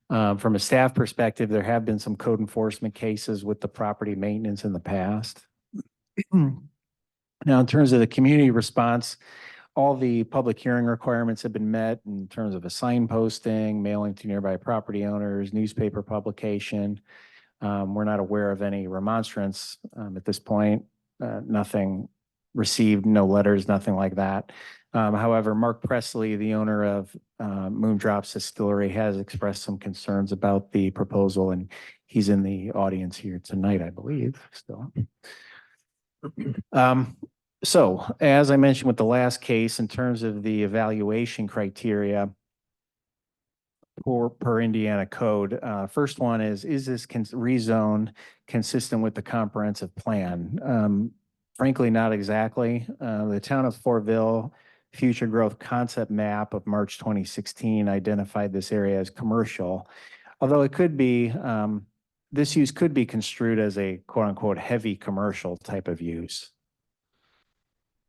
From a staff perspective, there have been some code enforcement cases with the property maintenance in the past. Now, in terms of the community response, all the public hearing requirements have been met in terms of a sign posting, mailing to nearby property owners, newspaper publication. We're not aware of any remonstrance at this point. nothing received, no letters, nothing like that. However, Mark Presley, the owner of Moondrops Distillery, has expressed some concerns about the proposal, and he's in the audience here tonight, I believe, still. So as I mentioned with the last case, in terms of the evaluation criteria per Indiana code, first one is this rezone consistent with the comprehensive plan? Frankly, not exactly. The town of Fortville Future Growth Concept Map of March 2016 identified this area as commercial, although it could be, this use could be construed as a quote unquote heavy commercial type of use.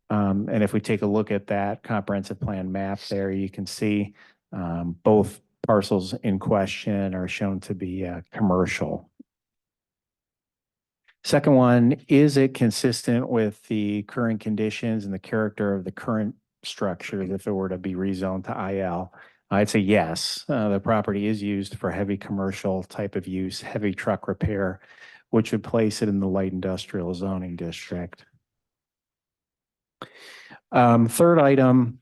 And if we take a look at that comprehensive plan map there, you can see both parcels in question are shown to be commercial. Second one, is it consistent with the current conditions and the character of the current structure if it were to be rezoned to IL? I'd say yes. The property is used for heavy commercial type of use, heavy truck repair, which would place it in the light industrial zoning district. Third item,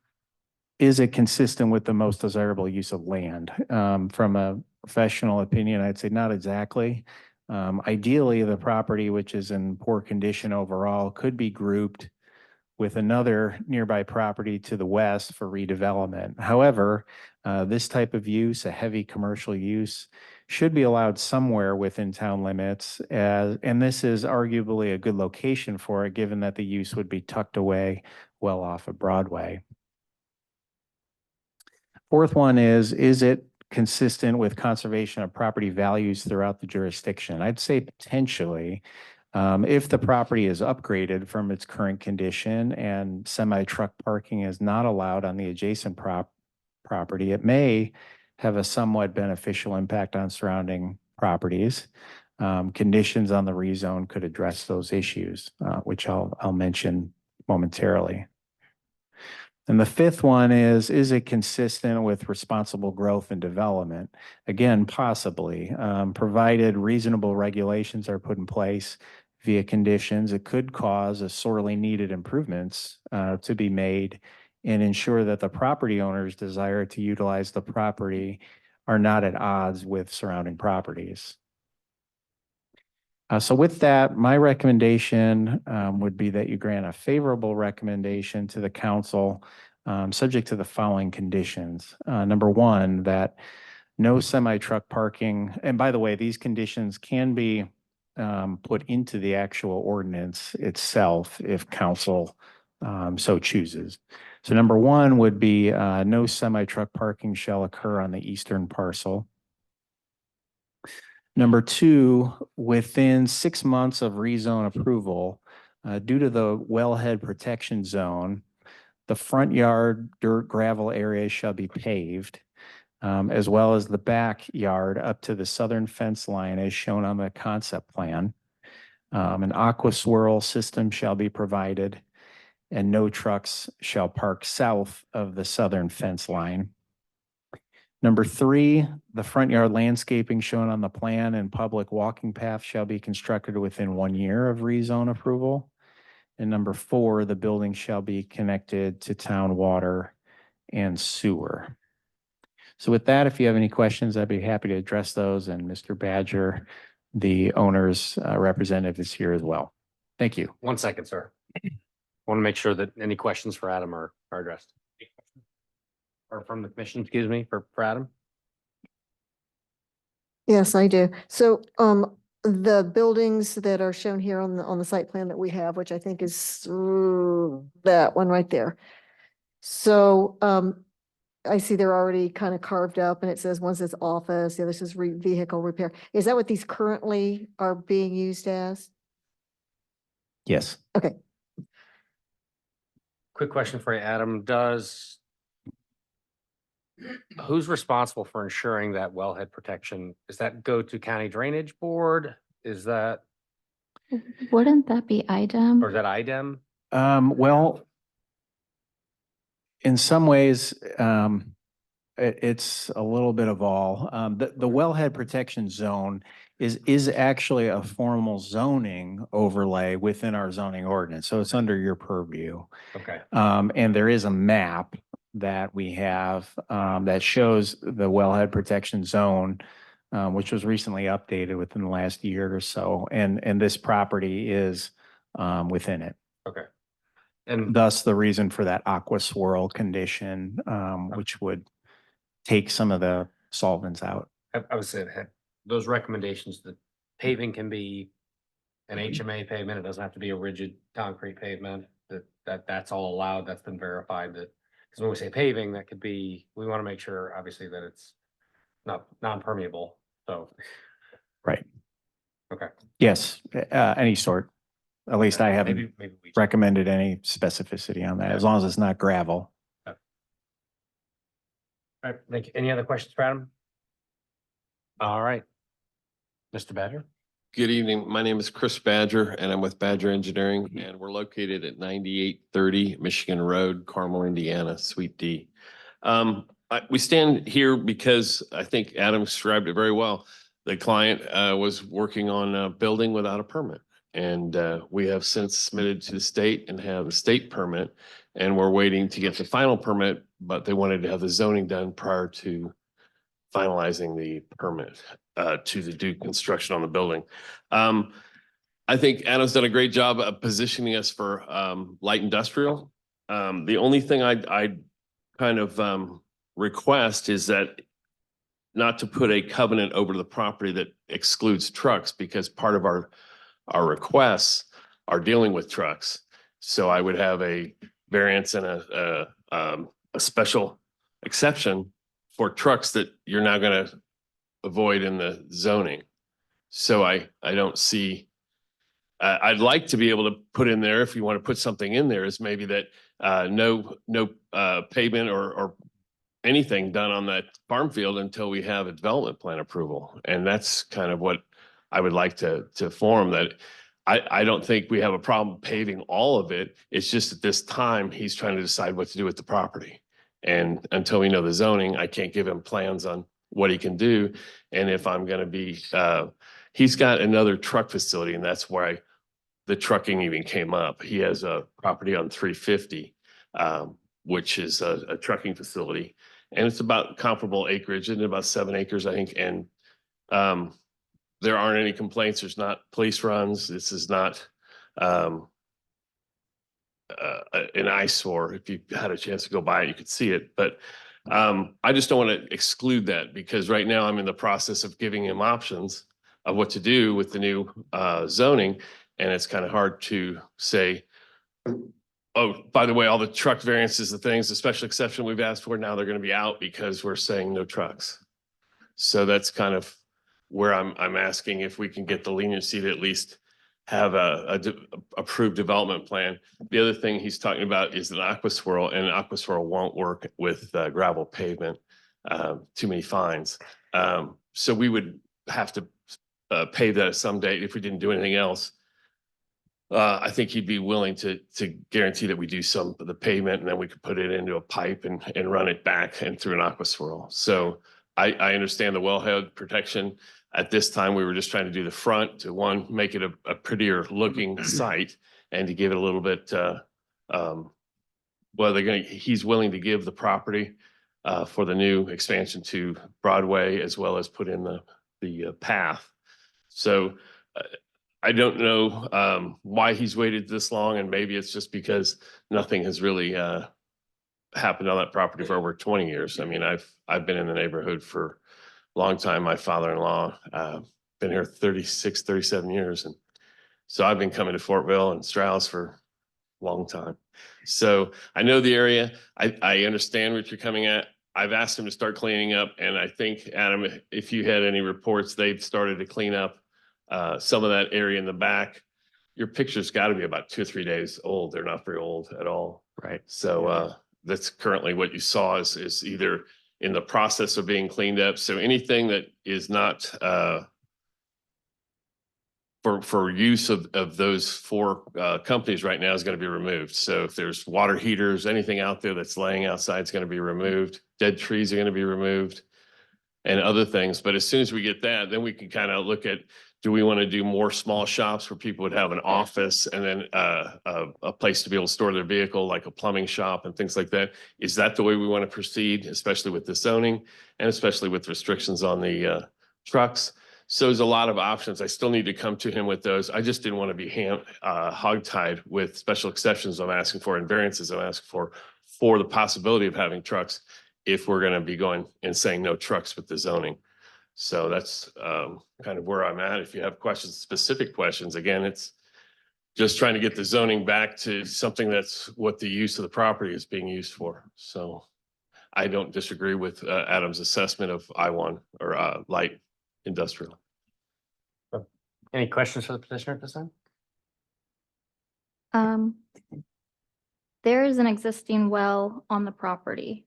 is it consistent with the most desirable use of land? From a professional opinion, I'd say not exactly. Ideally, the property, which is in poor condition overall, could be grouped with another nearby property to the west for redevelopment. However, this type of use, a heavy commercial use, should be allowed somewhere within town limits, and this is arguably a good location for it, given that the use would be tucked away well off of Broadway. Fourth one is it consistent with conservation of property values throughout the jurisdiction? I'd say potentially. If the property is upgraded from its current condition and semi-truck parking is not allowed on the adjacent property, it may have a somewhat beneficial impact on surrounding properties. Conditions on the rezone could address those issues, which I'll mention momentarily. And the fifth one is it consistent with responsible growth and development? Again, possibly, provided reasonable regulations are put in place via conditions, it could cause a sorely needed improvements to be made and ensure that the property owner's desire to utilize the property are not at odds with surrounding properties. So with that, my recommendation would be that you grant a favorable recommendation to the council, subject to the following conditions. Number one, that no semi-truck parking, and by the way, these conditions can be put into the actual ordinance itself if council so chooses. So number one would be no semi-truck parking shall occur on the eastern parcel. Number two, within 6 months of rezone approval, due to the wellhead protection zone, the front yard dirt gravel area shall be paved, as well as the backyard up to the southern fence line as shown on the concept plan. An aqua swirl system shall be provided, and no trucks shall park south of the southern fence line. Number three, the front yard landscaping shown on the plan and public walking path shall be constructed within 1 year of rezone approval. And number four, the building shall be connected to town water and sewer. So with that, if you have any questions, I'd be happy to address those. And Mr. Badger, the owner's representative, is here as well. Thank you. 1 second, sir. I want to make sure that any questions for Adam are addressed. Or from the commission, excuse me, for Adam. Yes, I do. So, the buildings that are shown here on the site plan that we have, which I think is that one right there. So, I see they're already kind of carved up and it says one says office, the other says vehicle repair. Is that what these currently are being used as? Yes. Okay. Quick question for you, Adam. Who's responsible for ensuring that wellhead protection? Does that go to county drainage board? Is that, Wouldn't that be IDEM? or is that IDEM? Well, in some ways, it's a little bit of all. The wellhead protection zone is actually a formal zoning overlay within our zoning ordinance. So it's under your purview. Okay. And there is a map that we have that shows the wellhead protection zone, which was recently updated within the last year or so. And this property is within it. Okay. And Thus the reason for that aqua swirl condition, which would take some of the solvents out. I would say that those recommendations, that paving can be an HMA pavement. It doesn't have to be a rigid concrete pavement, that's all allowed. That's been verified that, because when we say paving, that could be, we want to make sure obviously that it's not non-permeable. So, Right. okay. Yes, any sort. At least I haven't Maybe we. recommended any specificity on that, as long as it's not gravel. All right, thank you. Any other questions for Adam? All right. Mr. Badger? Good evening. My name is Chris Badger and I'm with Badger Engineering and we're located at 9830 Michigan Road, Carmel, Indiana, Suite D. We stand here because I think Adam described it very well. The client was working on a building without a permit. And we have since submitted to the state and have a state permit. And we're waiting to get the final permit, but they wanted to have the zoning done prior to finalizing the permit to do construction on the building. I think Adam's done a great job of positioning us for light industrial. The only thing I kind of request is that not to put a covenant over the property that excludes trucks, because part of our requests are dealing with trucks. So I would have a variance and a special exception for trucks that you're not going to avoid in the zoning. So I don't see, I'd like to be able to put in there, if you want to put something in there, is maybe that no pavement or anything done on that farm field until we have a development plan approval. And that's kind of what I would like to form, that I don't think we have a problem paving all of it. It's just at this time, he's trying to decide what to do with the property. And until we know the zoning, I can't give him plans on what he can do. And if I'm going to be, he's got another truck facility, and that's why the trucking even came up. He has a property on 350, which is a trucking facility. And it's about comparable acreage, and about 7 acres, I think. And there aren't any complaints. There's not police runs. This is not an eyesore. If you had a chance to go by it, you could see it. But I just don't want to exclude that, because right now I'm in the process of giving him options of what to do with the new zoning. And it's kind of hard to say, oh, by the way, all the truck variances, the things, the special exception we've asked for, now they're going to be out because we're saying no trucks. So that's kind of where I'm asking if we can get the leniency to at least have a approved development plan. The other thing he's talking about is an aqua swirl, and an aqua swirl won't work with gravel pavement, too many fines. So we would have to pave that at some date if we didn't do anything else. I think he'd be willing to guarantee that we do some of the pavement, and then we could put it into a pipe and run it back and through an aqua swirl. So I understand the wellhead protection. At this time, we were just trying to do the front to, one, make it a prettier looking site, and to give it a little bit, well, he's willing to give the property for the new expansion to Broadway, as well as put in the path. So I don't know why he's waited this long, and maybe it's just because nothing has really happened on that property for over 20 years. I mean, I've been in the neighborhood for a long time. My father-in-law been here 36, 37 years. And so I've been coming to Fortville and Strauss for a long time. So I know the area. I understand what you're coming at. I've asked him to start cleaning up. And I think, Adam, if you had any reports, they've started to clean up some of that area in the back. Your picture's got to be about 2 or 3 days old. They're not very old at all. Right. So that's currently what you saw is either in the process of being cleaned up. So anything that is not for use of those 4 companies right now is going to be removed. So if there's water heaters, anything out there that's laying outside is going to be removed. Dead trees are going to be removed. and other things. But as soon as we get that, then we can kind of look at, do we want to do more small shops where people would have an office and then a place to be able to store their vehicle, like a plumbing shop and things like that? Is that the way we want to proceed, especially with the zoning and especially with restrictions on the trucks? So there's a lot of options. I still need to come to him with those. I just didn't want to be hogtied with special exceptions I'm asking for and variances I'm asking for the possibility of having trucks if we're going to be going and saying no trucks with the zoning. So that's kind of where I'm at. If you have questions, specific questions, again, it's just trying to get the zoning back to something that's what the use of the property is being used for. So I don't disagree with Adam's assessment of I-1 or light industrial. Any questions for the petitioner at this time? There is an existing well on the property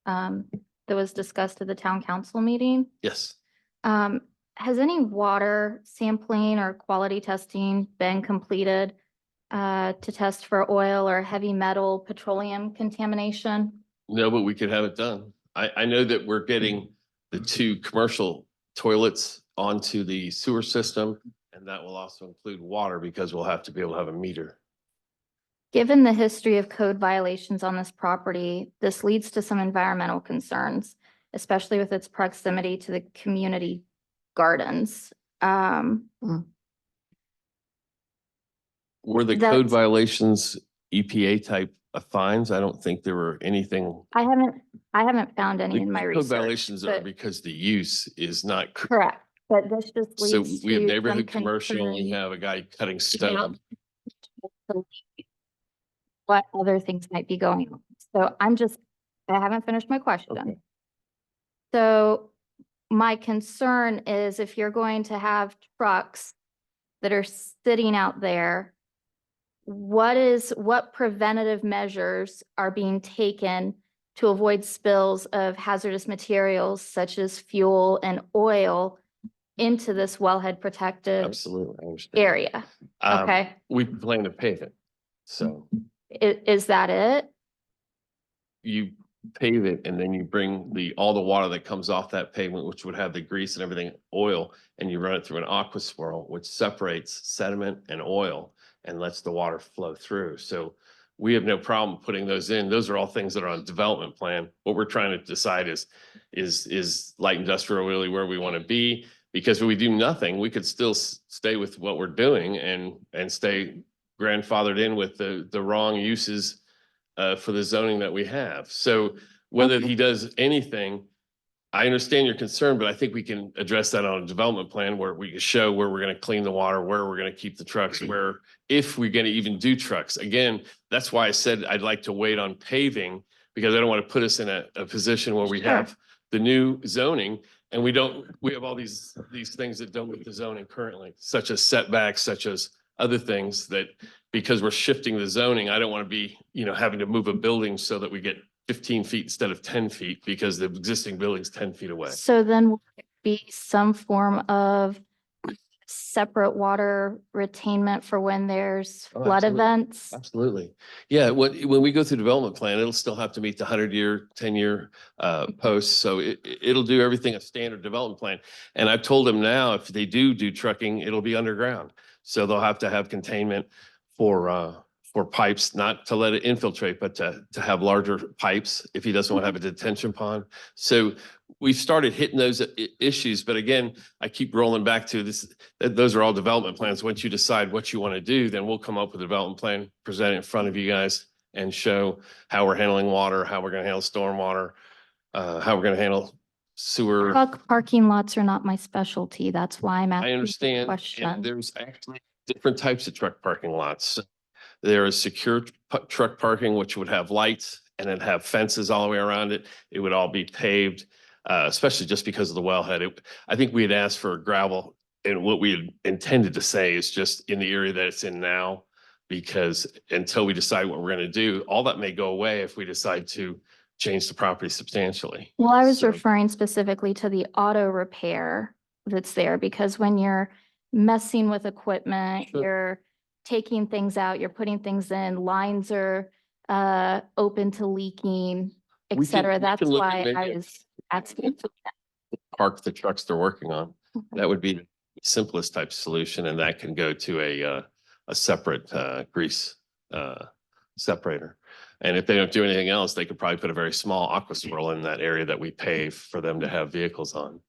that was discussed at the town council meeting. Yes. Has any water sampling or quality testing been completed to test for oil or heavy metal petroleum contamination? No, but we could have it done. I know that we're getting the 2 commercial toilets onto the sewer system, and that will also include water because we'll have to be able to have a meter. Given the history of code violations on this property, this leads to some environmental concerns, especially with its proximity to the community gardens. Were the code That's- violations EPA type of fines? I don't think there were anything. I haven't found any The in my code research. violations are but- because the use is not. Correct, but this just So leads we have to some neighborhood commercial, and we concern have a guy cutting stone. about what other things might be going on. So I haven't finished my question. Okay. So my concern is if you're going to have trucks that are sitting out there, what preventative measures are being taken to avoid spills of hazardous materials such as fuel and oil into this wellhead protected Absolutely, I understand. area? Okay, We plan to pave it. So is that it? you pave it and then you bring all the water that comes off that pavement, which would have the grease and everything, oil, and you run it through an aqua swirl, which separates sediment and oil and lets the water flow through. So we have no problem putting those in. Those are all things that are on development plan. What we're trying to decide is light industrial really where we want to be? Because if we do nothing, we could still stay with what we're doing and stay grandfathered in with the wrong uses for the zoning that we have. So whether he does anything, I understand your concern, but I think we can address that on a development plan where we can show where we're going to clean the water, where we're going to keep the trucks, where if we're going to even do trucks. Again, that's why I said I'd like to wait on paving, because I don't want to put us in a position where we have the new zoning and we have all these things that don't meet the zoning currently, such as setbacks, such as other things that, because we're shifting the zoning, I don't want to be, having to move a building so that we get 15 feet instead of 10 feet because the existing building's 10 feet away. So then will it be some form of separate water retainment for when there's Oh, flood absolutely. events? Absolutely. Yeah, when we go through development plan, it'll still have to meet the 100-year, 10-year posts. So it'll do everything a standard development plan. And I've told them now, if they do trucking, it'll be underground. So they'll have to have containment for pipes, not to let it infiltrate, but to have larger pipes if he doesn't want to have a detention pond. So we've started hitting those issues, but again, I keep rolling back to this. Those are all development plans. Once you decide what you want to do, then we'll come up with a development plan, present it in front of you guys and show how we're handling water, how we're going to handle stormwater, how we're going to handle sewer. Truck parking lots are not my specialty. That's why I'm asking I the understand. And question. there's actually different types of truck parking lots. There is secure truck parking, which would have lights and then have fences all the way around it. It would all be paved, especially just because of the wellhead. I think we had asked for gravel, and what we had intended to say is just in the area that it's in now, because until we decide what we're going to do, all that may go away if we decide to change the property substantially. Well, I was So- referring specifically to the auto repair that's there, because when you're messing with equipment, Sure. you're taking things out, you're putting things in, lines are open to leaking, We et can- cetera. we That's can look at why I maybe- was Absolutely. park the trucks they're working on. That would be the simplest type solution, and that can go to a separate grease separator. And if they don't do anything else, they could probably put a very small aqua swirl in that area that we pave for them to have vehicles on.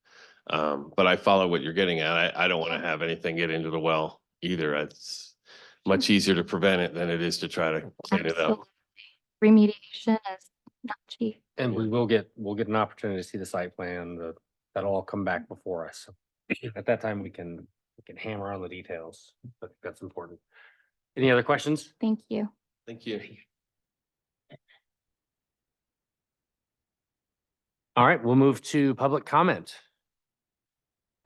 But I follow what you're getting at. I don't want to have anything get into the well either. It's much easier to prevent it than it is to try to clean it up. Remediation is not cheap. And we'll get an opportunity to see the site plan, that'll all come back before us. At that time, we can hammer on the details, but that's important. Any other questions? Thank you. Thank you. All right, we'll move to public comment.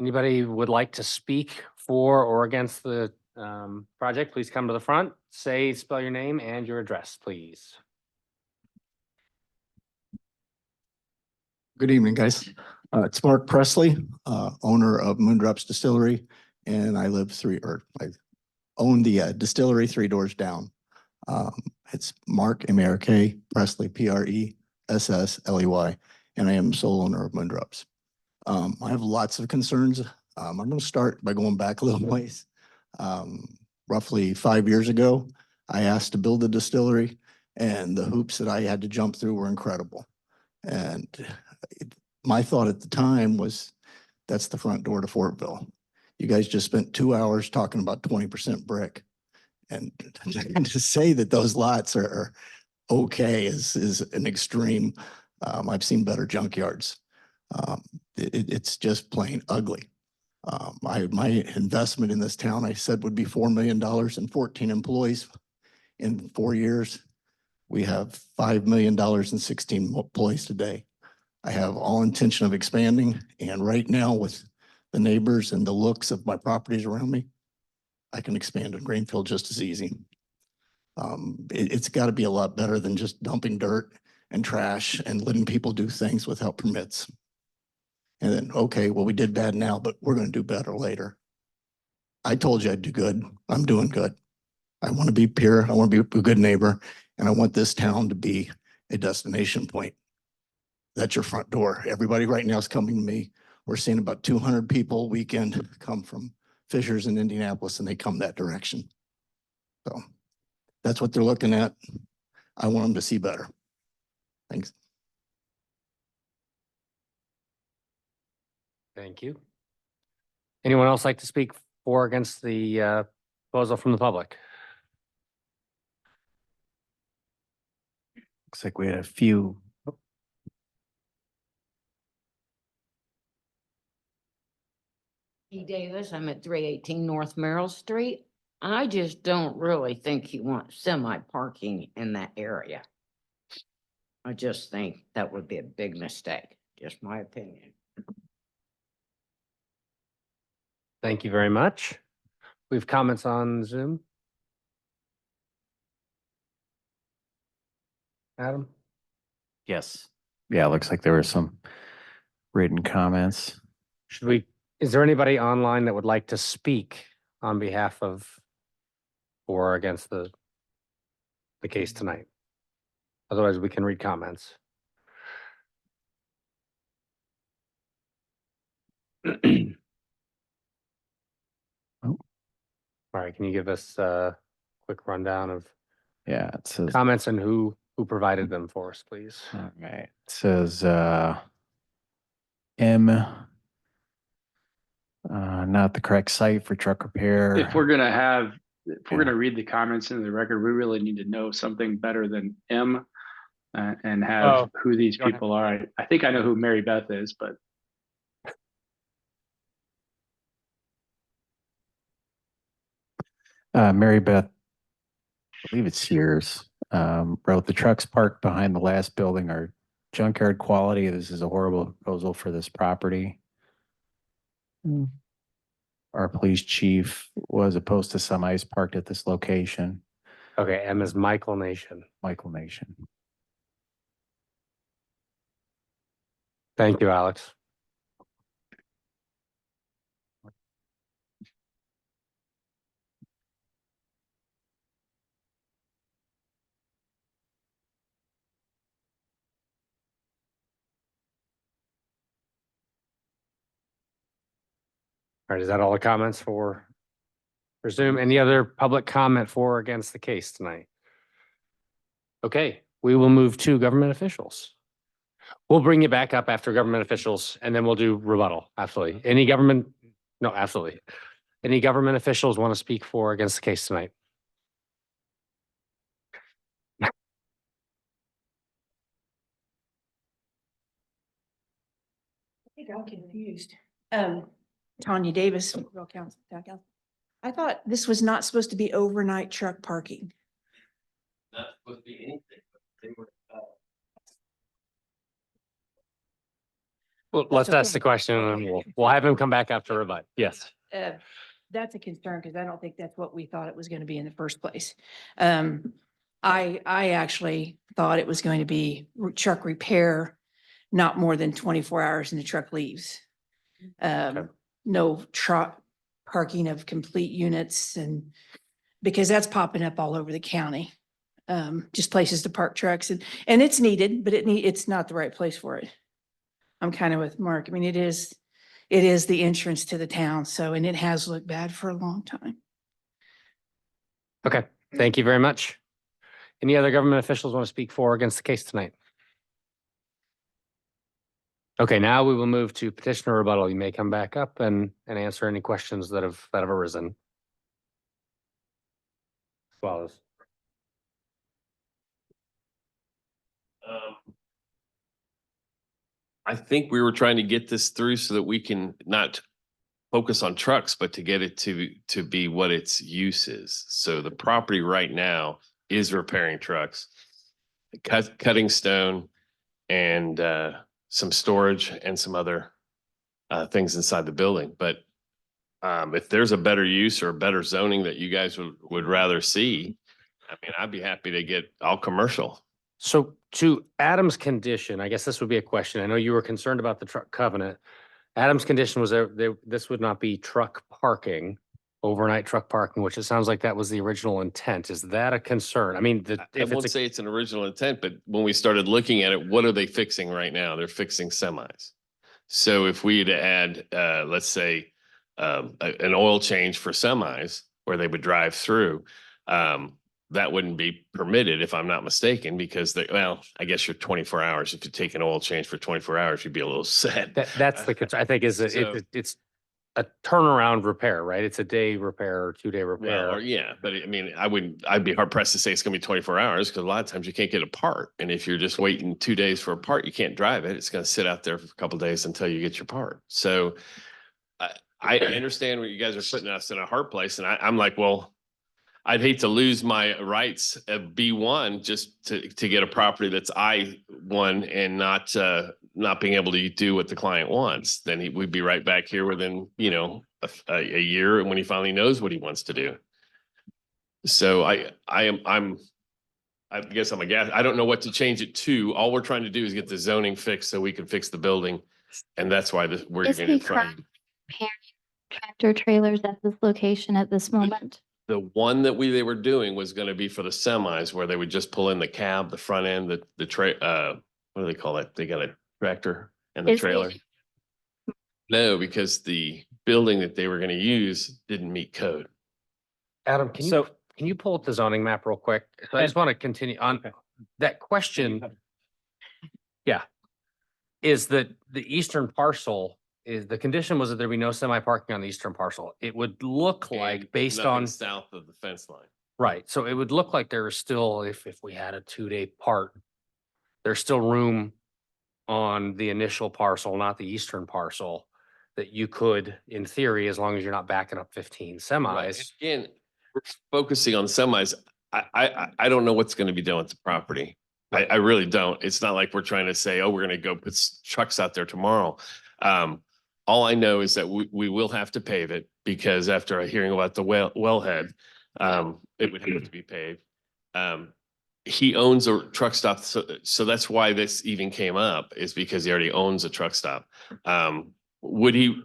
Anybody would like to speak for or against the project, please come to the front, spell your name and your address, please. Good evening, guys. It's Mark Presley, owner of Moondrops Distillery, and I own the distillery 3 doors down. It's Mark, M-A-R-K, Presley, P-R-E-S-S-L-E-Y, and I am sole owner of Moondrops. I have lots of concerns. I'm going to start by going back a little ways. Roughly 5 years ago, I asked to build a distillery, and the hoops that I had to jump through were incredible. And my thought at the time was, that's the front door to Fortville. You guys just spent 2 hours talking about 20% brick. And to say that those lots are okay is an extreme. I've seen better junkyards. It's just plain ugly. My investment in this town, I said, would be $4 million and 14 employees. In 4 years, we have $5 million and 16 employees today. I have all intention of expanding, and right now with the neighbors and the looks of my properties around me, I can expand in Greenfield just as easy. It's got to be a lot better than just dumping dirt and trash and letting people do things without permits. And then, okay, well, we did bad now, but we're going to do better later. I told you I'd do good. I'm doing good. I want to be pure. I want to be a good neighbor, and I want this town to be a destination point. That's your front door. Everybody right now is coming to me. We're seeing about 200 people a weekend come from Fishers and Indianapolis, and they come that direction. So that's what they're looking at. I want them to see better. Thanks. Thank you. Anyone else like to speak for or against the proposal from the public? Looks like we had a few. E. Davis, I'm at 318 North Merrill Street. I just don't really think you want semi parking in that area. I just think that would be a big mistake, just my opinion. Thank you very much. We have comments on Zoom. Adam? Yes. Yeah, it looks like there were some written comments. Is there anybody online that would like to speak on behalf of or against the case tonight? Otherwise, we can read comments. All right, can you give us a quick rundown of Yeah, it says. comments and who provided them for us, please? All right. It says M, not the correct site for truck repair. If we're gonna read the comments into the record, we really need to know something better than M and have who these people are. I think I know who Mary Beth is, but. Mary Beth, I believe it's Sears, wrote, the trucks parked behind the last building are junkyard quality. This is a horrible proposal for this property. Our police chief was opposed to semis parked at this location. Okay, M is Michael Nation. Michael Nation. Thank you, Alex. right, is that all the comments for Zoom? Any other public comment for or against the case tonight? Okay, we will move to government officials. We'll bring you back up after government officials and then we'll do rebuttal. Absolutely. Any government? No, absolutely. Any government officials want to speak for or against the case tonight? I think I'm confused. Tanya Davis, Rural Council, Town Council. I thought this was not supposed to be overnight truck parking. Not supposed to be anything, but they were, Well, let's That's ask the okay. question and then we'll have him come back after rebut. Yes. That's a concern because I don't think that's what we thought it was going to be in the first place. I actually thought it was going to be truck repair, not more than 24 hours and the truck leaves. No truck parking of complete units and because that's popping up all over the county. Just places to park trucks and it's needed, but it's not the right place for it. I'm kind of with Mark. I mean, it is the entrance to the town. So, and it has looked bad for a long time. Okay, thank you very much. Any other government officials want to speak for or against the case tonight? Okay, now we will move to petitioner rebuttal. You may come back up and answer any questions that have arisen. Follows. I think we were trying to get this through so that we can not focus on trucks, but to get it to be what its use is. So the property right now is repairing trucks, cutting stone and some storage and some other things inside the building. But if there's a better use or a better zoning that you guys would rather see, I mean, I'd be happy to get all commercial. So to Adam's condition, I guess this would be a question. I know you were concerned about the truck covenant. Adam's condition was this would not be truck parking, overnight truck parking, which it sounds like that was the original intent. Is that a concern? I mean, I won't say it's an original intent, but when we started looking at it, what are they fixing right now? They're fixing semis. So if we had to add, let's say, an oil change for semis where they would drive through, that wouldn't be permitted if I'm not mistaken, because I guess you're 24 hours. If you take an oil change for 24 hours, you'd be a little sad. That's the concern. I think is it's a turnaround repair, right? It's a day repair or 2-day repair. Well, yeah, but I mean, I'd be hard pressed to say it's gonna be 24 hours because a lot of times you can't get a part. And if you're just waiting 2 days for a part, you can't drive it. It's gonna sit out there for a couple of days until you get your part. So I understand what you guys are putting us in a hard place. And I'm like, well, I'd hate to lose my rights of B1 just to get a property that's I1 and not being able to do what the client wants. Then we'd be right back here within, a year when he finally knows what he wants to do. So I guess I'm a gas. I don't know what to change it to. All we're trying to do is get the zoning fixed so we can fix the building. And that's why we're Is getting he in front. tractor trailers at this location at this moment? The one that they were doing was going to be for the semis where they would just pull in the cab, the front end, the tray, what do they call it? They got a tractor and the Is he- trailer. No, because the building that they were going to use didn't meet code. Adam, can you pull up the zoning map real quick? So I just want to continue on that question. Yeah. Is that the eastern parcel is the condition was that there be no semi parking on the eastern parcel. It would look like And based nothing on, south of the fence line. right. So it would look like there is still, if we had a 2-day part, there's still room on the initial parcel, not the eastern parcel, that you could, in theory, as long as you're not backing up 15 semis. Right. Again, we're focusing on semis. I don't know what's going to be done with the property. I really don't. It's not like we're trying to say, oh, we're going to go put trucks out there tomorrow. All I know is that we will have to pave it because after hearing about the wellhead, it would have to be paved. He owns a truck stop. So that's why this even came up, is because he already owns a truck stop. Would he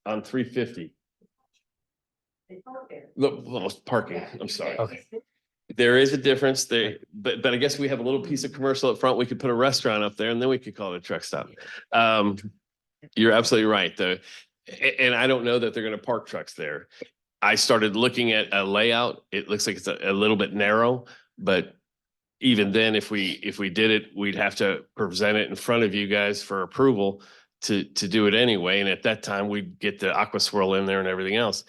on 350? Look, parking. I'm sorry. Okay. There is a difference there, but I guess we have a little piece of commercial up front. We could put a restaurant up there and then we could call it a truck stop. You're absolutely right, though. And I don't know that they're gonna park trucks there. I started looking at a layout. It looks like it's a little bit narrow, but even then, if we did it, we'd have to present it in front of you guys for approval to do it anyway. And at that time, we'd get the aqua swirl in there and everything else.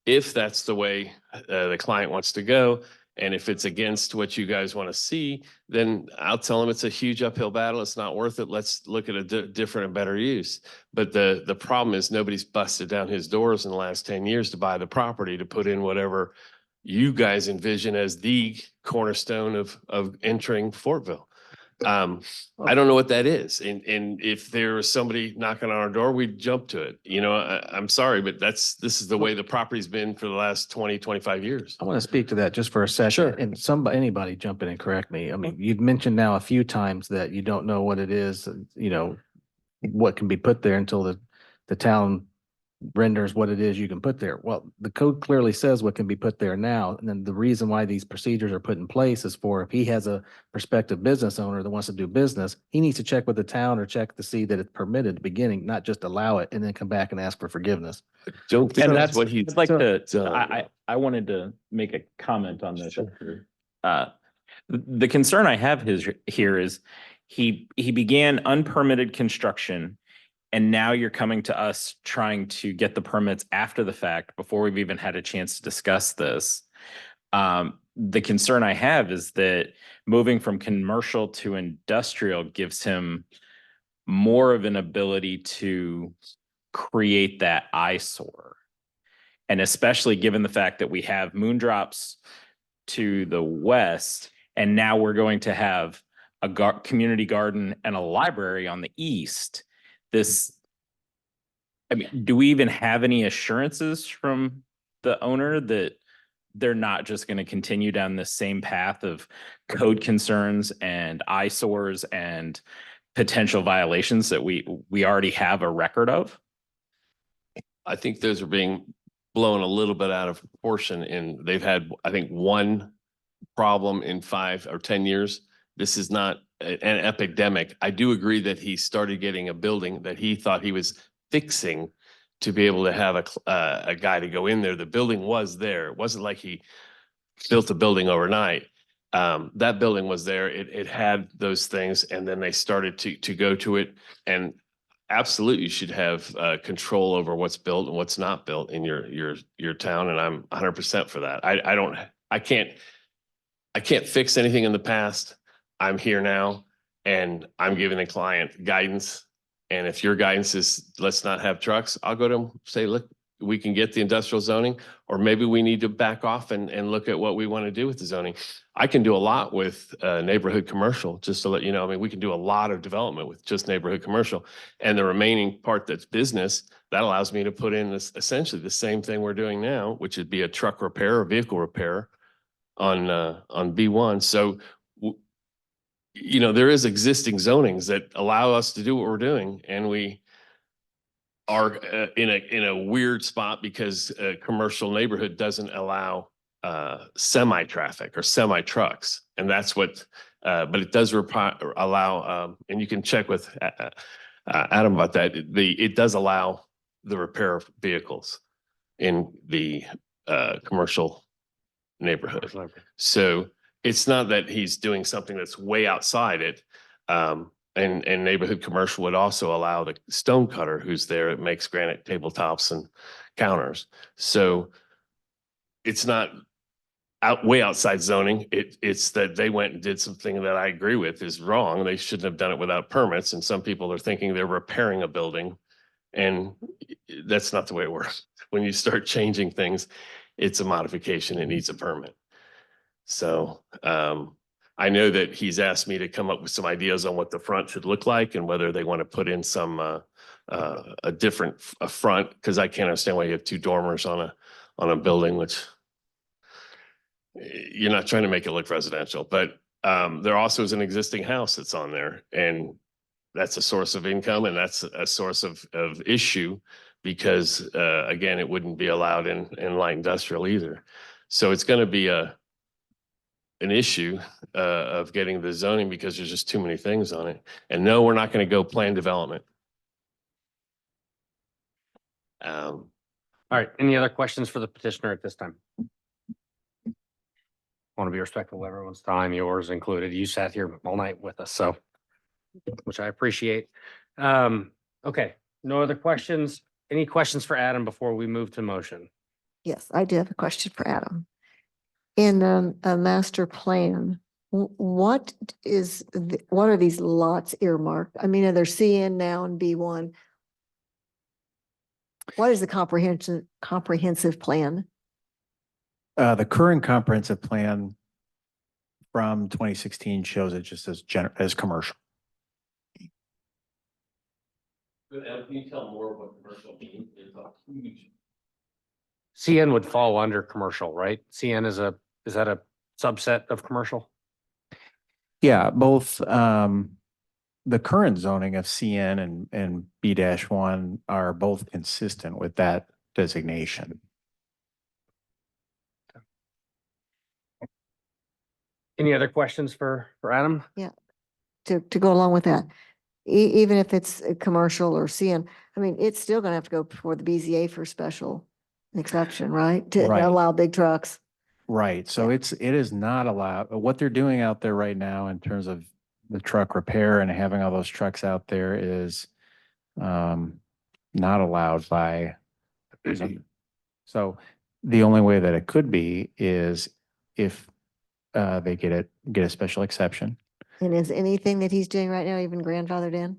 If that's the way the client wants to go, and if it's against what you guys want to see, then I'll tell them it's a huge uphill battle. It's not worth it. Let's look at a different and better use. But the problem is nobody's busted down his doors in the last 10 years to buy the property to put in whatever you guys envision as the cornerstone of entering Fortville. I don't know what that is. And if there was somebody knocking on our door, we'd jump to it. You know, I'm sorry, but this is the way the property's been for the last 20, 25 years. I want to speak to that just for a second. Sure. And anybody jump in and correct me. I mean, you've mentioned now a few times that you don't know what it is, you know, what can be put there until the town renders what it is you can put there. Well, the code clearly says what can be put there now. And then the reason why these procedures are put in place is for if he has a prospective business owner that wants to do business, he needs to check with the town or check to see that it's permitted at the beginning, not just allow it and then come back and ask for forgiveness. Don't think And that's that's what he's. I'd like to, done. I wanted to make a comment on this. The concern I have here is he began unpermitted construction, and now you're coming to us trying to get the permits after the fact before we've even had a chance to discuss this. The concern I have is that moving from commercial to industrial gives him more of an ability to create that eyesore. And especially given the fact that we have moondrops to the west, and now we're going to have a community garden and a library on the east. I mean, do we even have any assurances from the owner that they're not just going to continue down the same path of code concerns and eyesores and potential violations that we already have a record of? I think those are being blown a little bit out of proportion, and they've had, I think, one problem in 5 or 10 years. This is not an epidemic. I do agree that he started getting a building that he thought he was fixing to be able to have a guy to go in there. The building was there. It wasn't like he built a building overnight. That building was there. It had those things, and then they started to go to it. And absolutely, you should have control over what's built and what's not built in your town. And I'm 100% for that. I can't fix anything in the past. I'm here now, and I'm giving the client guidance. And if your guidance is let's not have trucks, I'll go to them, say, look, we can get the industrial zoning, or maybe we need to back off and look at what we want to do with the zoning. I can do a lot with neighborhood commercial, just to let you know. I mean, we can do a lot of development with just neighborhood commercial, and the remaining part that's business, that allows me to put in this essentially the same thing we're doing now, which would be a truck repair or vehicle repair on B1. So you know, there is existing zonings that allow us to do what we're doing, and we are in a weird spot because a commercial neighborhood doesn't allow semi traffic or semi trucks, and that's what. But it does allow, and you can check with Adam about that. It does allow the repair of vehicles in the commercial neighborhood. So it's not that he's doing something that's way outside it. And neighborhood commercial would also allow the stone cutter who's there. It makes granite tabletops and counters. So it's not way outside zoning. It's that they went and did something that I agree with is wrong. They shouldn't have done it without permits. And some people are thinking they're repairing a building, and that's not the way it works. When you start changing things, it's a modification. It needs a permit. So I know that he's asked me to come up with some ideas on what the front should look like and whether they want to put in some a different front, because I can't understand why you have 2 dormers on a building, which you're not trying to make it look residential. But there also is an existing house that's on there, and that's a source of income, and that's a source of issue because again, it wouldn't be allowed in light industrial either. So it's going to be an issue of getting the zoning because there's just too many things on it. And no, we're not going to go plan development. Um, All right, any other questions for the petitioner at this time? Want to be respectful of everyone's time, yours included. You sat here all night with us, so, which I appreciate. Okay, no other questions? Any questions for Adam before we move to motion? Yes, I do have a question for Adam. In a master plan, what are these lots earmarked? I mean, are there CN now and B1? What is the comprehensive plan? The current comprehensive plan from 2016 shows it just as commercial. Can you tell more what commercial means? It's a huge. CN would fall under commercial, right? CN is that a subset of commercial? Yeah, both the current zoning of CN and B-1 are both consistent with that designation. Any other questions for Adam? Yeah, to go along with that, even if it's a commercial or CN, I mean, it's still gonna have to go before the BZA for special exception, right? To Right. allow big trucks. Right, so it is not allowed, what they're doing out there right now in terms of the truck repair and having all those trucks out there is not allowed by. So the only way that it could be is if they get a special exception. And is anything that he's doing right now even grandfathered in?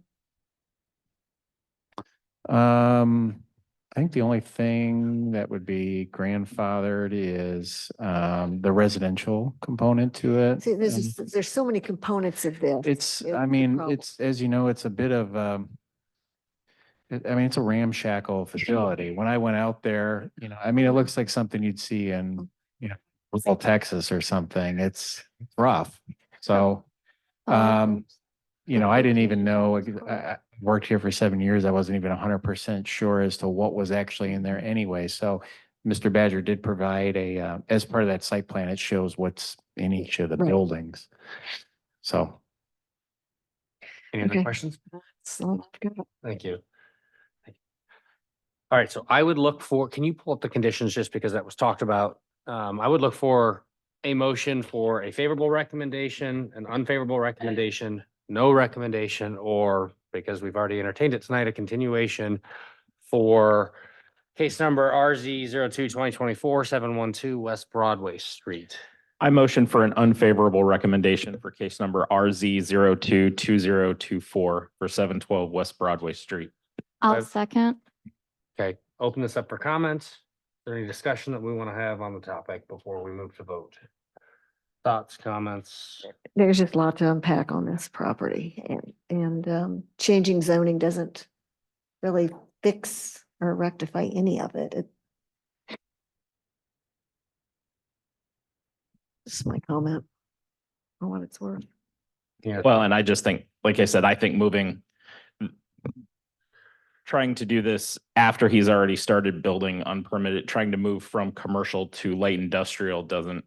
I think the only thing that would be grandfathered is the residential component to it. See, there's so many components of this. It's, It's I the mean, problem. it's, as you know, it's a bit of, I mean, it's a ramshackle facility. When I went out there, I mean, it looks like something you'd see in, rural Texas or something. It's rough. So, I didn't even know, I worked here for 7 years. I wasn't even 100% sure as to what was actually in there anyway. So Mr. Badger did provide as part of that site plan, it shows what's in each of the Right. buildings. So. Any other Okay. questions? So, Thank you. All right, so I would look for, can you pull up the conditions just because that was talked about? I would look for a motion for a favorable recommendation, an unfavorable recommendation, no recommendation, or because we've already entertained it tonight, a continuation for case number RZ 02-2024-712 West Broadway Street. I motion for an unfavorable recommendation for case number RZ 02-2024 for 712 West Broadway Street. I'll second. Okay, open this up for comments. Is there any discussion that we want to have on the topic before we move to vote? Thoughts, comments? there's just a lot to unpack on this property and changing zoning doesn't really fix or rectify any of it. This is my comment on what it's worth. Yeah. Well, and I just think, like I said, I think trying to do this after he's already started building unpermitted, trying to move from commercial to light industrial doesn't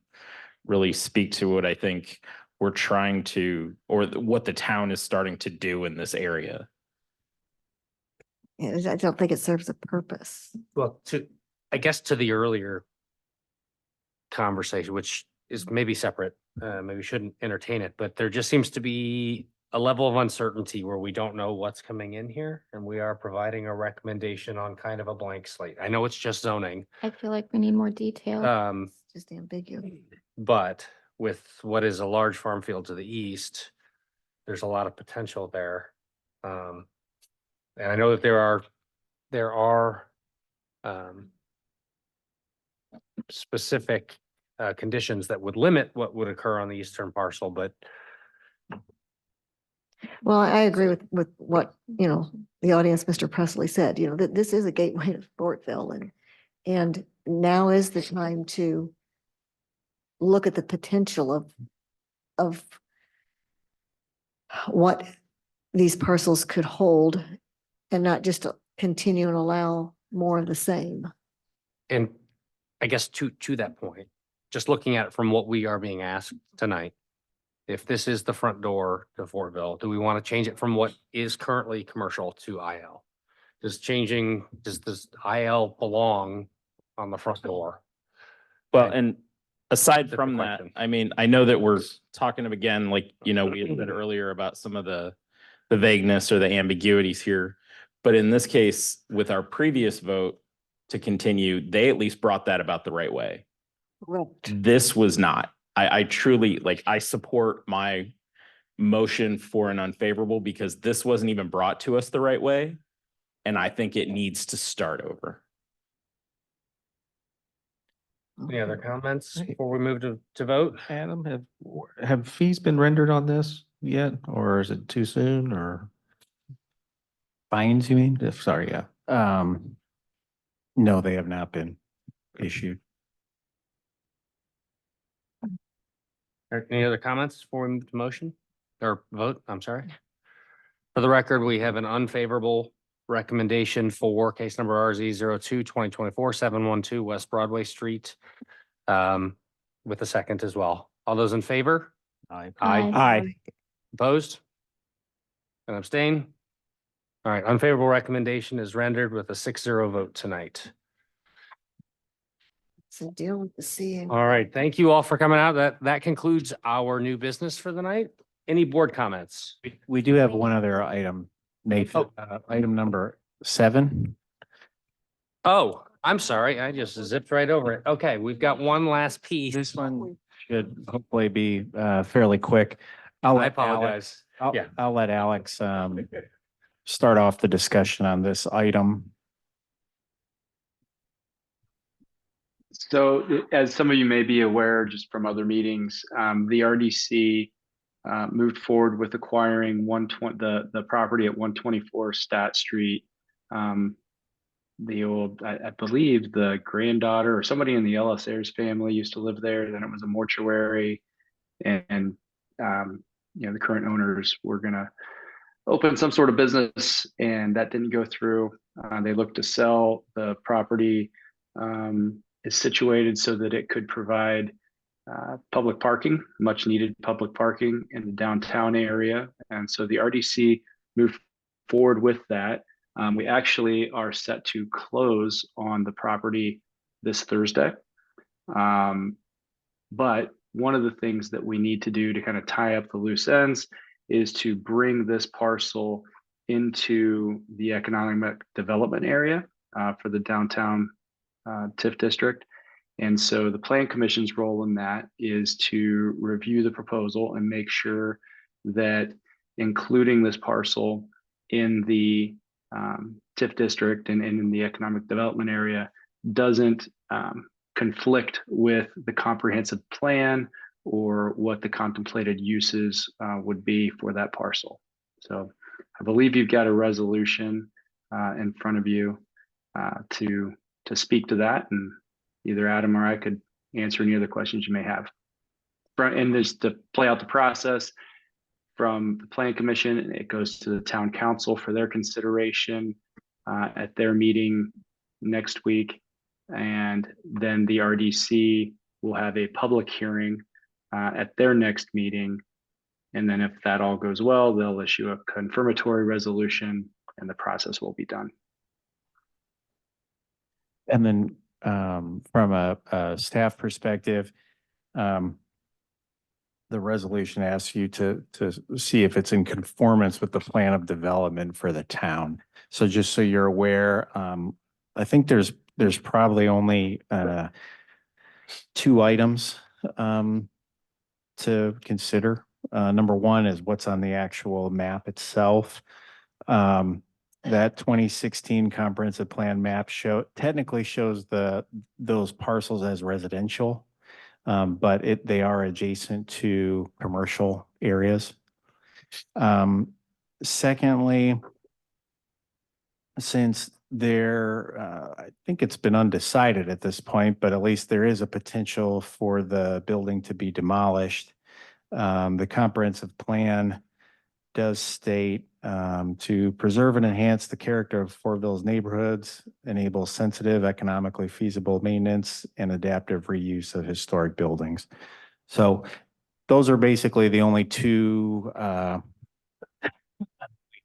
really speak to what I think we're trying to, or what the town is starting to do in this area. I don't think it serves a purpose. Well, I guess to the earlier conversation, which is maybe separate, maybe we shouldn't entertain it, but there just seems to be a level of uncertainty where we don't know what's coming in here, and we are providing a recommendation on kind of a blank slate. I know it's just zoning, I feel like we need more detail. It's just ambiguous. but with what is a large farm field to the east, there's a lot of potential there. And I know that there are specific conditions that would limit what would occur on the eastern parcel, but Well, I agree with what, the audience, Mr. Presley said, that this is a gateway to Fortville and now is the time to look at the potential of what these parcels could hold and not just continue and allow more of the same. and I guess to that point, just looking at it from what we are being asked tonight, if this is the front door to Fortville, do we want to change it from what is currently commercial to IL? does this IL belong on the front door? Well, Right. and aside Different from that, question. I mean, I know that we're talking of again, like, we had said earlier about some of the vagueness or the ambiguities here. But in this case, with our previous vote to continue, they at least brought that about the right way. Correct. This was not. I truly, like, I support my motion for an unfavorable because this wasn't even brought to us the right way. And I think it needs to start over. Any other comments before we move to vote? Adam, have fees been rendered on this yet, or is it too soon, or? Fines, you mean? Sorry, yeah. No, they have not been issued. Any other comments before we move to motion or vote? I'm sorry. For the record, we have an unfavorable recommendation for case number RZ 02-2024-712 West Broadway Street. With a second as well. All those in favor? Aye. Aye. Opposed? And abstain? All right, unfavorable recommendation is rendered with a 6-0 vote tonight. So deal with the seeing. All right, thank you all for coming out. That concludes our new business for the night. Any board comments? We do have one other item, Nathan, item number 7. Oh, I'm sorry. I just zipped right over it. Okay, we've got one last piece. This one should hopefully be fairly quick. I'll I let apologize. Yeah. I'll let Alex start off the discussion on this item. So as some of you may be aware, just from other meetings, the RDC moved forward with acquiring the property at 124 Staat Street. The old, I believe the granddaughter or somebody in the Ellis Ayers family used to live there. Then it was a mortuary, and the current owners were gonna open some sort of business, and that didn't go through. They looked to sell the property. Is situated so that it could provide public parking, much needed public parking in the downtown area. And so the RDC moved forward with that. We actually are set to close on the property this Thursday. But one of the things that we need to do to kind of tie up the loose ends is to bring this parcel into the economic development area for the downtown TIF district. And so the Plan Commission's role in that is to review the proposal and make sure that including this parcel in the TIF district and in the economic development area doesn't conflict with the comprehensive plan or what the contemplated uses would be for that parcel. So I believe you've got a resolution in front of you to speak to that, and either Adam or I could answer any other questions you may have. And just to play out the process from the Plan Commission, it goes to the Town Council for their consideration at their meeting next week. And then the RDC will have a public hearing at their next meeting. And then if that all goes well, they'll issue a confirmatory resolution and the process will be done. And then from a staff perspective, the resolution asks you to see if it's in conformance with the plan of development for the town. So just so you're aware, I think there's probably only 2 items to consider. Number one is what's on the actual map itself. That 2016 comprehensive plan map technically shows those parcels as residential, but they are adjacent to commercial areas. Secondly, since I think it's been undecided at this point, but at least there is a potential for the building to be demolished. The comprehensive plan does state to preserve and enhance the character of Fortville's neighborhoods, enable sensitive, economically feasible maintenance, and adaptive reuse of historic buildings. So those are basically the only two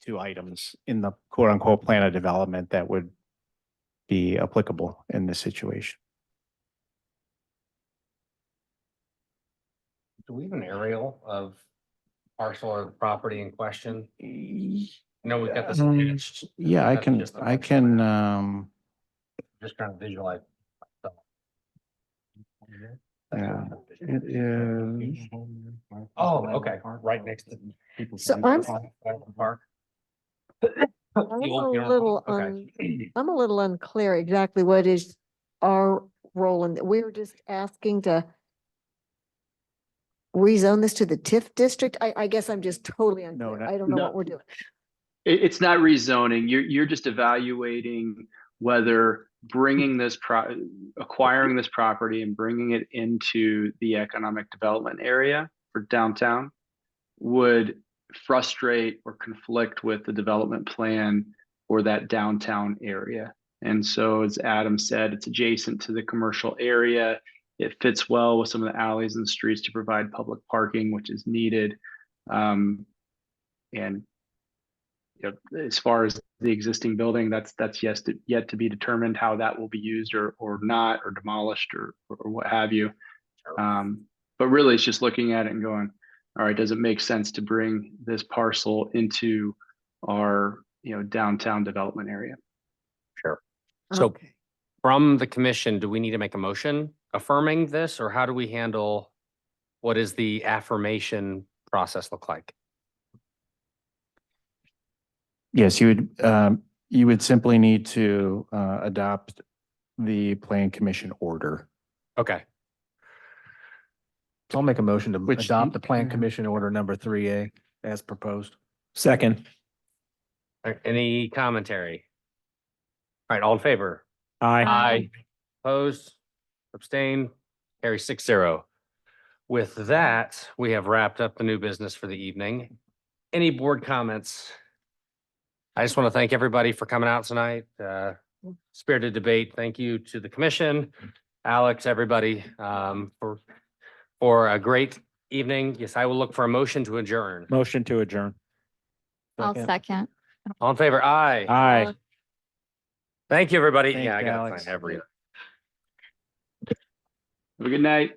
two items in the quote unquote plan of development that would be applicable in this situation. Do we have an aerial of parcel or property in question? No, we've got this. attached. Yeah, That's just the first one. Just trying to visualize. Yeah, it is. Oh, okay, right next to. people's So I'm- Park. I'm The old a funeral little, home? Okay. I'm a little unclear exactly what is our role in, we're just asking to rezone this to the TIF district. I guess I'm just totally unclear. not- I don't know no. what we're doing. It's not rezoning. You're just evaluating whether bringing acquiring this property and bringing it into the economic development area for downtown would frustrate or conflict with the development plan for that downtown area. And so, as Adam said, it's adjacent to the commercial area. It fits well with some of the alleys and streets to provide public parking, which is needed. And as far as the existing building, that's yet to be determined how that will be used or not, or demolished or what have you. But really, it's just looking at it and going, all right, does it make sense to bring this parcel into our downtown development area? Sure. So Okay. from the commission, do we need to make a motion affirming this, or how do we handle? What is the affirmation process look like? Yes, you would simply need to adopt the plan commission order. Okay, So I'll make a motion to Which adopt the you- plan commission order number 3A as proposed. Second. Any commentary? All right, all in favor? Aye. Opposed, abstain, carry 6-0. With that, we have wrapped up the new business for the evening. Any board comments? I just want to thank everybody for coming out tonight. Spirited debate. Thank you to the commission, Alex, everybody, for a great evening. Yes, I will look for a motion to adjourn. Motion to adjourn. I'll second. All in favor? Aye. Aye. Thank you, everybody. Thank Yeah, I you, gotta Alex. sign every. Have a good night.